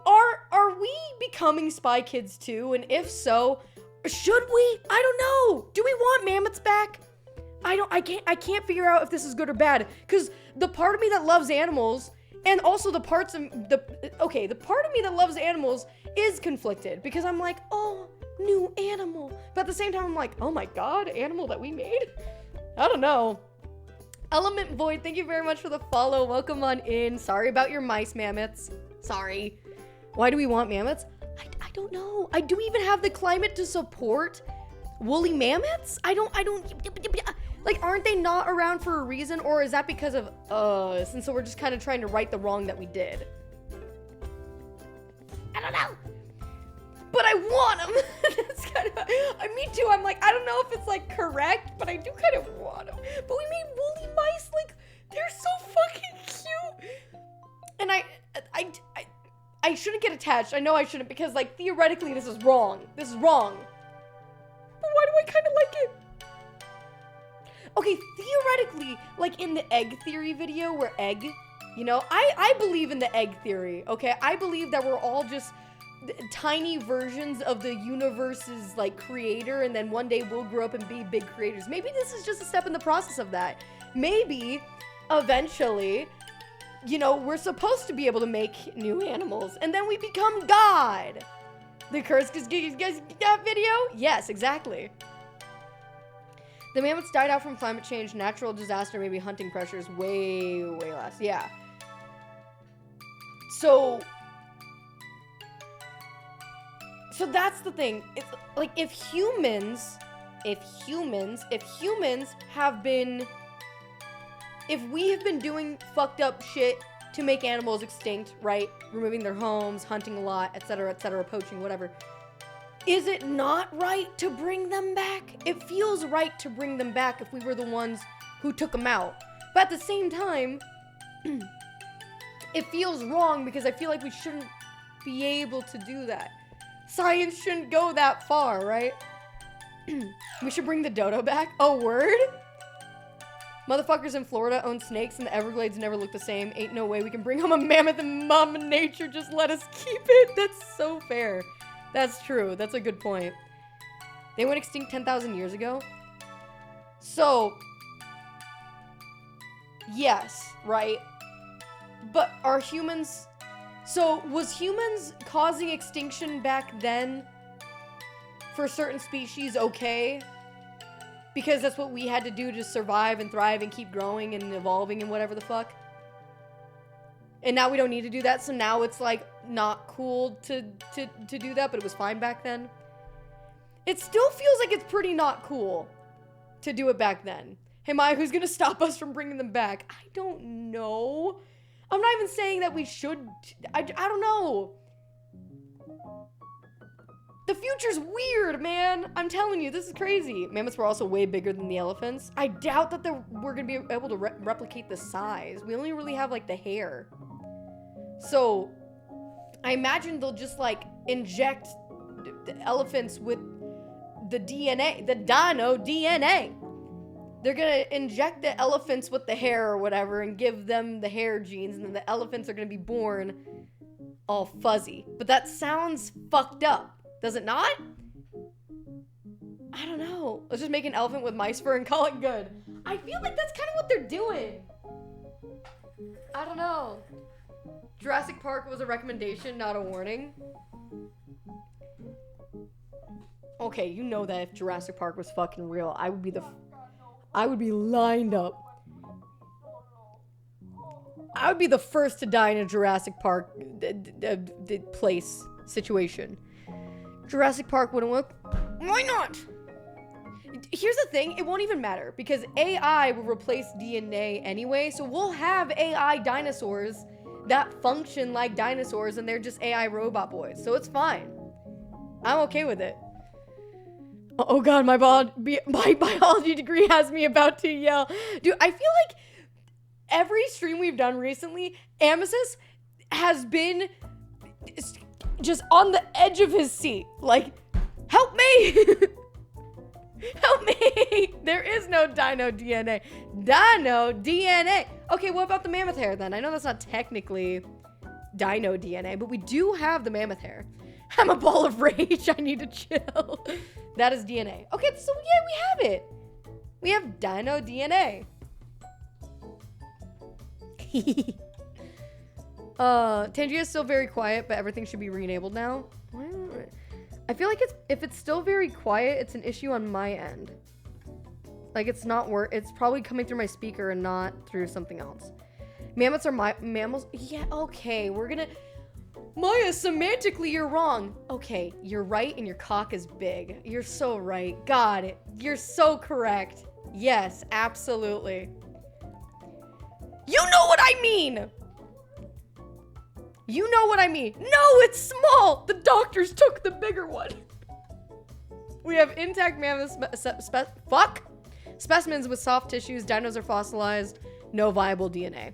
Are we becoming Spy Kids too? And if so, should we? I don't know. Do we want mammoths back? I can't figure out if this is good or bad. Cause the part of me that loves animals, and also the part of me that loves animals is conflicted because I'm like, oh, new animal. But at the same time, I'm like, oh my God, animal that we made? I don't know. Element Void, thank you very much for the follow. Welcome on in. Sorry about your mice, mammoths. Sorry. Why do we want mammoths? I don't know. Do we even have the climate to support woolly mammoths? I don't, like, aren't they not around for a reason? Or is that because of us? And so we're just kind of trying to right the wrong that we did. I don't know. But I want them. That's kind of, me too. I'm like, I don't know if it's like correct, but I do kind of want them. But we made woolly mice, like, they're so fucking cute. And I shouldn't get attached. I know I shouldn't because, like, theoretically this is wrong. This is wrong. But why do I kind of like it? Okay, theoretically, like in the egg theory video where egg, you know, I believe in the egg theory, okay? I believe that we're all just tiny versions of the universe's, like, creator, and then one day we'll grow up and be big creators. Maybe this is just a step in the process of that. Maybe, eventually, you know, we're supposed to be able to make new animals, and then we become God. The curse, you guys get that video? Yes, exactly. The mammoths died out from climate change, natural disaster, maybe hunting pressures, way less. Yeah. So that's the thing. It's like if humans have been, if we have been doing fucked up shit to make animals extinct, right? Removing their homes, hunting a lot, etc., poaching, whatever. Is it not right to bring them back? It feels right to bring them back if we were the ones who took them out. But at the same time, it feels wrong because I feel like we shouldn't be able to do that. Science shouldn't go that far, right? We should bring the dodo back. Oh, word? Motherfuckers in Florida own snakes and the Everglades never look the same. Ain't no way we can bring home a mammoth and Mama Nature just let us keep it. That's so fair. That's true. That's a good point. They went extinct 10,000 years ago. So, yes, right? But are humans... So, was humans causing extinction back then for certain species okay? Because that's what we had to do to survive and thrive and keep growing and evolving and whatever the fuck? And now we don't need to do that, so now it's, like, not cool to do that, but it was fine back then? It still feels like it's pretty not cool to do it back then. Hey, Maya, who's gonna stop us from bringing them back? I don't know. I'm not even saying that we should. I don't know. The future's weird, man. I'm telling you, this is crazy. Mammoths were also way bigger than the elephants. I doubt that we're gonna be able to replicate the size. We only really have, like, the hair. So, I imagine they'll just, like, inject the elephants with the DNA, the dino DNA. They're gonna inject the elephants with the hair or whatever and give them the hair genes, and then the elephants are gonna be born all fuzzy. But that sounds fucked up, does it not? I don't know. Let's just make an elephant with mice fur and call it good. I feel like that's kind of what they're doing. I don't know. Jurassic Park was a recommendation, not a warning. Okay, you know that if Jurassic Park was fucking real, I would be lined up. I would be the first to die in a Jurassic Park place situation. Jurassic Park wouldn't work. Why not? Here's the thing, it won't even matter because AI will replace DNA anyway, so we'll have AI dinosaurs that function like dinosaurs and they're just AI robot boys, so it's fine. I'm okay with it. Oh god, my biology degree has me about to yell. Dude, I feel like every stream we've done recently, Amesis has been just on the edge of his seat. Like, help me! Help me! There is no dino DNA. Dino DNA! Okay, what about the mammoth hair then? I know that's not technically dino DNA, but we do have the mammoth hair. I'm a ball of rage. I need to chill. That is DNA. Okay, so yeah, we have it. We have dino DNA. Tangia is still very quiet, but everything should be re-enabled now. I feel like if it's still very quiet, it's an issue on my end. Like it's not it's probably coming through my speaker and not through something else. Mammoths are mammals. Yeah, okay. We're gonna Maya, semantically you're wrong. Okay, you're right and your cock is big. You're so right. Got it. You're so correct. Yes, absolutely. You know what I mean! You know what I mean. No, it's small! The doctors took the bigger one. We have intact mammoth specimens with soft tissues. Dinos are fossilized. No viable DNA.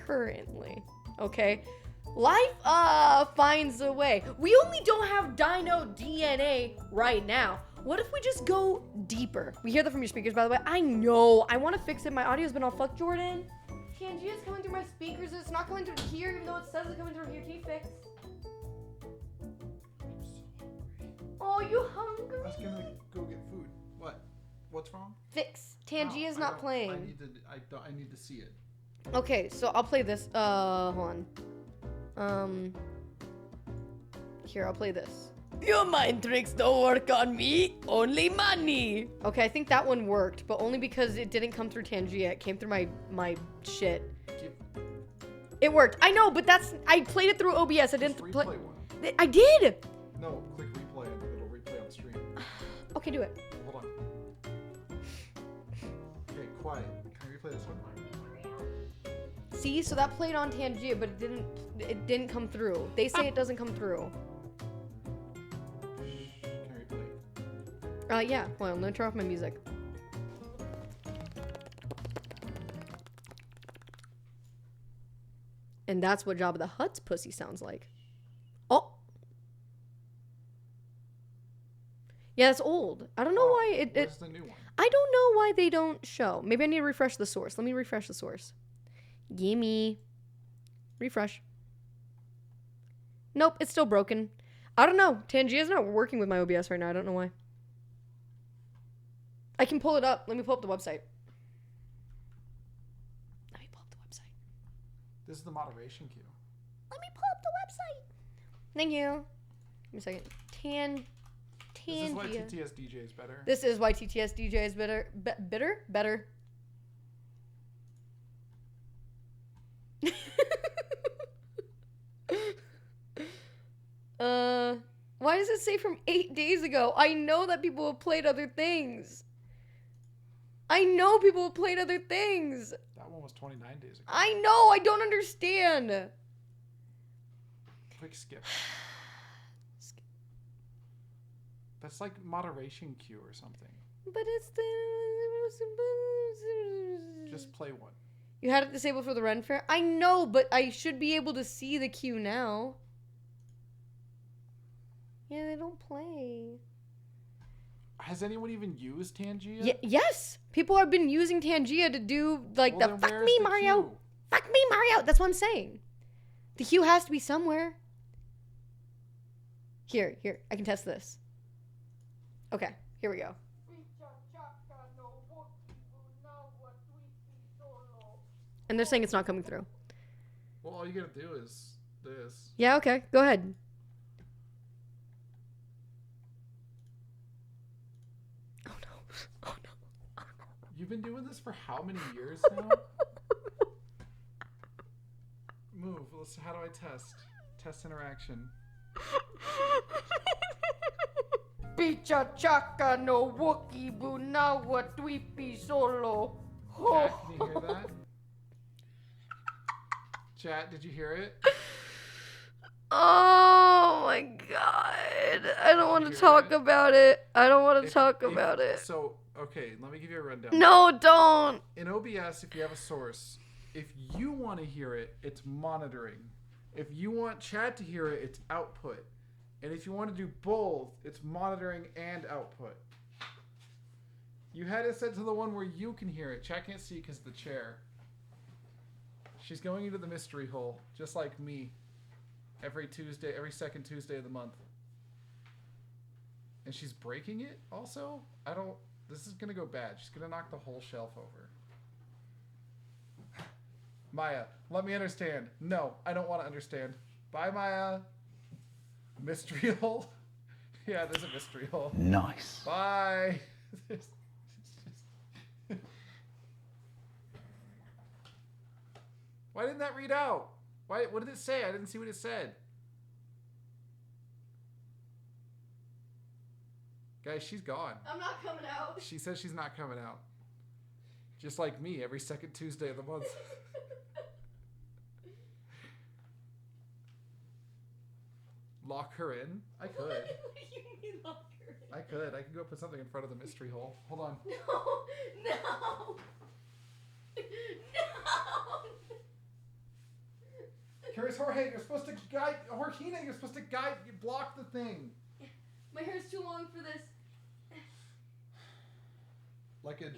Currently. Okay. Life finds a way. We only don't have dino DNA right now. What if we just go deeper? We hear that from your speakers, by the way. I know. I want to fix it. My audio's been all fucked, Jordan. TNG is coming through my speakers. It's not coming through here, even though it says it's coming through here. Can you fix? Oh, you hungry? I was gonna go get food. What? What's wrong? Fix. Tangi is not playing. I need to see it. Okay, so I'll play this. Hold on. Here, I'll play this. Your mind tricks don't work on me, only money. Okay, I think that one worked, but only because it didn't come through Tangia. It came through my shit. It worked. I know, but I played it through OBS. I didn't play. One. I did. No, click replay and it'll replay on stream. Okay, do it. Hold on. Okay, quiet. Can I replay this one? See, so that played on Tangia, but it didn't come through. They say it doesn't come through. Yeah. Hold on, let me turn off my music. And that's what Jabba the Hutt's pussy sounds like. Oh. Yeah, it's old. I don't know why Where's the new one? I don't know why they don't show. Maybe I need to refresh the source. Let me refresh the source. Gimme. Refresh. Nope, it's still broken. I don't know. Tangia's not working with my OBS right now. I don't know why. I can pull it up. Let me pull up the website. Let me pull up the website. This is the moderation queue. Let me pull up the website. Thank you. Give me a second. Tangia. This is why TTS DJ is better. This is why TTS DJ is better. Better. Why does it say from 8 days ago? I know that people have played other things. I know people have played other things. That one was 29 days ago. I know. I don't understand. Quick skip. That's like moderation queue or something. But it's the... Just play one. You had it disabled for the Ren Fair? I know, but I should be able to see the queue now. Yeah, they don't play. Has anyone even used Tangia? Yes! People have been using Tangia to do, like, well, the fuck me, Mario! Queue? Fuck me, Mario! That's what I'm saying. The queue has to be somewhere. Here. I can test this. Okay, here we go. And they're saying it's not coming through. Well, all you gotta do is this. Yeah, okay. Go ahead. Oh no. You've been doing this for how many years now? Move. How do I test? Test interaction. Picha chaka no Wookie bunawa tweepy solo. Chat, can you hear that? Chat, did you hear it? Oh my god. I don't want to talk about it. I don't want to talk about it. So, okay, let me give you a rundown. No, don't. In OBS, if you have a source, if you want to hear it, it's monitoring. If you want chat to hear it, it's output. And if you want to do both, it's monitoring and output. You had it set to the one where you can hear it. Chat can't see because of the chair. She's going into the mystery hole, just like me. Every second Tuesday of the month. And she's breaking it also? This is going to go bad. She's going to knock the whole shelf over. Maya, let me understand. No, I don't want to understand. Bye, Maya. Mystery hole? Yeah, there's a mystery hole. Nice. Bye. Why didn't that read out? Why? What did it say? I didn't see what it said. Guys, she's gone. I'm not coming out. She says she's not coming out. Just like me, every second Tuesday of the month. Lock her in? I could. What do you mean lock her in? I could. I could go put something in front of the mystery hole. Hold on. No. No. Curious Jorge, you're supposed to guide. Jorgina, you're supposed to guide. You block the thing. My hair's too long for this. Like a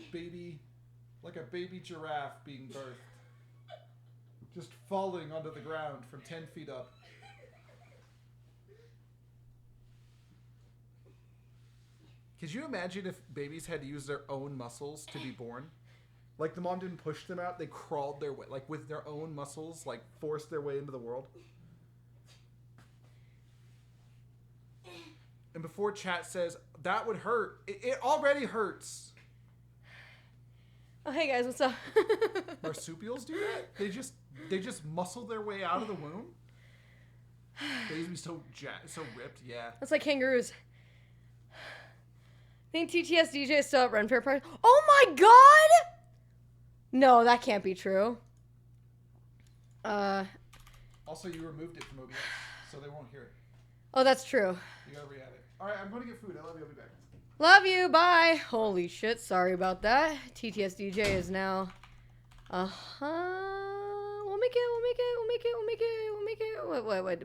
baby giraffe being birthed. Just falling onto the ground from 10 feet up. Could you imagine if babies had to use their own muscles to be born? Like the mom didn't push them out, they crawled their way, like with their own muscles, like forced their way into the world. And before chat says, that would hurt, it already hurts. Oh, hey guys, what's up? Marsupials do that? They just muscle their way out of the womb? They used to be so ripped, yeah. That's like kangaroos. Think TTS DJ is still at Ren Fair Park? Oh my god! No, that can't be true. Also, you removed it from OBS, so they won't hear it. Oh, that's true. You gotta re-add it. Alright, I'm going to get food. I love you. I'll be back. Love you. Bye. Holy shit. Sorry about that. TTS DJ is now. We'll make it.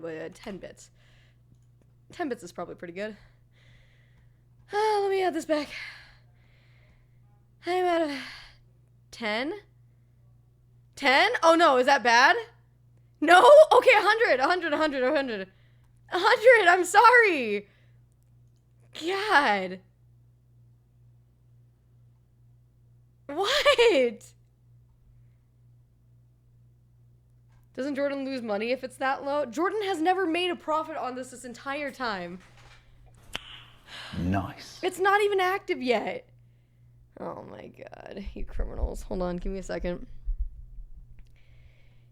Wait. 10 bits. 10 bits is probably pretty good. Let me add this back. I'm out of 10. 10? Oh no, is that bad? No? Okay, 100. I'm sorry. God. What? Doesn't Jordan lose money if it's that low? Jordan has never made a profit on this entire time. Nice. It's not even active yet. Oh my god, you criminals. Hold on, give me a second.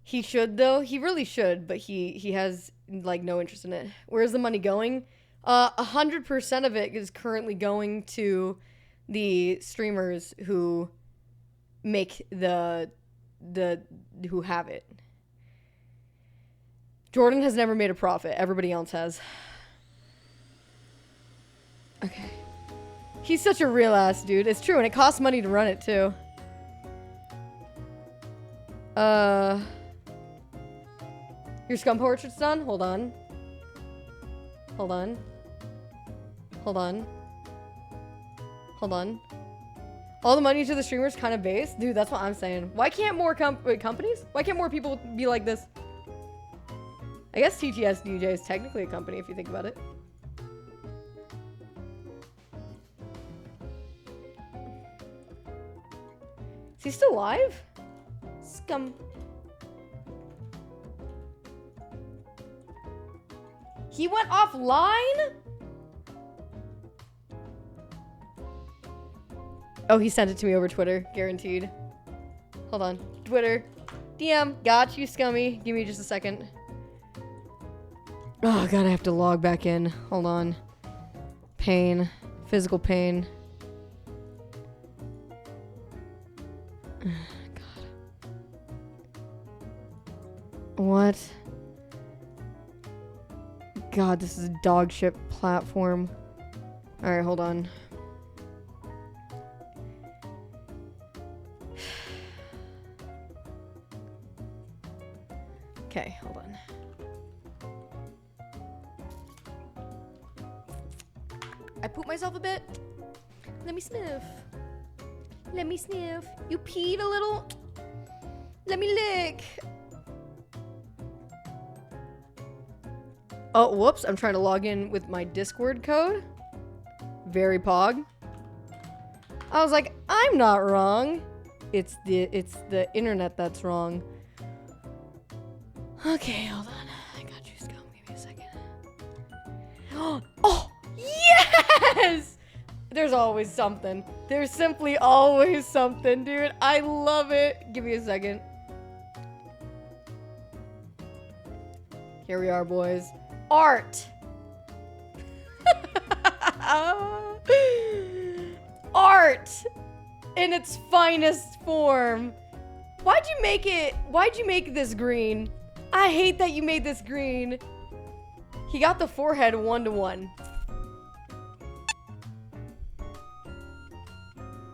He should though. He really should, but he has like no interest in it. Where's the money going? 100% of it is currently going to the streamers who make who have it. Jordan has never made a profit. Everybody else has. Okay. He's such a real ass dude. It's true, and it costs money to run it too. Your scum portrait's done? Hold on. All the money to the streamers kind of base? Dude, that's what I'm saying. Why can't more companies? Why can't more people be like this? I guess TTS DJ is technically a company if you think about it. Is he still live? Scum. He went offline? Oh, he sent it to me over Twitter. Guaranteed. Hold on. Twitter. DM. Got you, scummy. Give me just a second. Oh, God, I have to log back in. Hold on. Pain. Physical pain. God. What? God, this is a dog shit platform. Alright, hold on. Okay, hold on. I pooped myself a bit. Let me sniff. Let me sniff. You peed a little? Let me lick. Oh, whoops. I'm trying to log in with my Discord code. Very pog. I was like, I'm not wrong. It's the internet that's wrong. Okay, hold on. I got you, scum. Give me a second. Oh, yes! There's always something. There's simply always something, dude. I love it. Give me a second. Here we are, boys. Art. Art in its finest form. Why'd you make this green? I hate that you made this green. He got the forehead 1-to-1.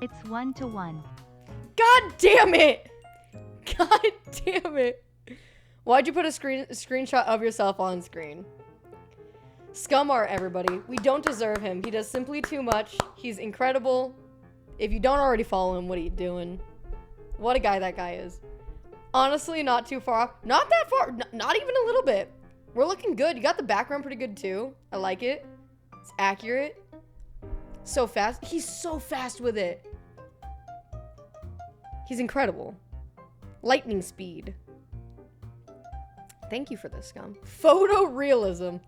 It's 1-to-1. God damn it! God damn it! Why'd you put a screenshot of yourself on screen? Scum art, everybody. We don't deserve him. He does simply too much. He's incredible. If you don't already follow him, what are you doing? What a guy that guy is. Honestly, not too far off. Not that far. Not even a little bit. We're looking good. You got the background pretty good too. I like it. It's accurate. So fast. He's so fast with it. He's incredible. Lightning speed. Thank you for this, Scum. Photorealism.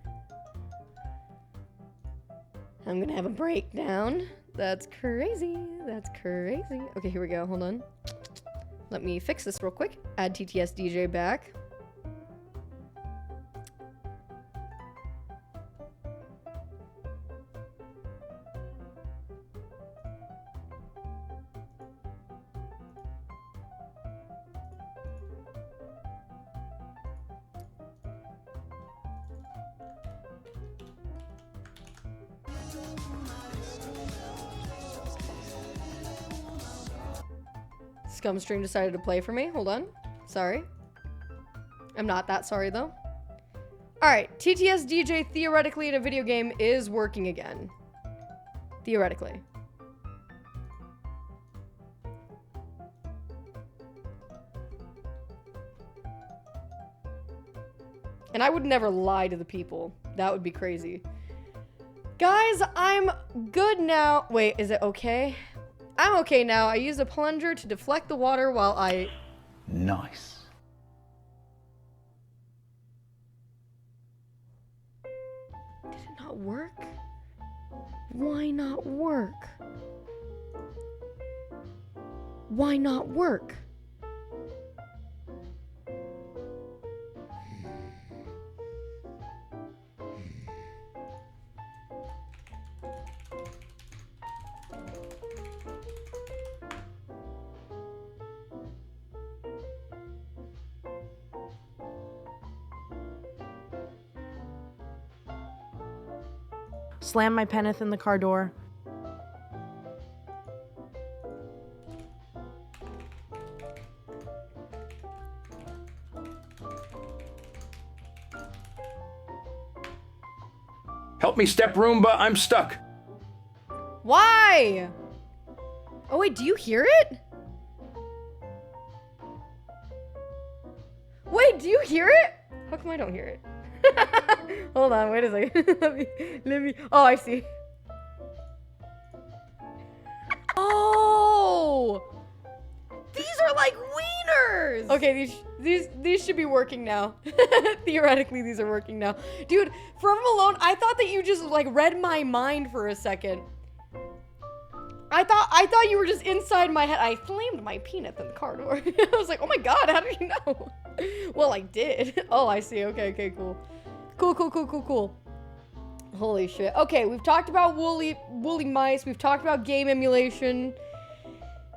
I'm gonna have a breakdown. That's crazy. That's crazy. Okay, here we go. Hold on. Let me fix this real quick. Add TTS DJ back. Scumstream decided to play for me. Hold on. Sorry. I'm not that sorry, though. Alright, TTS DJ theoretically in a video game is working again. Theoretically. And I would never lie to the people. That would be crazy. Guys, I'm good now. Wait, is it okay? I'm okay now. I used a plunger to deflect the water while I... Nice. Did it not work? Why not work? Why not work? Slam my penneth in the car door. Help me, step Roomba, I'm stuck. Why? Oh wait, do you hear it? Wait, do you hear it? How come I don't hear it? Hold on, wait a second. let me. Oh, I see. Oh, these are like wieners. Okay, these should be working now. Theoretically, these are working now, dude. From alone, I thought that you just like read my mind for a second. I thought you were just inside my head. I slammed my peanut in the car door. I was like, oh my god, how did you know? Well, I did. Oh, I see. Okay, cool. Cool. Holy shit. Okay, we've talked about woolly mice. We've talked about game emulation.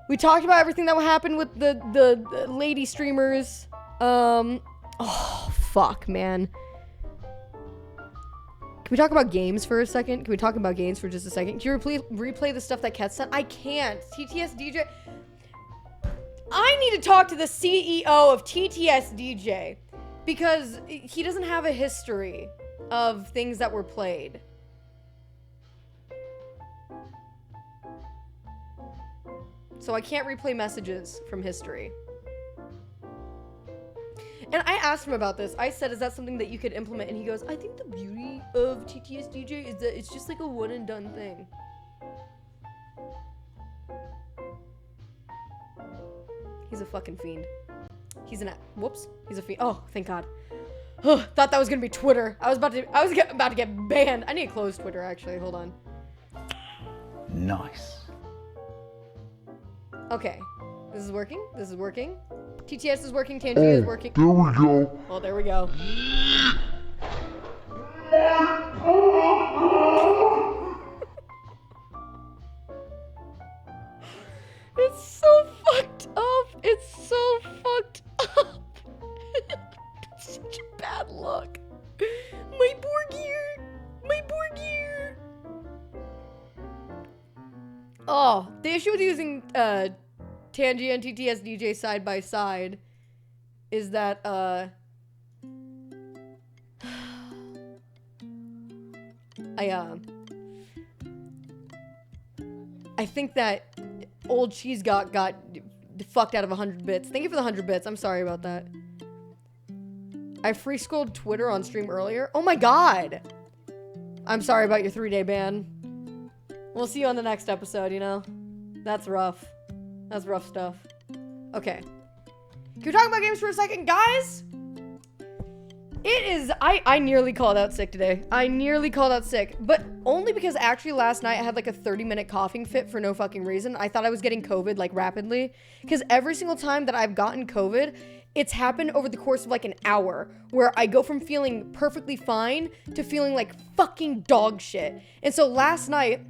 We talked about everything that happened with the lady streamers. Oh, fuck, man. Can we talk about games for a second? Can we talk about games for just a second? Can you replay the stuff that Ket sent? I can't. TTS DJ. I need to talk to the CEO of TTS DJ because he doesn't have a history of things that were played. So I can't replay messages from history. And I asked him about this. I said, is that something that you could implement? And he goes, I think the beauty of TTS DJ is that it's just like a one and done thing. He's a fucking fiend. He's a fiend. Oh, thank God. Thought that was gonna be Twitter. I was about to get banned. I need to close Twitter actually. Hold on. Nice. Okay. This is working. This is working. TTS is working. Tangia is working. There we go. Oh, there we go. It's so fucked up. It's so fucked up. It's such a bad look. My board gear. My board gear. Oh, the issue with using Tangia and TTS DJ side by side is that I think that old cheese got fucked out of 100 bits. Thank you for the 100 bits. I'm sorry about that. I free scrolled Twitter on stream earlier. Oh my god. I'm sorry about your 3-day ban. We'll see you on the next episode, you know? That's rough. That's rough stuff. Okay. Can we talk about games for a second? Guys, it is... I nearly called out sick today. I nearly called out sick. But only because actually last night I had like a 30-minute coughing fit for no fucking reason. I thought I was getting COVID like rapidly. Because every single time that I've gotten COVID, it's happened over the course of like an hour. Where I go from feeling perfectly fine to feeling like fucking dog shit. And so last night,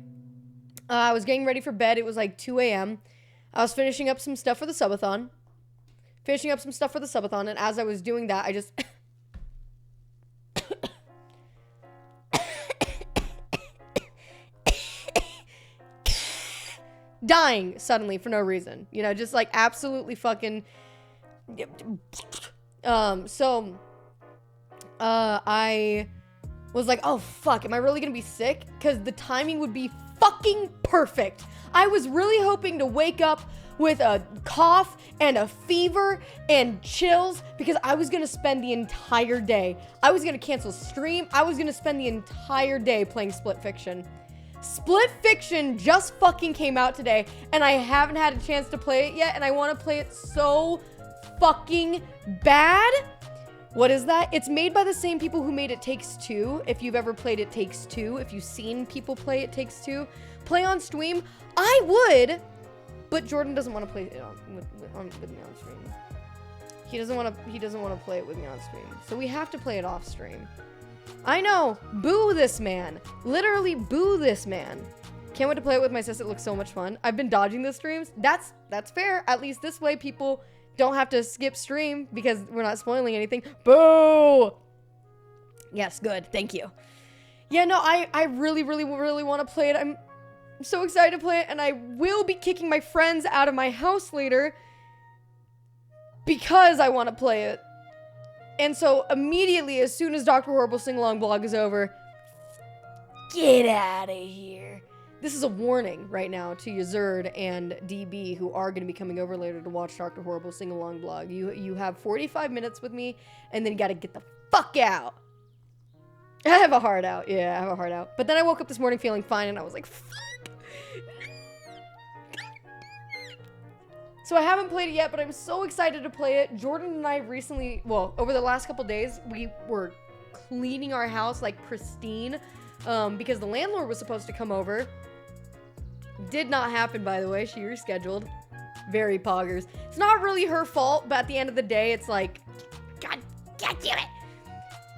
I was getting ready for bed. It was like 2 a.m. I was finishing up some stuff for the subathon. And as I was doing that, I just... dying suddenly for no reason. You know, just like absolutely fucking... I was like, oh fuck, am I really gonna be sick? Because the timing would be fucking perfect. I was really hoping to wake up with a cough and a fever and chills because I was gonna spend the entire day. I was gonna cancel stream. I was gonna spend the entire day playing Split Fiction. Split Fiction just fucking came out today and I haven't had a chance to play it yet and I want to play it so fucking bad. What is that? It's made by the same people who made It Takes Two. If you've ever played It Takes Two, if you've seen people play It Takes Two, play on stream. I would, but Jordan doesn't want to play it with me on stream. He doesn't want to play it with me on stream. So we have to play it off stream. I know. Boo this man. Literally boo this man. Can't wait to play it with my sis. It looks so much fun. I've been dodging the streams. That's fair. At least this way people don't have to skip stream because we're not spoiling anything. Boo! Yes, good. Thank you. Yeah, no, I really, really, really want to play it. I'm so excited to play it, and I will be kicking my friends out of my house later because I want to play it. And so immediately, as soon as Dr. Horrible Sing-Along Blog is over, get out of here. This is a warning right now to Yazerd and DB who are going to be coming over later to watch Dr. Horrible Sing-Along Blog. You have 45 minutes with me, and then you got to get the fuck out. I have a heart out. Yeah, I have a heart out. But then I woke up this morning feeling fine, and I was like, fuck. So I haven't played it yet, but I'm so excited to play it. Jordan and I recently, well, over the last couple days, we were cleaning our house like pristine because the landlord was supposed to come over. Did not happen, by the way. She rescheduled. Very poggers. It's not really her fault, but at the end of the day, it's like, God damn it.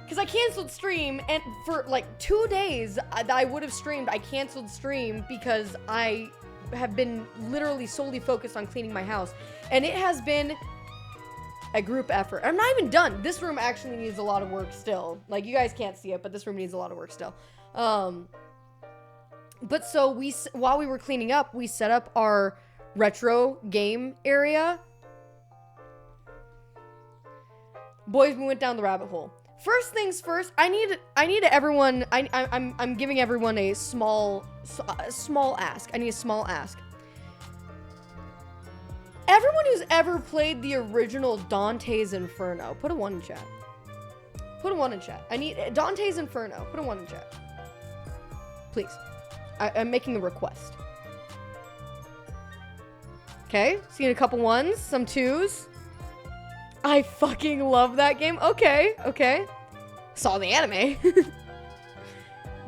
Because I canceled stream, and for like 2 days that I would have streamed, I canceled stream because I have been literally solely focused on cleaning my house. And it has been a group effort. I'm not even done. This room actually needs a lot of work still. Like, you guys can't see it, but this room needs a lot of work still. But so while we were cleaning up, we set up our retro game area. Boys, we went down the rabbit hole. First things first, I need everyone, I'm giving everyone a small ask. I need a small ask. Everyone who's ever played the original Dante's Inferno, put a 1 in chat. Put a 1 in chat. I need Dante's Inferno. Put a 1 in chat. Please. I'm making a request. Okay, seeing a couple 1s, some 2s. I fucking love that game. Okay. Saw the anime.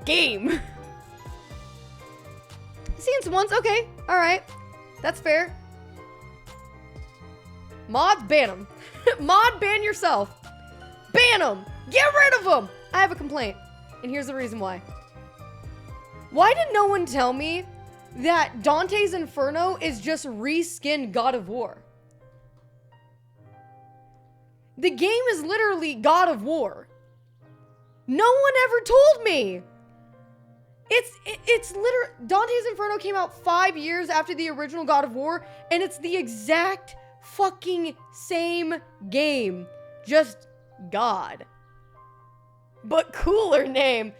Game. Seen some once. Okay. Alright. That's fair. Mods, ban them. Mod, ban yourself. Ban them. Get rid of them. I have a complaint. And here's the reason why. Why did no one tell me that Dante's Inferno is just reskinned God of War? The game is literally God of War. No one ever told me. It's literally, Dante's Inferno came out 5 years after the original God of War, and it's the exact fucking same game. Just God. But cooler name.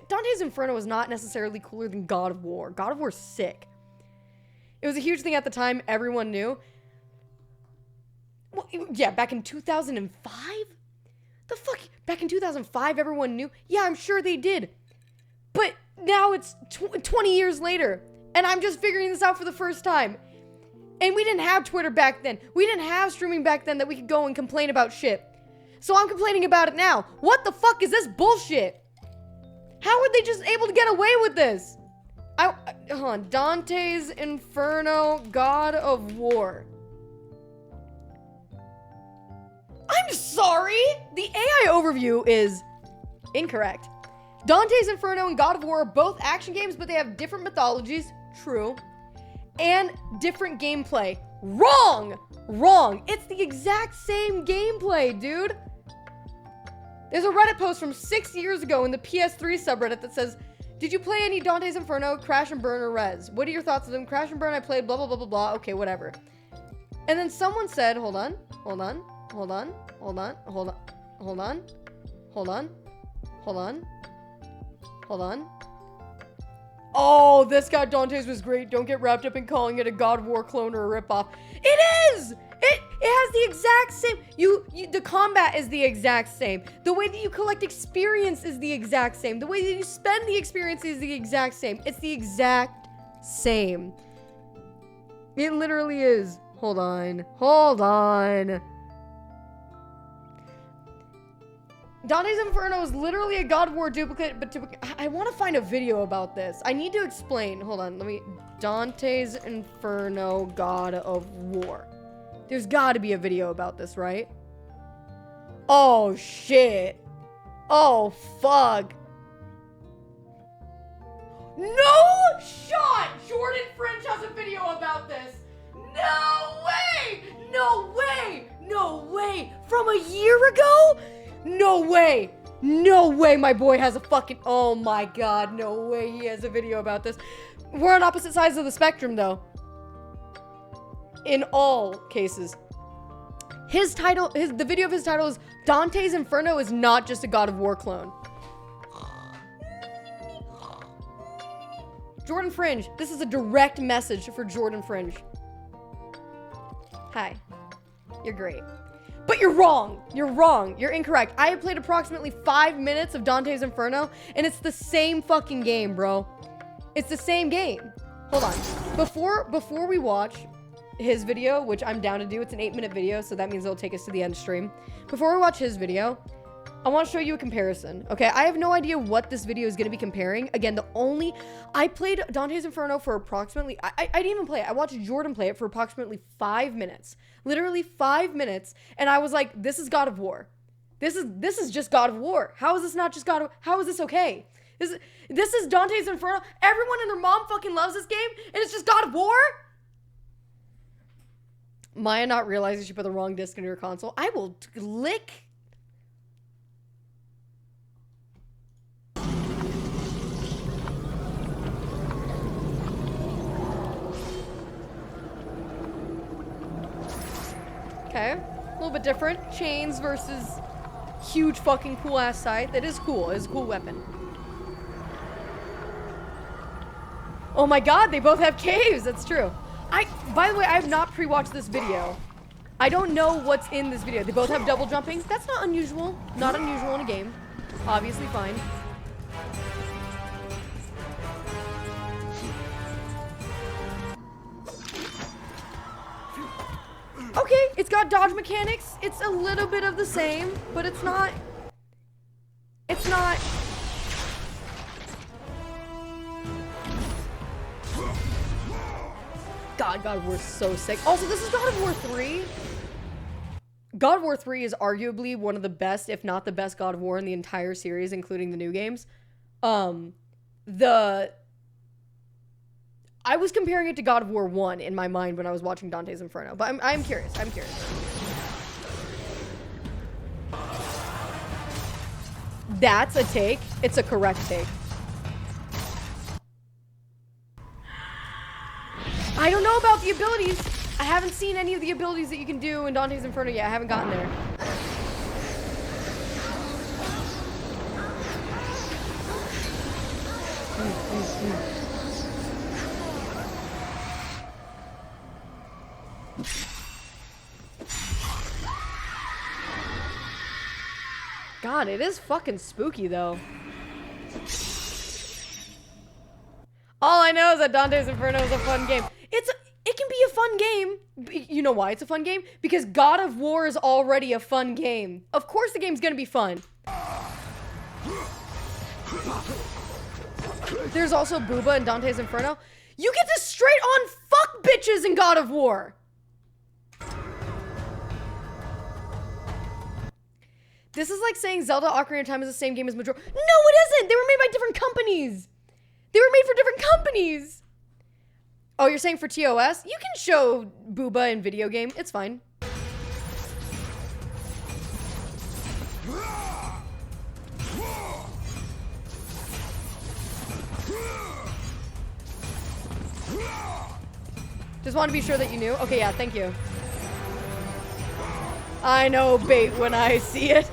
Dante's Inferno is not necessarily cooler than God of War. God of War's sick. It was a huge thing at the time. Everyone knew. Well, yeah, back in 2005? The fuck? Back in 2005, everyone knew? Yeah, I'm sure they did. But now it's 20 years later, and I'm just figuring this out for the first time. And we didn't have Twitter back then. We didn't have streaming back then that we could go and complain about shit. So I'm complaining about it now. What the fuck is this bullshit? How were they just able to get away with this? Hold on. Dante's Inferno, God of War. I'm sorry. The AI overview is incorrect. Dante's Inferno and God of War are both action games, but they have different mythologies. True. And different gameplay. Wrong! Wrong. It's the exact same gameplay, dude. There's a Reddit post from 6 years ago in the PS3 subreddit that says, did you play any Dante's Inferno, Crash and Burn, or Rez? What are your thoughts on them? Crash and Burn, I played, blah, blah, blah, blah, blah. Okay, whatever. And then someone said, hold on. Oh, this guy Dante's was great. Don't get wrapped up in calling it a God of War clone or a ripoff. It is! It has the exact same. The combat is the exact same. The way that you collect experience is the exact same. The way that you spend the experience is the exact same. It's the exact same. It literally is. Hold on. Dante's Inferno is literally a God of War duplicate, but I want to find a video about this. I need to explain. Hold on, Dante's Inferno, God of War. There's got to be a video about this, right? Oh, shit. Oh, fuck. No shot! Jordan French has a video about this. No way! No way! No way! From a year ago? No way! No way my boy has a fucking... Oh my god, no way he has a video about this. We're on opposite sides of the spectrum, though. In all cases. The video of his title is Dante's Inferno is not just a God of War clone. Jordan Fringe. This is a direct message for Jordan Fringe. Hi. You're great. But you're wrong. You're wrong. You're incorrect. I have played approximately 5 minutes of Dante's Inferno, and it's the same fucking game, bro. It's the same game. Hold on. Before we watch his video, which I'm down to do, it's an 8-minute video, so that means it'll take us to the end stream. Before we watch his video, I want to show you a comparison. Okay, I have no idea what this video is going to be comparing. Again, I played Dante's Inferno for approximately, I didn't even play it. I watched Jordan play it for approximately 5 minutes. Literally 5 minutes. And I was like, this is God of War. This is just God of War. How is this not just God of, how is this okay? This is Dante's Inferno. Everyone and their mom fucking loves this game, and it's just God of War? Maya not realizing she put the wrong disc into her console. I will lick... Okay, a little bit different. Chains versus huge fucking cool ass sight. That is cool. It's a cool weapon. Oh my god, they both have caves. That's true. By the way, I have not pre-watched this video. I don't know what's in this video. They both have double jumping. That's not unusual. Not unusual in a game. Obviously fine. Okay, it's got dodge mechanics. It's a little bit of the same, but it's not... It's not... God of War is so sick. Also, this is God of War 3. God of War 3 is arguably one of the best, if not the best God of War in the entire series, including the new games. I was comparing it to God of War 1 in my mind when I was watching Dante's Inferno, but I'm curious. I'm curious. That's a take. It's a correct take. I don't know about the abilities. I haven't seen any of the abilities that you can do in Dante's Inferno yet. I haven't gotten there. God, it is fucking spooky though. All I know is that Dante's Inferno is a fun game. It can be a fun game. You know why it's a fun game? Because God of War is already a fun game. Of course the game's gonna be fun. There's also Booba in Dante's Inferno. You get to straight on fuck bitches in God of War. This is like saying Zelda Ocarina of Time is the same game as Majora. No, it isn't! They were made by different companies! They were made for different companies! Oh, you're saying for TOS? You can show Booba in video game. It's fine. Just want to be sure that you knew. Okay, yeah, thank you. I know bait when I see it.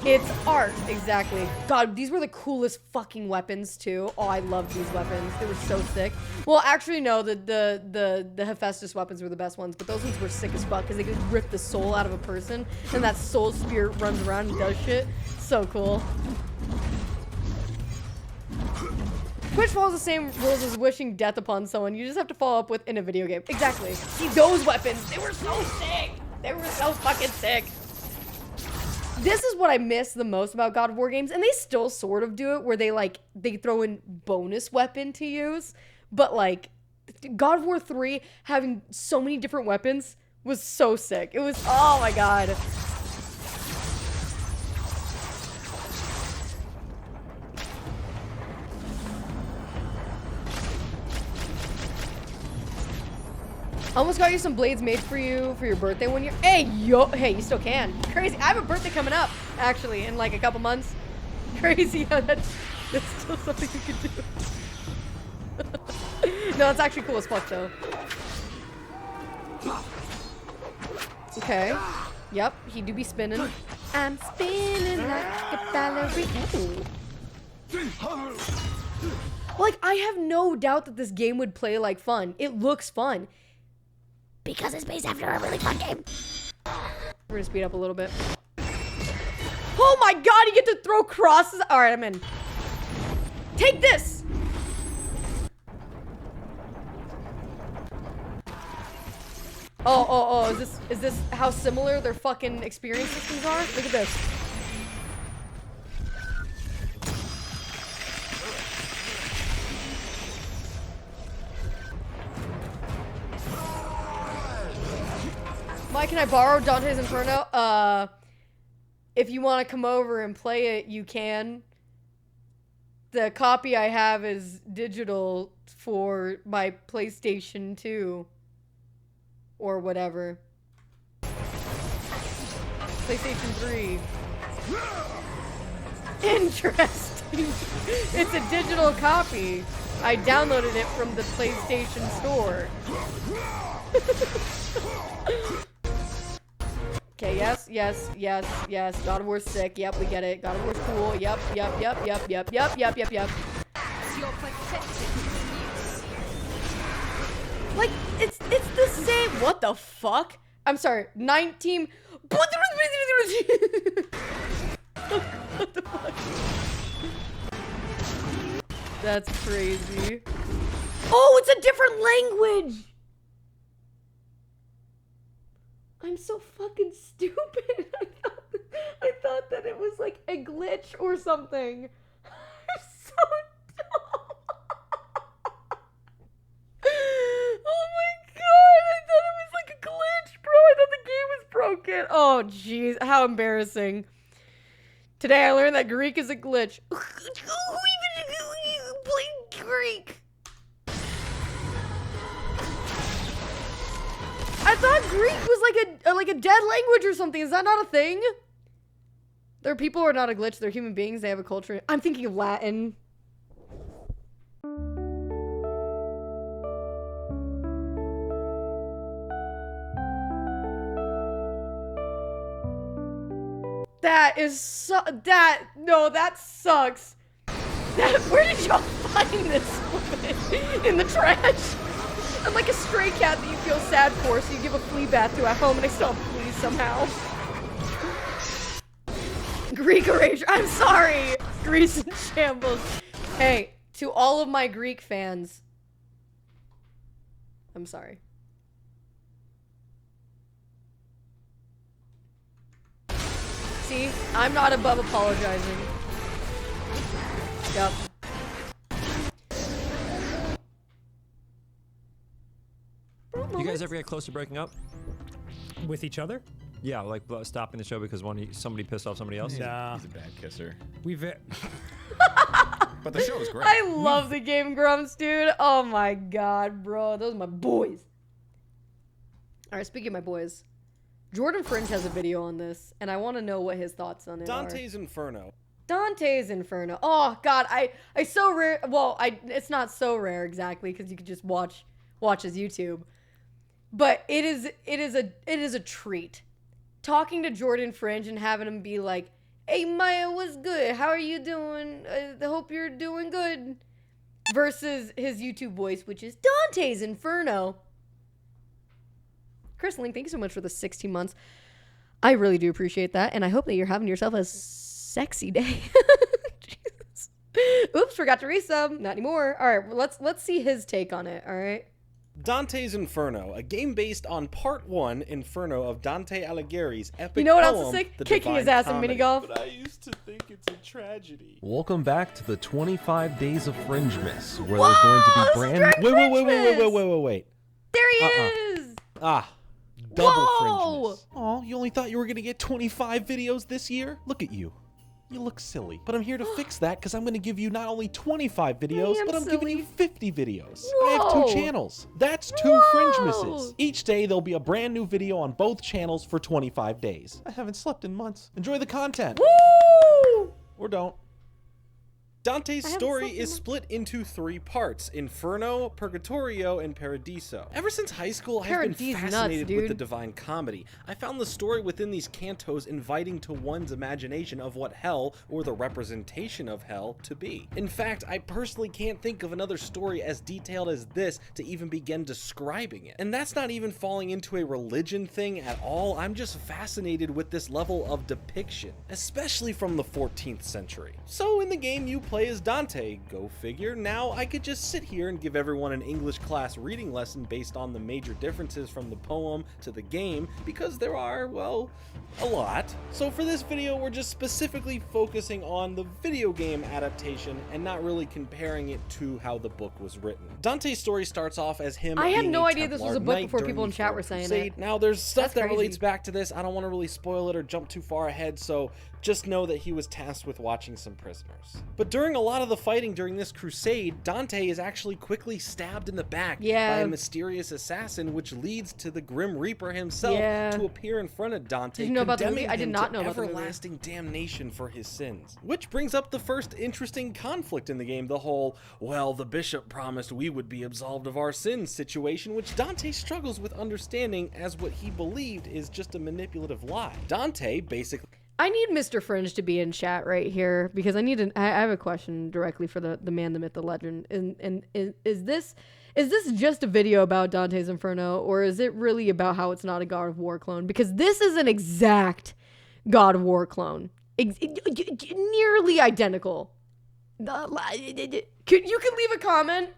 It's art, exactly. God, these were the coolest fucking weapons too. Oh, I loved these weapons. They were so sick. Well, actually, no, the Hephaestus weapons were the best ones, but those ones were sick as fuck because they could rip the soul out of a person, and that soul spirit runs around and does shit. So cool. Twitch follows the same rules as wishing death upon someone. You just have to follow up with in a video game. Exactly. See, those weapons, they were so sick. They were so fucking sick. This is what I miss the most about God of War games, and they still sort of do it where they throw in bonus weapon to use, but like God of War 3 having so many different weapons was so sick. It was, oh my god. Almost got you some blades made for you for your birthday one year. Hey, hey, you still can. Crazy. I have a birthday coming up, actually, in like a couple months. Crazy how that's still something you can do. No, that's actually cool as fuck, though. Okay. Yep, he do be spinning. I'm spinning like a ballerina. Like, I have no doubt that this game would play like fun. It looks fun. Because it's based after a really fun game. We're gonna speed up a little bit. Oh my god, you get to throw crosses. Alright, I'm in. Take this! Oh, is this how similar their fucking experience systems are? Look at this. Mike, can I borrow Dante's Inferno? If you want to come over and play it, you can. The copy I have is digital for my PlayStation 2. Or whatever. PlayStation 3. Interesting. It's a digital copy. I downloaded it from the PlayStation Store. Okay, yes. God of War's sick. Yep, we get it. God of War's cool. Yep. Like, it's the same. What the fuck? I'm sorry. 19. What the fuck? That's crazy. Oh, it's a different language. I'm so fucking stupid. I thought that it was like a glitch or something. I'm so dumb. Oh my god, I thought it was like a glitch, bro. I thought the game was broken. Oh jeez, how embarrassing. Today I learned that Greek is a glitch. Who even played Greek? I thought Greek was like a dead language or something. Is that not a thing? There are people who are not a glitch. They're human beings. They have a culture. I'm thinking of Latin. That sucks. Where did y'all find this woman? In the trash? I'm like a stray cat that you feel sad for, so you give a flea bath to at home and I still have fleas somehow. Greek erasure. I'm sorry. Greece in shambles. Hey, to all of my Greek fans, I'm sorry. See, I'm not above apologizing. Yep. You guys ever get close to breaking up? With each other? Yeah, like stopping the show because somebody pissed off somebody else? Nah. He's a bad kisser. But the show was great. I love the Game Grumps, dude. Oh my god, bro. Those are my boys. Alright, speaking of my boys, Jordan Fringe has a video on this, and I want to know what his thoughts on it Dante's Inferno. Dante's Inferno. Oh god, I so rare. Well, it's not so rare exactly because you could just watch his YouTube, but it is a treat. Talking to Jordan Fringe and having him be like, "Hey Maya, what's good? How are you doing? I hope you're doing good." Versus his YouTube voice, which is Dante's Inferno. Chris Link, thank you so much for the 16 months. I really do appreciate that, and I hope that you're having yourself a sexy day. Jesus. Oops, forgot to resub. Not anymore. All right, let's see his take on it. All right. Dante's Inferno, a game based on Part 1 Inferno of Dante Alighieri's epic You know what else poem, is sick? The Kicking his Divine ass in Comedy. mini golf. But I used to think it's a tragedy. Welcome back to the 25 Days of Fringemas, where there's going to be brand Wait. There he is. Double Whoa! Fringemas. Oh, you only thought you were gonna get 25 videos this year? Look at you. You look silly. But I'm here to fix that because I'm gonna give you not only 25 videos, but I'm giving you 50 videos. I have Whoa! 2 channels. That's 2 Fringemases. Each day there'll be a brand new video on both channels for 25 days. I haven't slept in months. Enjoy the content. Woo! Or don't. Dante's story is split into 3 parts: Inferno, Purgatorio, and Paradiso. Ever since high school, I've been fascinated with the Divine Comedy. I found the story within these cantos inviting to one's imagination of what hell, or the representation of hell, to be. In fact, I personally can't think of another story as detailed as this to even begin describing it. And that's not even falling into a religion thing at all. I'm just fascinated with this level of depiction, especially from the 14th century. So in the game you play as Dante, go figure. Now I could just sit here and give everyone an English class reading lesson based on the major differences from the poem to the game, because there are, well, a lot. So for this video we're just specifically focusing on the video game adaptation and not really comparing it to how the book was written. Dante's story starts off as him I had being no a idea this was a Templar book knight before during people in the chat Fourth were saying Crusade. it. Now there's stuff That's that crazy. relates back to this. I don't want to really spoil it or jump too far ahead, so just know that he was tasked with watching some prisoners. But during a lot of the fighting during this crusade, Dante is actually quickly stabbed in the back by a mysterious assassin, which leads to the Grim Reaper himself to appear in front of Dante, Did you know about the movie? condemning I did him not to know about the movie. everlasting damnation for his sins. Which brings up the first interesting conflict in the game, the whole, well, the bishop promised we would be absolved of our sins situation, which Dante struggles with understanding as what he believed is just a manipulative lie. Dante basically... I need Mr. Fringe to be in chat right here because I have a question directly for the man, the myth, the legend. And is this just a video about Dante's Inferno, or is it really about how it's not a God of War clone? Because this is an exact God of War clone. Nearly identical. You can leave a comment.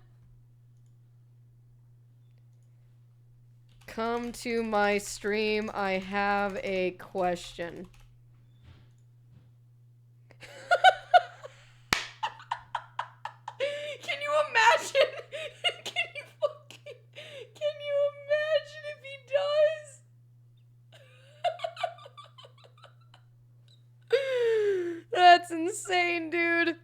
come to my stream. I have a question. Can you imagine? Can you imagine if he does? That's insane, dude.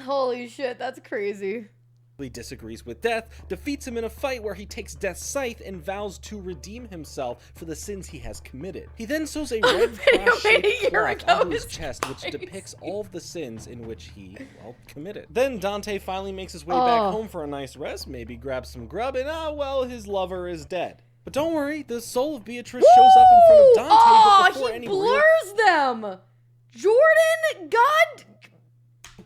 Holy shit, that's crazy. He disagrees with Death, defeats him in a fight where he takes Death's scythe and vows to redeem himself for the sins he has committed. He then sews a red cross-shaped cloth onto his chest, which depicts all of the sins in which he, well, committed. Then Dante finally makes his way back home for a nice rest, maybe grabs some grub, and well, his lover is dead. But don't worry, the soul of Beatrice shows up in front of Dante, but before he any blurs them! Jordan, God...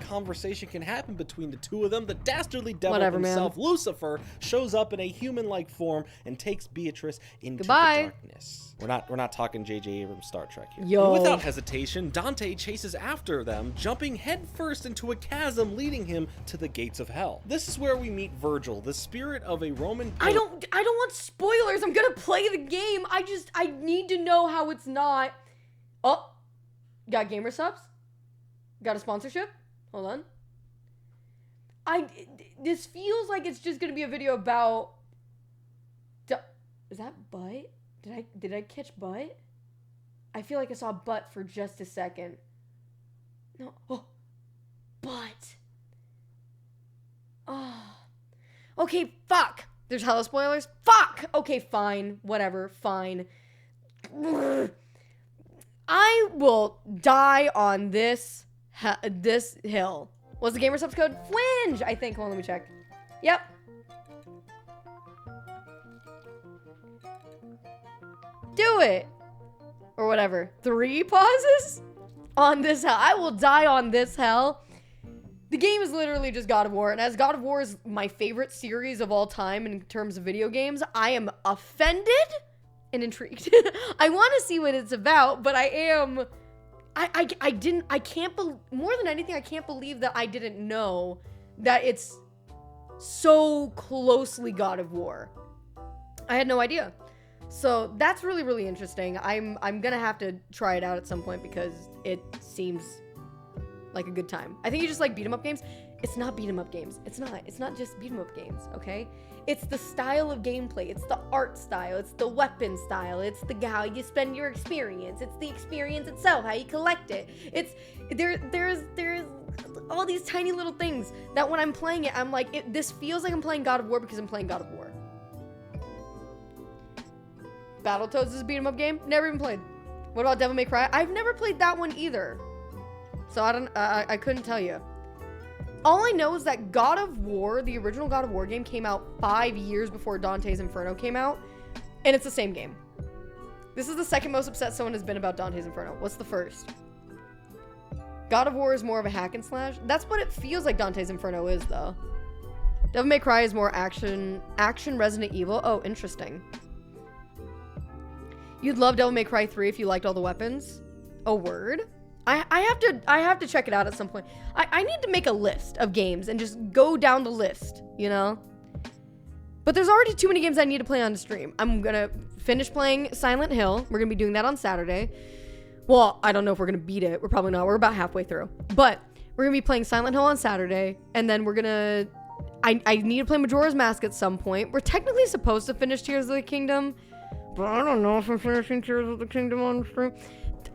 conversation can happen between the two of them, the dastardly devil himself, Lucifer, shows up in a human-like form and takes Beatrice into the darkness. We're not talking J.J. Abrams Star Trek here. Yo. And without hesitation, Dante chases after them, jumping headfirst into a chasm leading him to the gates of hell. This is where we meet Virgil, the spirit of a Roman I don't want spoilers. I'm gonna play the game. I need to know how it's not. Oh, got gamer subs? Got a sponsorship? Hold on. This feels like it's just gonna be a video about. Is that butt? Did I catch butt? I feel like I saw butt for just a second. No. Oh, butt. Oh. Okay, fuck. There's hella spoilers. Fuck. Okay, fine. Whatever. Fine. I will die on this hill. What's the gamer subs code? Flinge, I think. Hold on, let me check. Yep. Do it. Or whatever. 3 pauses? On this hell. I will die on this hell. The game is literally just God of War. And as God of War is my favorite series of all time in terms of video games, I am offended and intrigued. I want to see what it's about, but I am... I can't believe, more than anything, I can't believe that I didn't know that it's so closely God of War. I had no idea. So that's really, really interesting. I'm gonna have to try it out at some point because it seems like a good time. I think you just like beat 'em up games. It's not beat 'em up games. It's not just beat 'em up games, okay? It's the style of gameplay. It's the art style. It's the weapon style. It's the how you spend your experience. It's the experience itself, how you collect it. There's all these tiny little things that when I'm playing it, I'm like, this feels like I'm playing God of War because I'm playing God of War. Battletoads is a beat 'em up game. Never even played. What about Devil May Cry? I've never played that one either. So I couldn't tell you. All I know is that God of War, the original God of War game, came out 5 years before Dante's Inferno came out, and it's the same game. This is the second most upset someone has been about Dante's Inferno. What's the first? God of War is more of a hack and slash. That's what it feels like Dante's Inferno is, though. Devil May Cry is more action Resident Evil. Oh, interesting. You'd love Devil May Cry 3 if you liked all the weapons. Oh, word? I have to check it out at some point. I need to make a list of games and just go down the list, you know? But there's already too many games I need to play on the stream. I'm gonna finish playing Silent Hill. We're gonna be doing that on Saturday. Well, I don't know if we're gonna beat it. We're probably not. We're about halfway through. But we're gonna be playing Silent Hill on Saturday, and then we're gonna... I need to play Majora's Mask at some point. We're technically supposed to finish Tears of the Kingdom, but I don't know if I'm finishing Tears of the Kingdom on stream.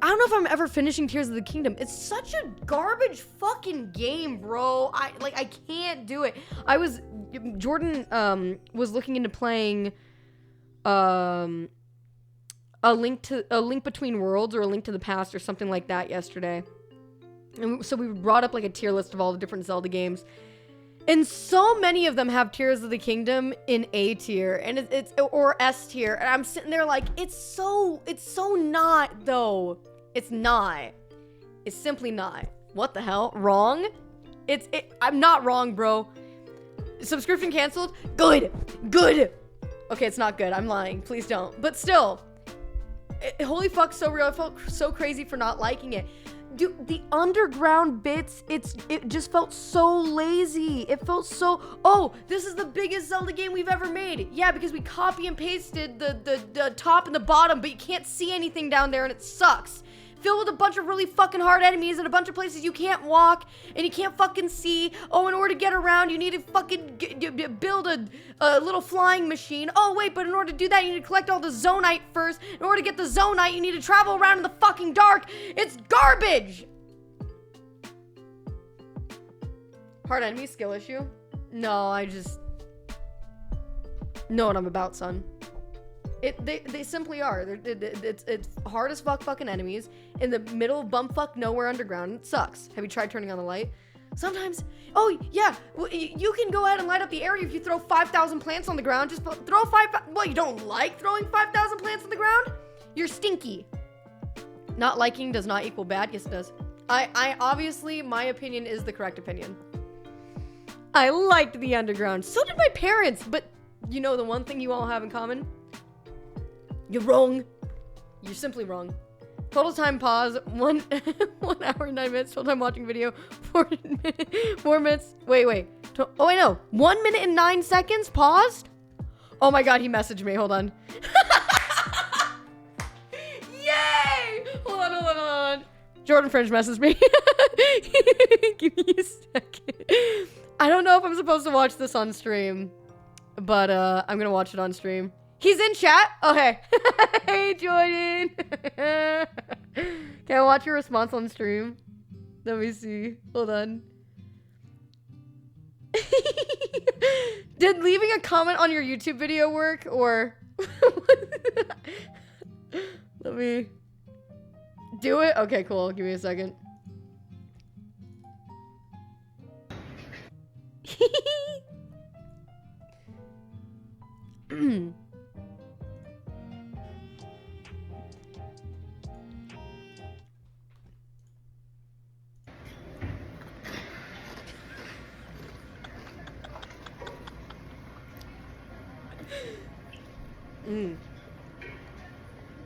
I don't know if I'm ever finishing Tears of the Kingdom. It's such a garbage fucking game, bro. I can't do it. Jordan was looking into playing a link between worlds or a link to the past or something like that yesterday. And so we brought up like a tier list of all the different Zelda games. And so many of them have Tears of the Kingdom in A tier and it's or S tier. And I'm sitting there like, it's so not though. It's not. It's simply not. What the hell? Wrong? I'm not wrong, bro. Subscription canceled? Good. Okay, it's not good. I'm lying. Please don't. But still, holy fuck, so real. I felt so crazy for not liking it. Dude, the underground bits, it just felt so lazy. It felt so, oh, this is the biggest Zelda game we've ever made. Yeah, because we copy and pasted the top and the bottom, but you can't see anything down there and it sucks. Filled with a bunch of really fucking hard enemies and a bunch of places you can't walk and you can't fucking see. Oh, in order to get around, you need to fucking build a little flying machine. Oh, wait, but in order to do that, you need to collect all the Zonite first. In order to get the Zonite, you need to travel around in the fucking dark. It's garbage! Hard enemy skill issue? No, I just know what I'm about, son. They simply are. It's hard as fuck fucking enemies in the middle of bumfuck nowhere underground. It sucks. Have you tried turning on the light? Sometimes, oh yeah, you can go ahead and light up the area if you throw 5,000 plants on the ground. Just throw well, you don't like throwing 5,000 plants on the ground? You're stinky. Not liking does not equal bad. Yes, it does. I obviously, my opinion is the correct opinion. I liked the underground. So did my parents, but you know the one thing you all have in common? You're wrong. You're simply wrong. Total time pause, 1 hour, 9 minutes. Total time watching video, 4 minutes. Wait. Oh, I know. 1 minute and 9 seconds paused? Oh my God, he messaged me. Hold on. Yay! Hold on. Jordan Fringe messaged me. Give me a second. I don't know if I'm supposed to watch this on stream, but I'm gonna watch it on stream. He's in chat? Okay. Hey, Jordan. Can I watch your response on stream? Let me see. Hold on. Did leaving a comment on your YouTube video work, or... Let me... Do it? Okay, cool. Give me a second.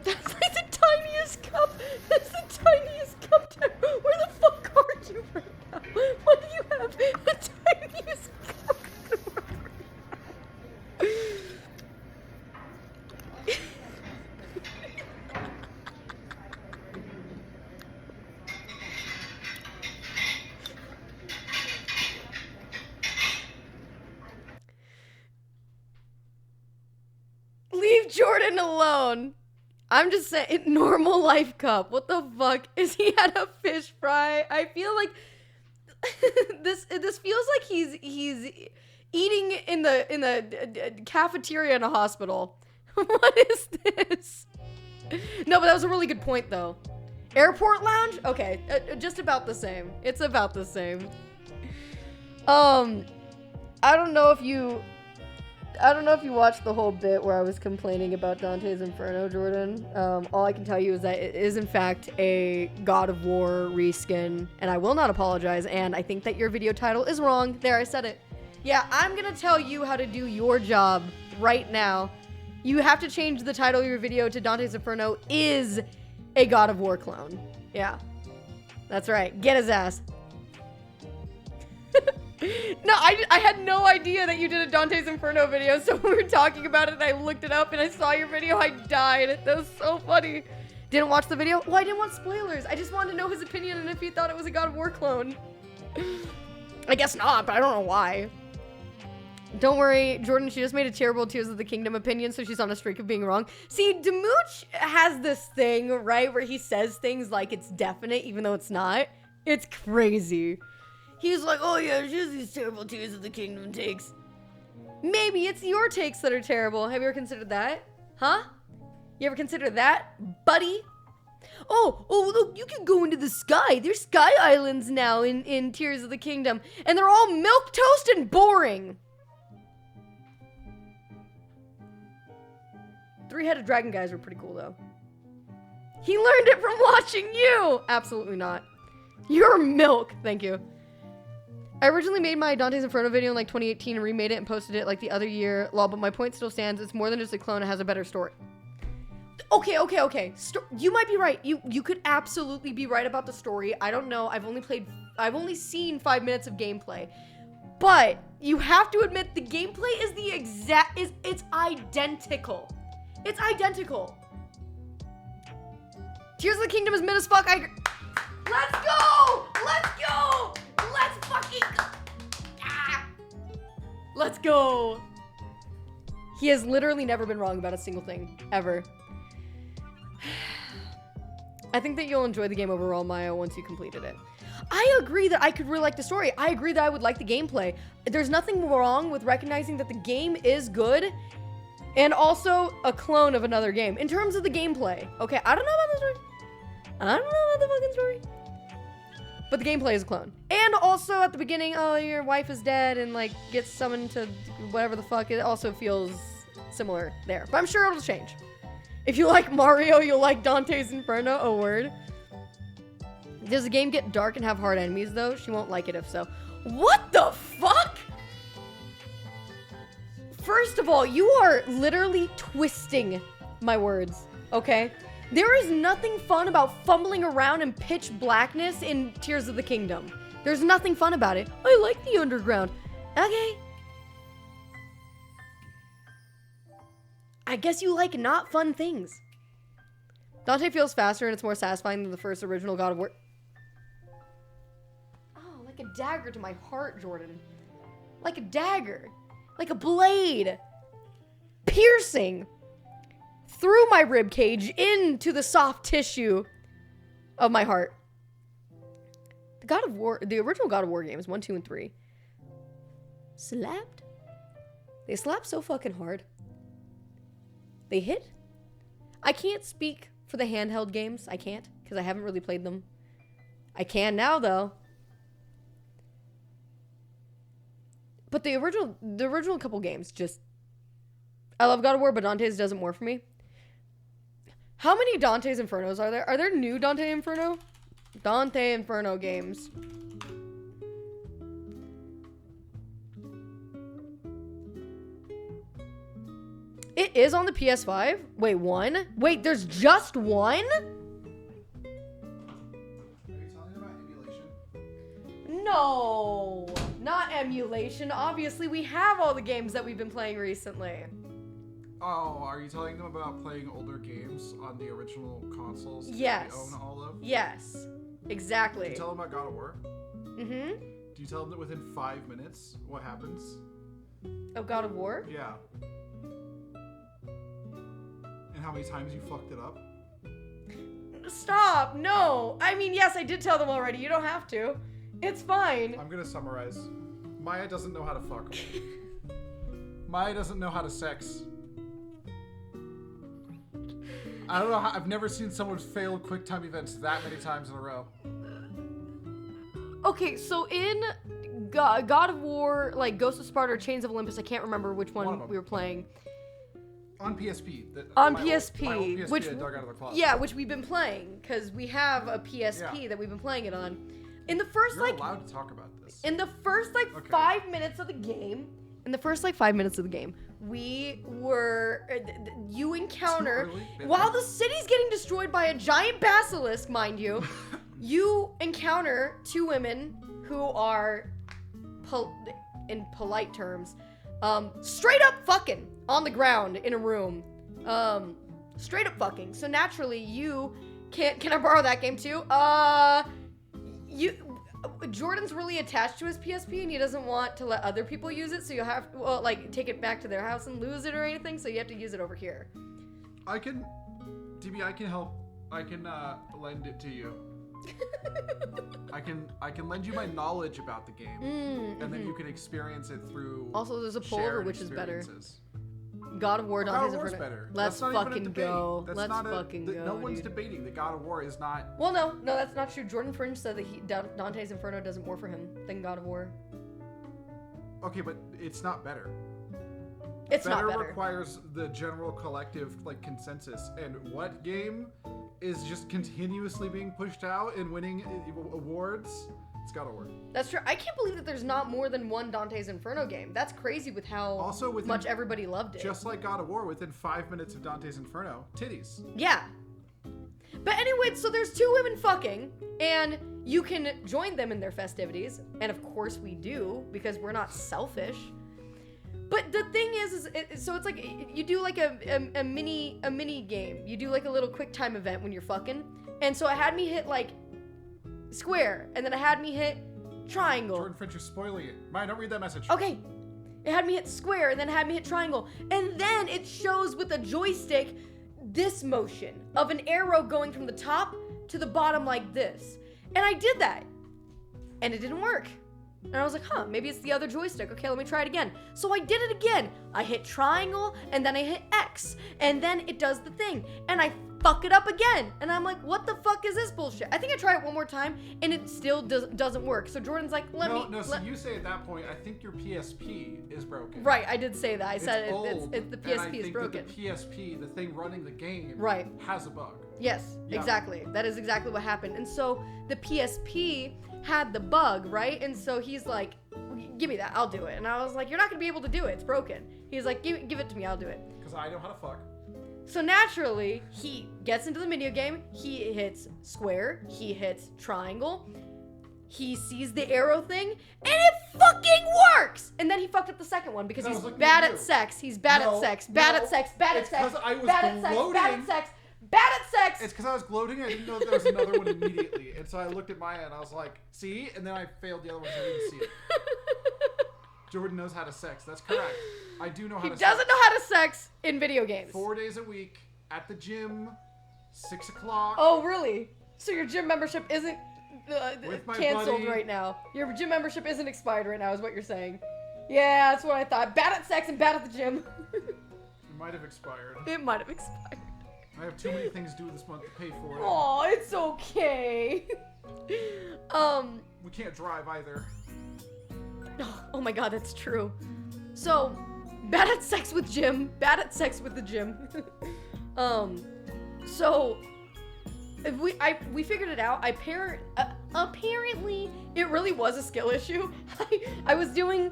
That's like the tiniest cup. That's the tiniest cup. Where the fuck are you right now? Why do you have the tiniest cup? Leave Jordan alone. I'm just saying, normal life cup. What the fuck? Is he at a fish fry? I feel like this feels like he's eating in the cafeteria in a hospital. What is this? No, but that was a really good point though. Airport lounge? Okay, just about the same. It's about the same. I don't know if you watched the whole bit where I was complaining about Dante's Inferno, Jordan. All I can tell you is that it is in fact a God of War reskin, and I will not apologize, and I think that your video title is wrong. There, I said it. Yeah, I'm gonna tell you how to do your job right now. You have to change the title of your video to Dante's Inferno is a God of War clone. Yeah, that's right. Get his ass. No, I had no idea that you did a Dante's Inferno video, so we were talking about it and I looked it up and I saw your video, I died. That was so funny. Didn't watch the video? Well, I didn't want spoilers. I just wanted to know his opinion and if he thought it was a God of War clone. I guess not, but I don't know why. Don't worry, Jordan, she just made a terrible Tears of the Kingdom opinion, so she's on a streak of being wrong. See, Demooch has this thing, right, where he says things like it's definite even though it's not. It's crazy. He's like, oh yeah, she has these terrible Tears of the Kingdom takes. Maybe it's your takes that are terrible. Have you ever considered that? Huh? You ever considered that, buddy? Oh, look, you can go into the sky. There's sky islands now in Tears of the Kingdom, and they're all milquetoast and boring. Three-headed dragon guys were pretty cool, though. He learned it from watching you. Absolutely not. You're milk. Thank you. I originally made my Dante's Inferno video in like 2018 and remade it and posted it like the other year. Lol, but my point still stands. It's more than just a clone. It has a better story. Okay. You might be right. You could absolutely be right about the story. I don't know. I've only seen 5 minutes of gameplay. But you have to admit the gameplay is it's identical. It's identical. Tears of the Kingdom is mid as fuck. Let's go! Let's go! Let's fucking go! Let's go! He has literally never been wrong about a single thing, ever. I think that you'll enjoy the game overall, Maya, once you completed it. I agree that I could really like the story. I agree that I would like the gameplay. There's nothing wrong with recognizing that the game is good and also a clone of another game. In terms of the gameplay, okay, I don't know about the story. I don't know about the fucking story. But the gameplay is a clone. And also at the beginning, oh, your wife is dead and like gets summoned to whatever the fuck. It also feels similar there. But I'm sure it'll change. If you like Mario, you'll like Dante's Inferno. Oh, word. Does the game get dark and have hard enemies though? She won't like it if so. What the fuck? First of all, you are literally twisting my words, okay? There is nothing fun about fumbling around in pitch blackness in Tears of the Kingdom. There's nothing fun about it. I like the underground. Okay. I guess you like not fun things. Dante feels faster and it's more satisfying than the first original God of War. Oh, like a dagger to my heart, Jordan. Like a dagger. Like a blade. Piercing through my rib cage into the soft tissue of my heart. The original God of War games, 1, 2, and 3, slapped. They slapped so fucking hard. They hit. I can't speak for the handheld games. I can't, because I haven't really played them. I can now, though. But the original couple games, just... I love God of War, but Dante's does it more for me. How many Dante's Infernos are there? Are there new Dante Inferno? Dante Inferno games. It is on the PS5? Wait, one? Wait, there's just one? Are you talking about emulation? No, not emulation. Obviously, we have all the games that we've been playing recently. Oh, are you telling them about playing older games on the original consoles? Yes. That we own all of? Yes, exactly. Do you tell them about God of War? Mm-hmm. Do you tell them that within 5 minutes what happens? Oh, God of War? Yeah. And how many times you fucked it up? Stop, no. I mean, yes, I did tell them already. You don't have to. It's fine. I'm gonna summarize. Maya doesn't know how to fuck. Maya doesn't know how to sex. I don't know how, I've never seen someone fail quick time events that many times in a row. Okay, so in God of War, like Ghost of Sparta or Chains of Olympus, I can't remember which one we were playing. On PSP. On PSP, PSP, my old PSP which I dug out of the closet. yeah, which we've been playing because we have a PSP that we've been playing it on. In the first You're like allowed to talk about this. in the first like 5 minutes of the game, we were you encounter while the city's getting destroyed by a giant basilisk, mind you. You encounter two women who are in polite terms straight up fucking on the ground in a room. Straight up fucking. So naturally you can I borrow that game too? Jordan's really attached to his PSP and he doesn't want to let other people use it, so you'll have to, well, like, take it back to their house and lose it or anything, so you have to use it over here. I can, DB, I can help. I can lend it to you. I can lend you my knowledge about the game, and then you can experience it through. Also, there's a poll over which is better. God of War, God of War's better. Let's fucking go. Let's fucking go. No one's debating that God of War is not. Well, no, that's not true. Jordan Fringe said that Dante's Inferno does it more for him than God of War. Okay, but it's not better. It's not better. Better requires the general collective like consensus. And what game is just continuously being pushed out and winning awards It's God of War. That's true. I can't believe that there's not more than one Dante's Inferno game. That's crazy with how much everybody loved it. Just like God of War, within 5 minutes of Dante's Inferno, titties. Yeah. But anyway, so there's 2 women fucking, and you can join them in their festivities. And of course we do, because we're not selfish. But the thing is so it's like, you do like a mini game. You do like a little quick time event when you're fucking. And so it had me hit like square, and then it had me hit triangle. Jordan Finch, you're spoiling it. Maya, don't read that message. Okay. It had me hit square, and then it had me hit triangle. And then it shows with a joystick this motion of an arrow going from the top to the bottom like this. And I did that. And it didn't work. And I was like, huh, maybe it's the other joystick. Okay, let me try it again. So I did it again. I hit triangle, and then I hit X. And then it does the thing. And I fuck it up again. And I'm like, what the fuck is this bullshit? I think I tried it one more time, and it still doesn't work. So Jordan's like, so you say at that point, I think your PSP is broken. Right, I did say that. I said it's the PSP is broken. That the PSP, the thing running the game, right, has a bug. Yes, exactly. That is exactly what happened. And so the PSP had the bug, right? And so he's like, give me that, I'll do it. And I was like, you're not gonna be able to do it, it's broken. He's like, give it to me, I'll do it. Because I know how to fuck. So naturally, he gets into the video game, he hits square, he hits triangle, he sees the arrow thing, and it fucking works! And then he fucked up the second one because he's bad at sex. He's bad at sex, bad at sex, bad at sex, bad at sex, bad at sex, bad at sex! It's because I was gloating, I didn't know there was another one immediately. And so I looked at Maya and I was like, see? And then I failed the other one, so I didn't see it. Jordan knows how to sex. That's correct. I do know how to sex. He doesn't know how to sex in video games. 4 days a week, at the gym, 6 o'clock. Oh, really? So your gym membership isn't canceled buddy. Right now? Your gym membership isn't expired right now, is what you're saying. Yeah, that's what I thought. Bad at sex and bad at the gym. It might have expired. It might have expired. I have too many things due this month to pay for it. Aw, it's okay. We can't drive either. Oh my god, that's true. So, bad at sex with Jim. Bad at sex with the gym. So we figured it out. Apparently it really was a skill issue. I was doing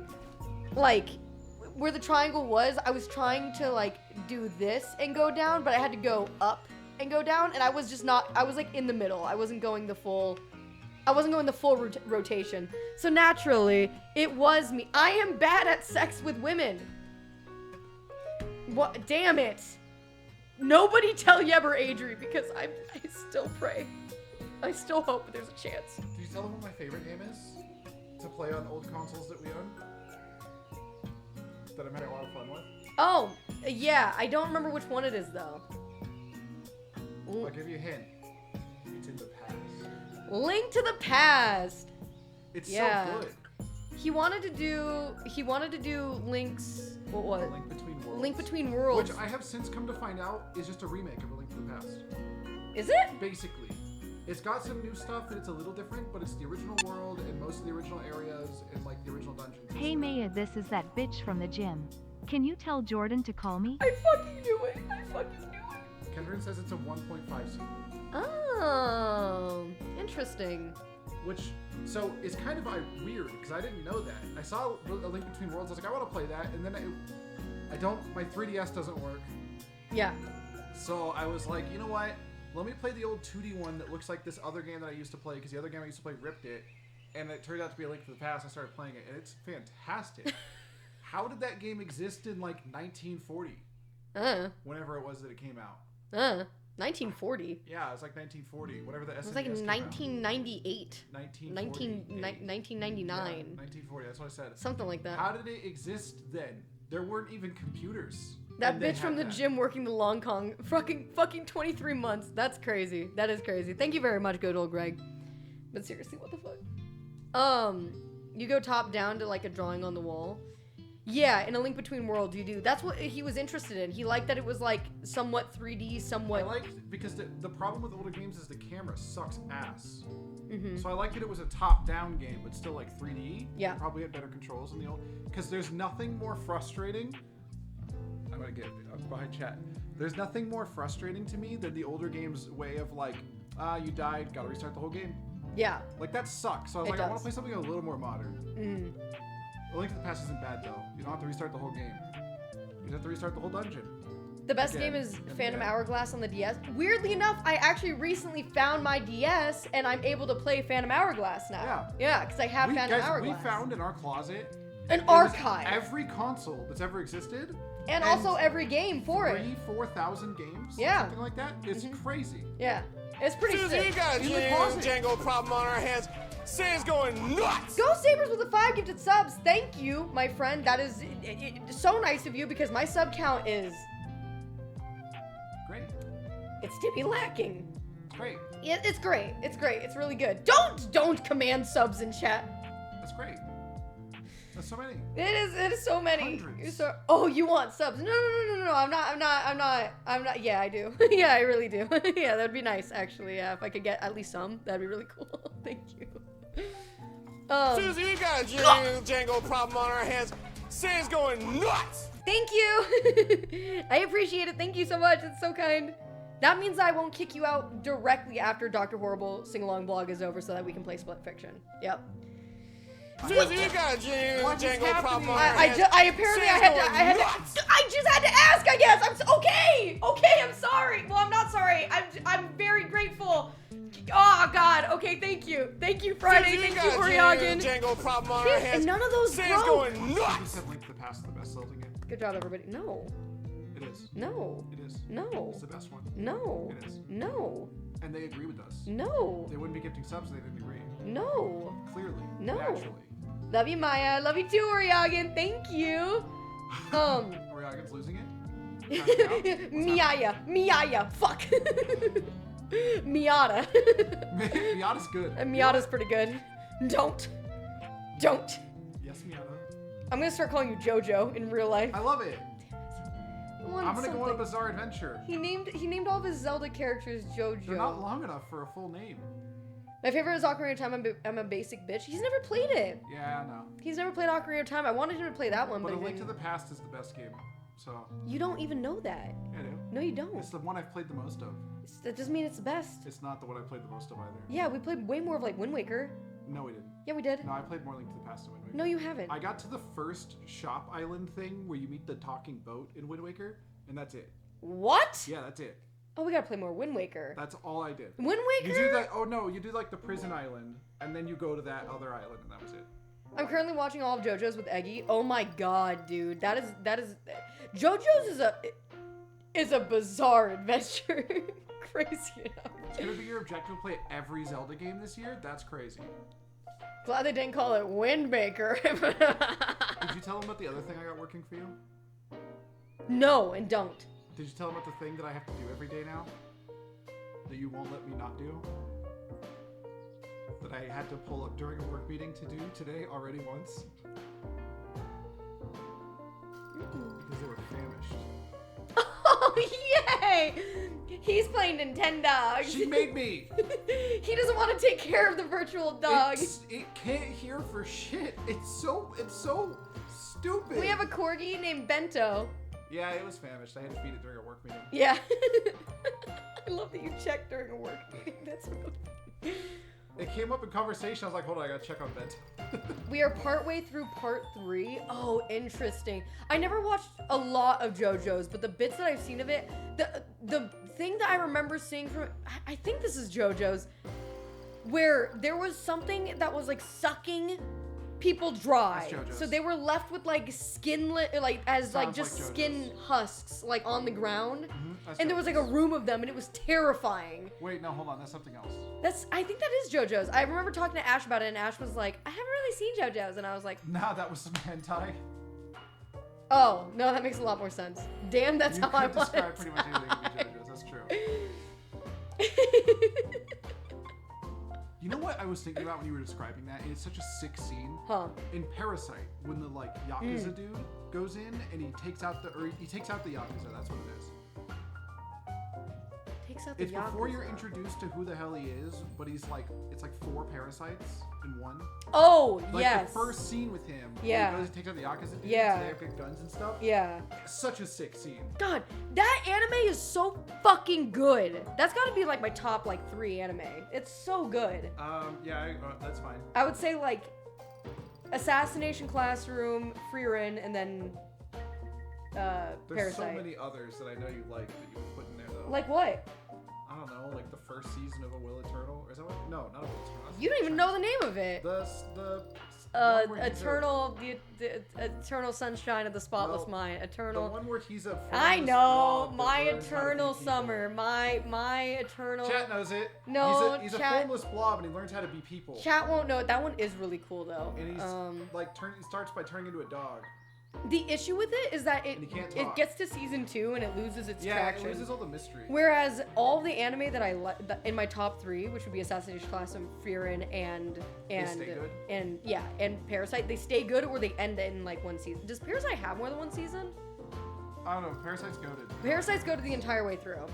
like where the triangle was, I was trying to like do this and go down, but I had to go up and go down, and I was just not, I was like in the middle. I wasn't going the full rotation. So naturally, it was me. I am bad at sex with women. What? Damn it. Nobody tell Yeb or Adri, because I still pray. I still hope there's a chance. Did you tell them what my favorite game is? To play on old consoles that we own? That I'm having a lot of fun with? Oh, yeah. I don't remember which one it is, though. I'll give you a hint. It's in the past. Link to the Past. It's so good. He wanted to do Link's, what was it? Link Between Worlds. Link Between Worlds. Which I have since come to find out is just a remake of A Link to the Past. Is it? Basically. It's got some new stuff and it's a little different, but it's the original world and most of the original areas and like the original dungeons. Hey Maya, this is that bitch from the gym. Can you tell Jordan to call me? I fucking knew it. I fucking knew it. Kendrin says it's a 1.5 sequel. Oh, interesting. Which, so it's kind of weird because I didn't know that. I saw A Link Between Worlds. I was like, I want to play that, and then my 3DS doesn't work. Yeah. So I was like, you know what? Let me play the old 2D one that looks like this other game that I used to play, because the other game I used to play ripped it, and it turned out to be A Link to the Past. I started playing it, and it's fantastic. How did that game exist in like 1940? Whenever it was that it came out. 1940. Yeah, it was like 1940. Whatever the SNES It was like 1998. 1999. 1940. That's what I said. Something like that. How did it exist then? There weren't even computers. That bitch from the gym working the Long Kong. Fucking 23 months. That's crazy. That is crazy. Thank you very much, good old Greg. But seriously, what the fuck? You go top down to like a drawing on the wall. Yeah, in A Link Between Worlds, you do. That's what he was interested in. He liked that it was like somewhat 3D, somewhat. I liked because the problem with older games is the camera sucks ass. Mm-hmm. So I liked it was a top-down game, but still like 3D. Yeah. You probably had better controls in the old. Because there's nothing more frustrating. I'm gonna get behind chat. There's nothing more frustrating to me than the older game's way of like, you died, gotta restart the whole game. Yeah. Like, that sucks. So I was It like, I want does. to play something a little more modern. Mm. A Link to the Past isn't bad, though. You don't have to restart the whole game. You just have to restart the whole dungeon. The best Again, game is and Phantom again. Hourglass on the DS. Weirdly enough, I actually recently found my DS and I'm able to play Phantom Hourglass now. Yeah. Yeah, because I have Phantom Hourglass. We found in our closet An it was archive. every console that's ever existed. And also every game for it. 4,000 games. Yeah. Something like that. It's crazy. Yeah. It's pretty Susie, sick. we got a In the closet. Django problem on our hands. Sans going nuts. Go Sabres with the 5 gifted subs. Thank you, my friend. That is so nice of you because my sub count is... Great. It's to be lacking. It's great. It's great. It's great. It's really good. Don't command subs in chat. That's great. That's so many. It is so many. Hundreds. Oh, you want subs? No. I'm not. Yeah, I do. Yeah, I really do. Yeah, that'd be nice actually. Yeah, if I could get at least some, that'd be really cool. Thank you. Susie, we got a Django problem on our hands. Sans going nuts. Thank you. I appreciate it. Thank you so much. It's so kind. That means I won't kick you out directly after Dr. Horrible sing-along blog is over so that we can play Split Fiction. Yep. Susie, we got a Django problem on our I hands. just had to ask, I guess. Okay, I'm sorry. Well, I'm not sorry. I'm very grateful. Oh, God. Okay, thank you. Thank you, Friday. Susie, we Thank you, got a Oriagan. Django problem on our hands. And none of those Sans broke. going You nuts. said Link to the Past is the best Zelda game. Good job, everybody. No. It is. No. It is. No. It's the best one. No. It is. No. And they agree with us. No. They wouldn't be gifting subs if they didn't agree. No. Clearly. No. Naturally. Love you, Maya. Love you too, Oriagan. Thank you. Oriagan's losing it? Miaya. Fuck. Miata. Miata's good. Miata's pretty good. Don't. Yes, Miata. I'm gonna start calling you JoJo in real life. I love it. I want I'm gonna go on a something. bizarre adventure. He named all of his Zelda characters JoJo. They're not long enough for a full name. My favorite is Ocarina of Time. I'm a basic bitch. He's never played it. Yeah, I know. He's never played Ocarina of Time. I wanted him to play that one, But but A he Link to didn't. the Past is the best game. So. You don't even know that. Yeah, I do. No, you don't. It's the one I've played the most of. That doesn't mean it's the best. It's not the one I played the most of either. Yeah, we played way more of like Wind Waker. No, we didn't. Yeah, we did. No, I played more Link to the Past than Wind Waker. No, you haven't. I got to the first shop island thing where you meet the talking boat in Wind Waker, and that's it. What? Yeah, that's it. Oh, we gotta play more Wind Waker. That's all I did. Wind Waker? You do that. Oh no, you do like the prison island, and then you go to that other island, and that was it. I'm currently watching all of JoJo's with Eggy. Oh my god, dude, that is JoJo's is a bizarre adventure. Crazy enough. It's gonna be your objective to play every Zelda game this year? That's crazy. Glad they didn't call it Wind Waker. Did you tell them about the other thing I got working for you? No, and don't. Did you tell them about the thing that I have to do every day now? That you won't let me not do? That I had to pull up during a work meeting to do today already once? Because they were famished. Oh, yay! He's playing Nintendo. She made me! He doesn't want to take care of the virtual dog. It can't hear for shit. It's so stupid. We have a corgi named Bento. Yeah, it was famished. I had to feed it during a work meeting. Yeah. I love that you checked during a work meeting. That's real funny. It came up in conversation. I was like, hold on, I gotta check on Bento. We are partway through part 3. Oh, interesting. I never watched a lot of JoJo's, but the bits that I've seen of it, the thing that I remember seeing from it, I think this is JoJo's, where there was something that was like sucking people dry. So they were left with like skinless, like as like Sounds just like skin husks like on the ground. That's And there was like a room of them and it was terrifying. Wait, no, hold on. That's something else. I think that is JoJo's. I remember talking to Ash about it and Ash was like, I haven't really seen JoJo's. And I was like, Nah, that was some hentai. oh, no, that makes a lot more sense. Damn, that's how I could was. describe pretty much anything to be JoJo's. That's true. You know what I was thinking about when you were describing that? It's such a sick scene. Huh. In Parasite, when the like Yakuza dude goes in and he takes out the Yakuza, that's what it is. Takes out the It's before Yakuza. you're introduced to who the hell he is, but he's like, it's like 4 parasites in 1. Oh, like yes. The first scene with him. Yeah. He goes and takes out the Yakuza dudes. Yeah. And they have big guns and stuff. Yeah. Such a sick scene. God, that anime is so fucking good. That's got to be like my top like 3 anime. It's so good. Yeah, that's fine. I would say like Assassination Classroom, Frieren, and then There's Parasite. so many others that I know you like that you would put in there though. Like what? I don't know, like the first season of A Will Eternal, or is that what? No, not A Will Eternal. You don't even know the name of it. The Eternal, the Eternal Sunshine of the Spotless Mind. Eternal. The one where he's a. I know, my eternal summer, my eternal. Chat knows it. No, he's a chat. formless blob, and he learns how to be people. Chat won't know it. That one is really cool though. And he's he starts by turning into a dog. The issue with it is that it gets to season 2 and it loses its traction. It loses all the mystery. Whereas all the anime that I like in my top 3, which would be Assassination Classroom, Frieren, and Parasite, they stay good or they end in like 1 season. Does Parasite have more than 1 season? I don't know. Parasite's goated. Parasite's goated the entire way through.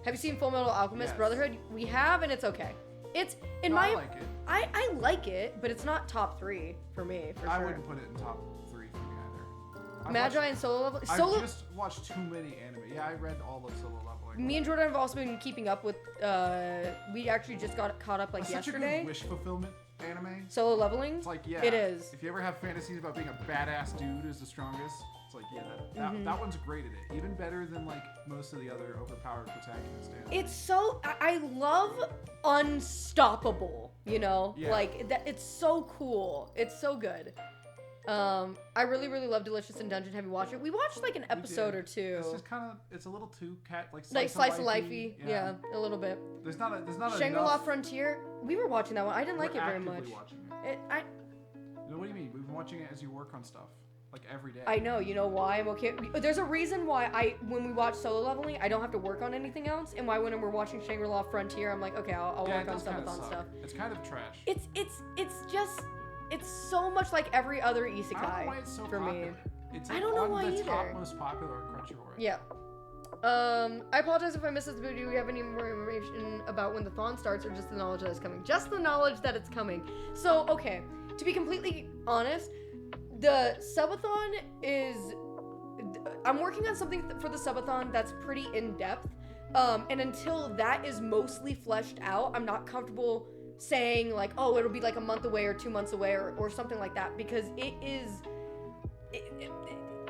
Have you seen Full Metal Alchemist Brotherhood? We have, and it's okay. It's I like it. I like it, but it's not top 3 for me. For sure. I wouldn't put it in top 3 for me either. Magi and Solo Leveling. I've just watched too many anime. Yeah, I read all of Solo Leveling. Me and Jordan have also been keeping up with. We actually just got caught up like yesterday. Such a good wish fulfillment anime. Solo Leveling. It's like it is. If you ever have fantasies about being a badass dude who's the strongest, it's like that one's great at it. Even better than like most of the other overpowered protagonists. It's so I love Unstoppable. You know, like that. It's so cool. It's so good. I really love Delicious in Dungeon. Have you watched it? We watched like an episode or 2. It's just kind of, it's a little too slice of lifey. Yeah, a little bit. There's not Shangri-La Frontier. We were watching that one. I didn't like it very much. Watching it. No, what do you mean? We've been watching it as you work on stuff, like every day. I know. You know why I'm okay? There's a reason why when we watch Solo Leveling, I don't have to work on anything else, and why when we're watching Shangri-La Frontier, I'm like, okay, I'll work on subathon stuff. It's kind of trash. It's just. It's so much like every other isekai I don't know why it's so for popular. me. It's I don't know why the either. top most popular on Crunchyroll. Yeah. I apologize if I missed this video. Do we have any more information about when the thon starts, or just the knowledge that it's coming? Just the knowledge that it's coming. So, okay. To be completely honest, the subathon is. I'm working on something for the subathon that's pretty in depth. And until that is mostly fleshed out, I'm not comfortable saying like, oh, it'll be like a month away or 2 months away or something like that, because even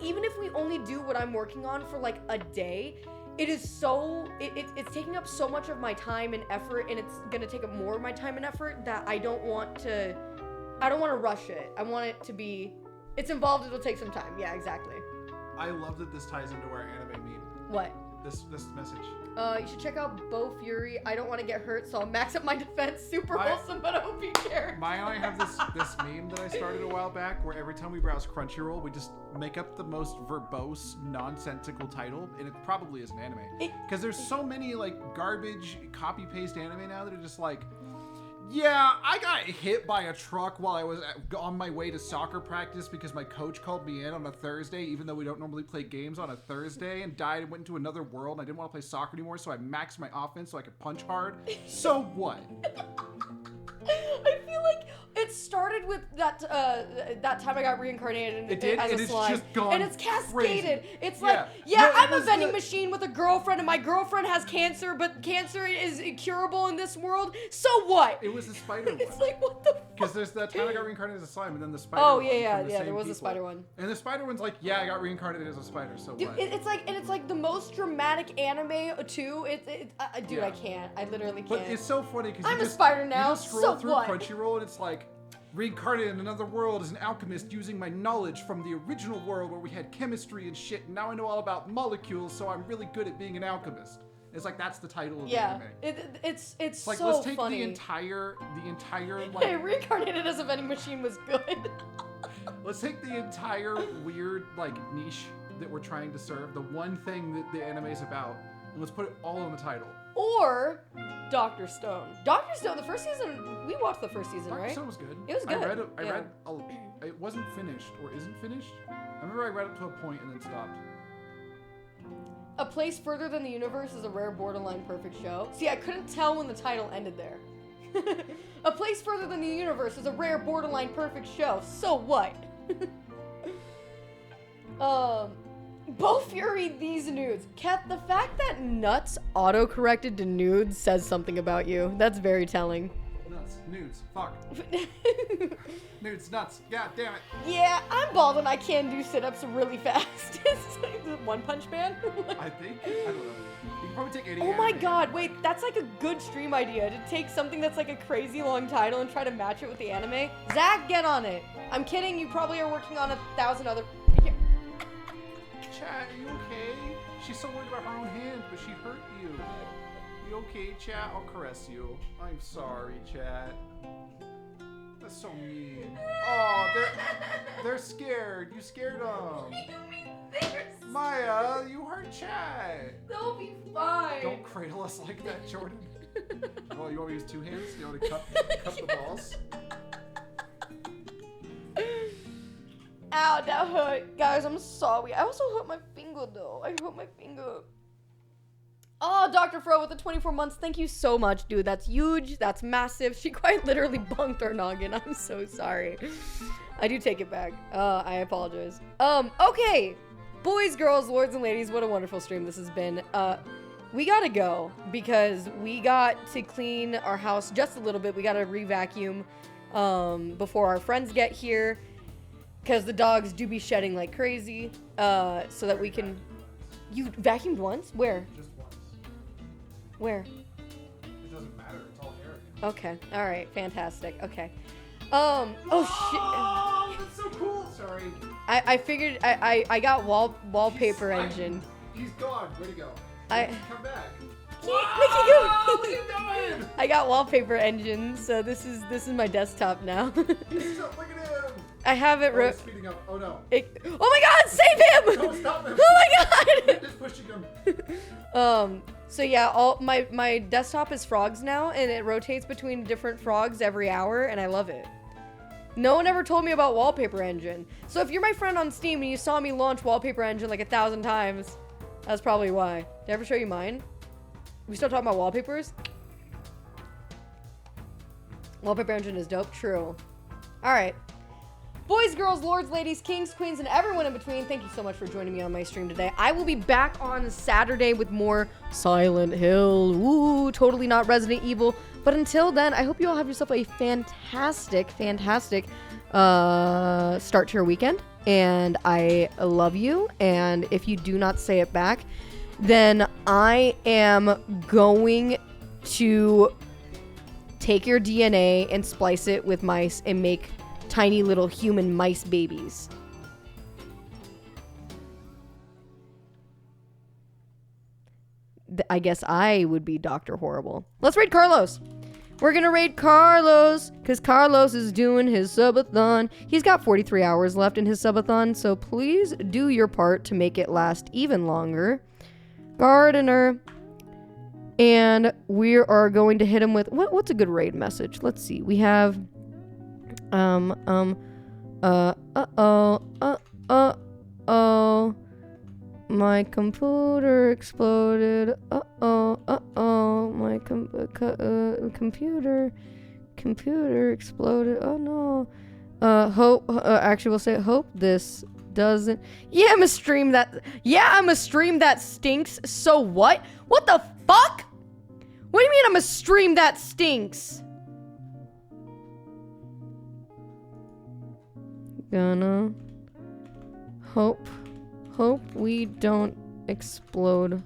if we only do what I'm working on for like a day, it is so it's taking up so much of my time and effort, and it's gonna take up more of my time and effort that I don't want to rush it. I want it to be, it's involved, it'll take some time. Yeah, exactly. I love that this ties into our anime meme. What? This message. You should check out Bo Fury. I don't want to get hurt, so I'll max up my defense. Super wholesome, but OP character. Maya and I have this meme that I started a while back, where every time we browse Crunchyroll, we just make up the most verbose, nonsensical title, and it probably is an anime. Because there's so many like garbage copy-paste anime now that are just like, yeah, I got hit by a truck while I was on my way to soccer practice because my coach called me in on a Thursday, even though we don't normally play games on a Thursday, and died and went into another world. And I didn't want to play soccer anymore, so I maxed my offense so I could punch hard. So what? I feel like it started with that time I got reincarnated as a slime. It's just gone and it's cascaded. Crazy. It's like, I'm a vending machine with a girlfriend, and my girlfriend has cancer, but cancer is incurable in this world. So what? It was the spider one. It's like, what the fuck? Because there's that time I got reincarnated as a slime, and then the spider Oh, one yeah, from the there same was a people. spider one. And the spider one's like, yeah, I got reincarnated as a spider, so Dude, what? it's like the most dramatic anime too. Dude, I can't. I literally can't. But it's so funny because I'm a spider now. You just scroll So through what? Crunchyroll and it's like, reincarnated in another world as an alchemist using my knowledge from the original world where we had chemistry and shit, and now I know all about molecules, so I'm really good at being an alchemist. It's like that's the title of the anime. It's like, so let's take funny. the entire like. Hey, reincarnated as a vending machine was good. Let's take the entire weird like niche that we're trying to serve, the one thing that the anime is about, and let's put it all in the title. Or Dr. Stone. Dr. Stone, the first season, we watched the first season, Dr. right? Stone was good. It was good. I read it wasn't finished or isn't finished. I remember I read it to a point and then stopped. A Place Further Than the Universe is a rare borderline perfect show. See, I couldn't tell when the title ended there. A Place Further Than the Universe is a rare, borderline perfect show. So what? Bo Fury, these nudes. Kat, the fact that nuts auto-corrected to nudes says something about you. That's very telling. Nuts. Nudes. Fuck. Nudes. Nuts. God damn it. Yeah, I'm bald and I can do sit-ups really fast. It's like the One Punch Man. I think. I don't know. You can probably take 80 Oh my anime. god, wait, that's like a good stream idea. To take something that's like a crazy long title and try to match it with the anime. Zach, get on it. I'm kidding, you probably are working on 1,000 other... Chat, are you okay? She's so worried about her own hand, but she hurt you. You okay, chat? I'll caress you. I'm sorry, chat. That's so mean. Oh, they're scared. You scared them. Maya, you hurt chat. They'll be fine. Don't cradle us like that, Jordan. Oh, you want me to use 2 hands? You want to cup the balls? Ow, that hurt. Guys, I'm sorry. I also hurt my finger, though. I hurt my finger. Oh, Dr. Fro with the 24 months. Thank you so much, dude. That's huge. That's massive. She quite literally bunked her noggin. I'm so sorry. I do take it back. I apologize. Okay. Boys, girls, lords, and ladies, what a wonderful stream this has been. We gotta go because we got to clean our house just a little bit. We gotta re-vacuum before our friends get here. Because the dogs do be shedding like crazy, so that we can... You vacuumed once? Where? Just once. Where? It doesn't matter. It's all air. Okay. All right. Fantastic. Okay. Oh, shit. Oh, that's so cool. Sorry. I figured... I got wallpaper engine. He's gone. Way to go. Come back. What are you doing? I got wallpaper engine, so this is my desktop now. Look at him. I have it. Oh, he's speeding up. Oh no. Oh my God! Save him! No, stop him. Oh my God! Just pushing him. So yeah, my desktop is frogs now, and it rotates between different frogs every hour, and I love it. No one ever told me about Wallpaper Engine. So if you're my friend on Steam and you saw me launch Wallpaper Engine like 1,000 times, that's probably why. Did I ever show you mine? We still talking about wallpapers? Wallpaper Engine is dope. True. All right. Boys, girls, lords, ladies, kings, queens, and everyone in between, thank you so much for joining me on my stream today. I will be back on Saturday with more Silent Hill. Ooh, totally not Resident Evil. But until then, I hope you all have yourself a fantastic, fantastic start to your weekend. And I love you. And if you do not say it back, then I am going to take your DNA and splice it with mice and make tiny little human mice babies. I guess I would be Dr. Horrible. Let's raid Carlos. We're gonna raid Carlos because Carlos is doing his subathon. He's got 43 hours left in his subathon, so please do your part to make it last even longer. Gardener. And we are going to hit him with what's a good raid message? Let's see. We have my computer exploded. My computer exploded. Oh no. Actually we'll say hope this doesn't. Yeah, I'm a stream that stinks. So what? What the fuck? What do you mean I'm a stream that stinks? Gonna hope we don't explode.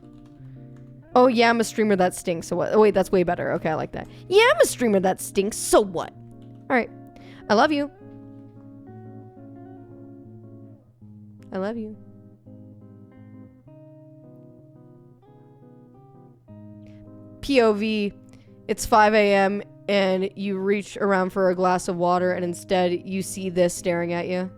Oh yeah, I'm a streamer that stinks. So what? Oh wait, that's way better. Okay, I like that. Yeah, I'm a streamer that stinks. So what? All right, I love you. I love you. POV, it's 5 a.m. and you reach around for a glass of water and instead you see this staring at you.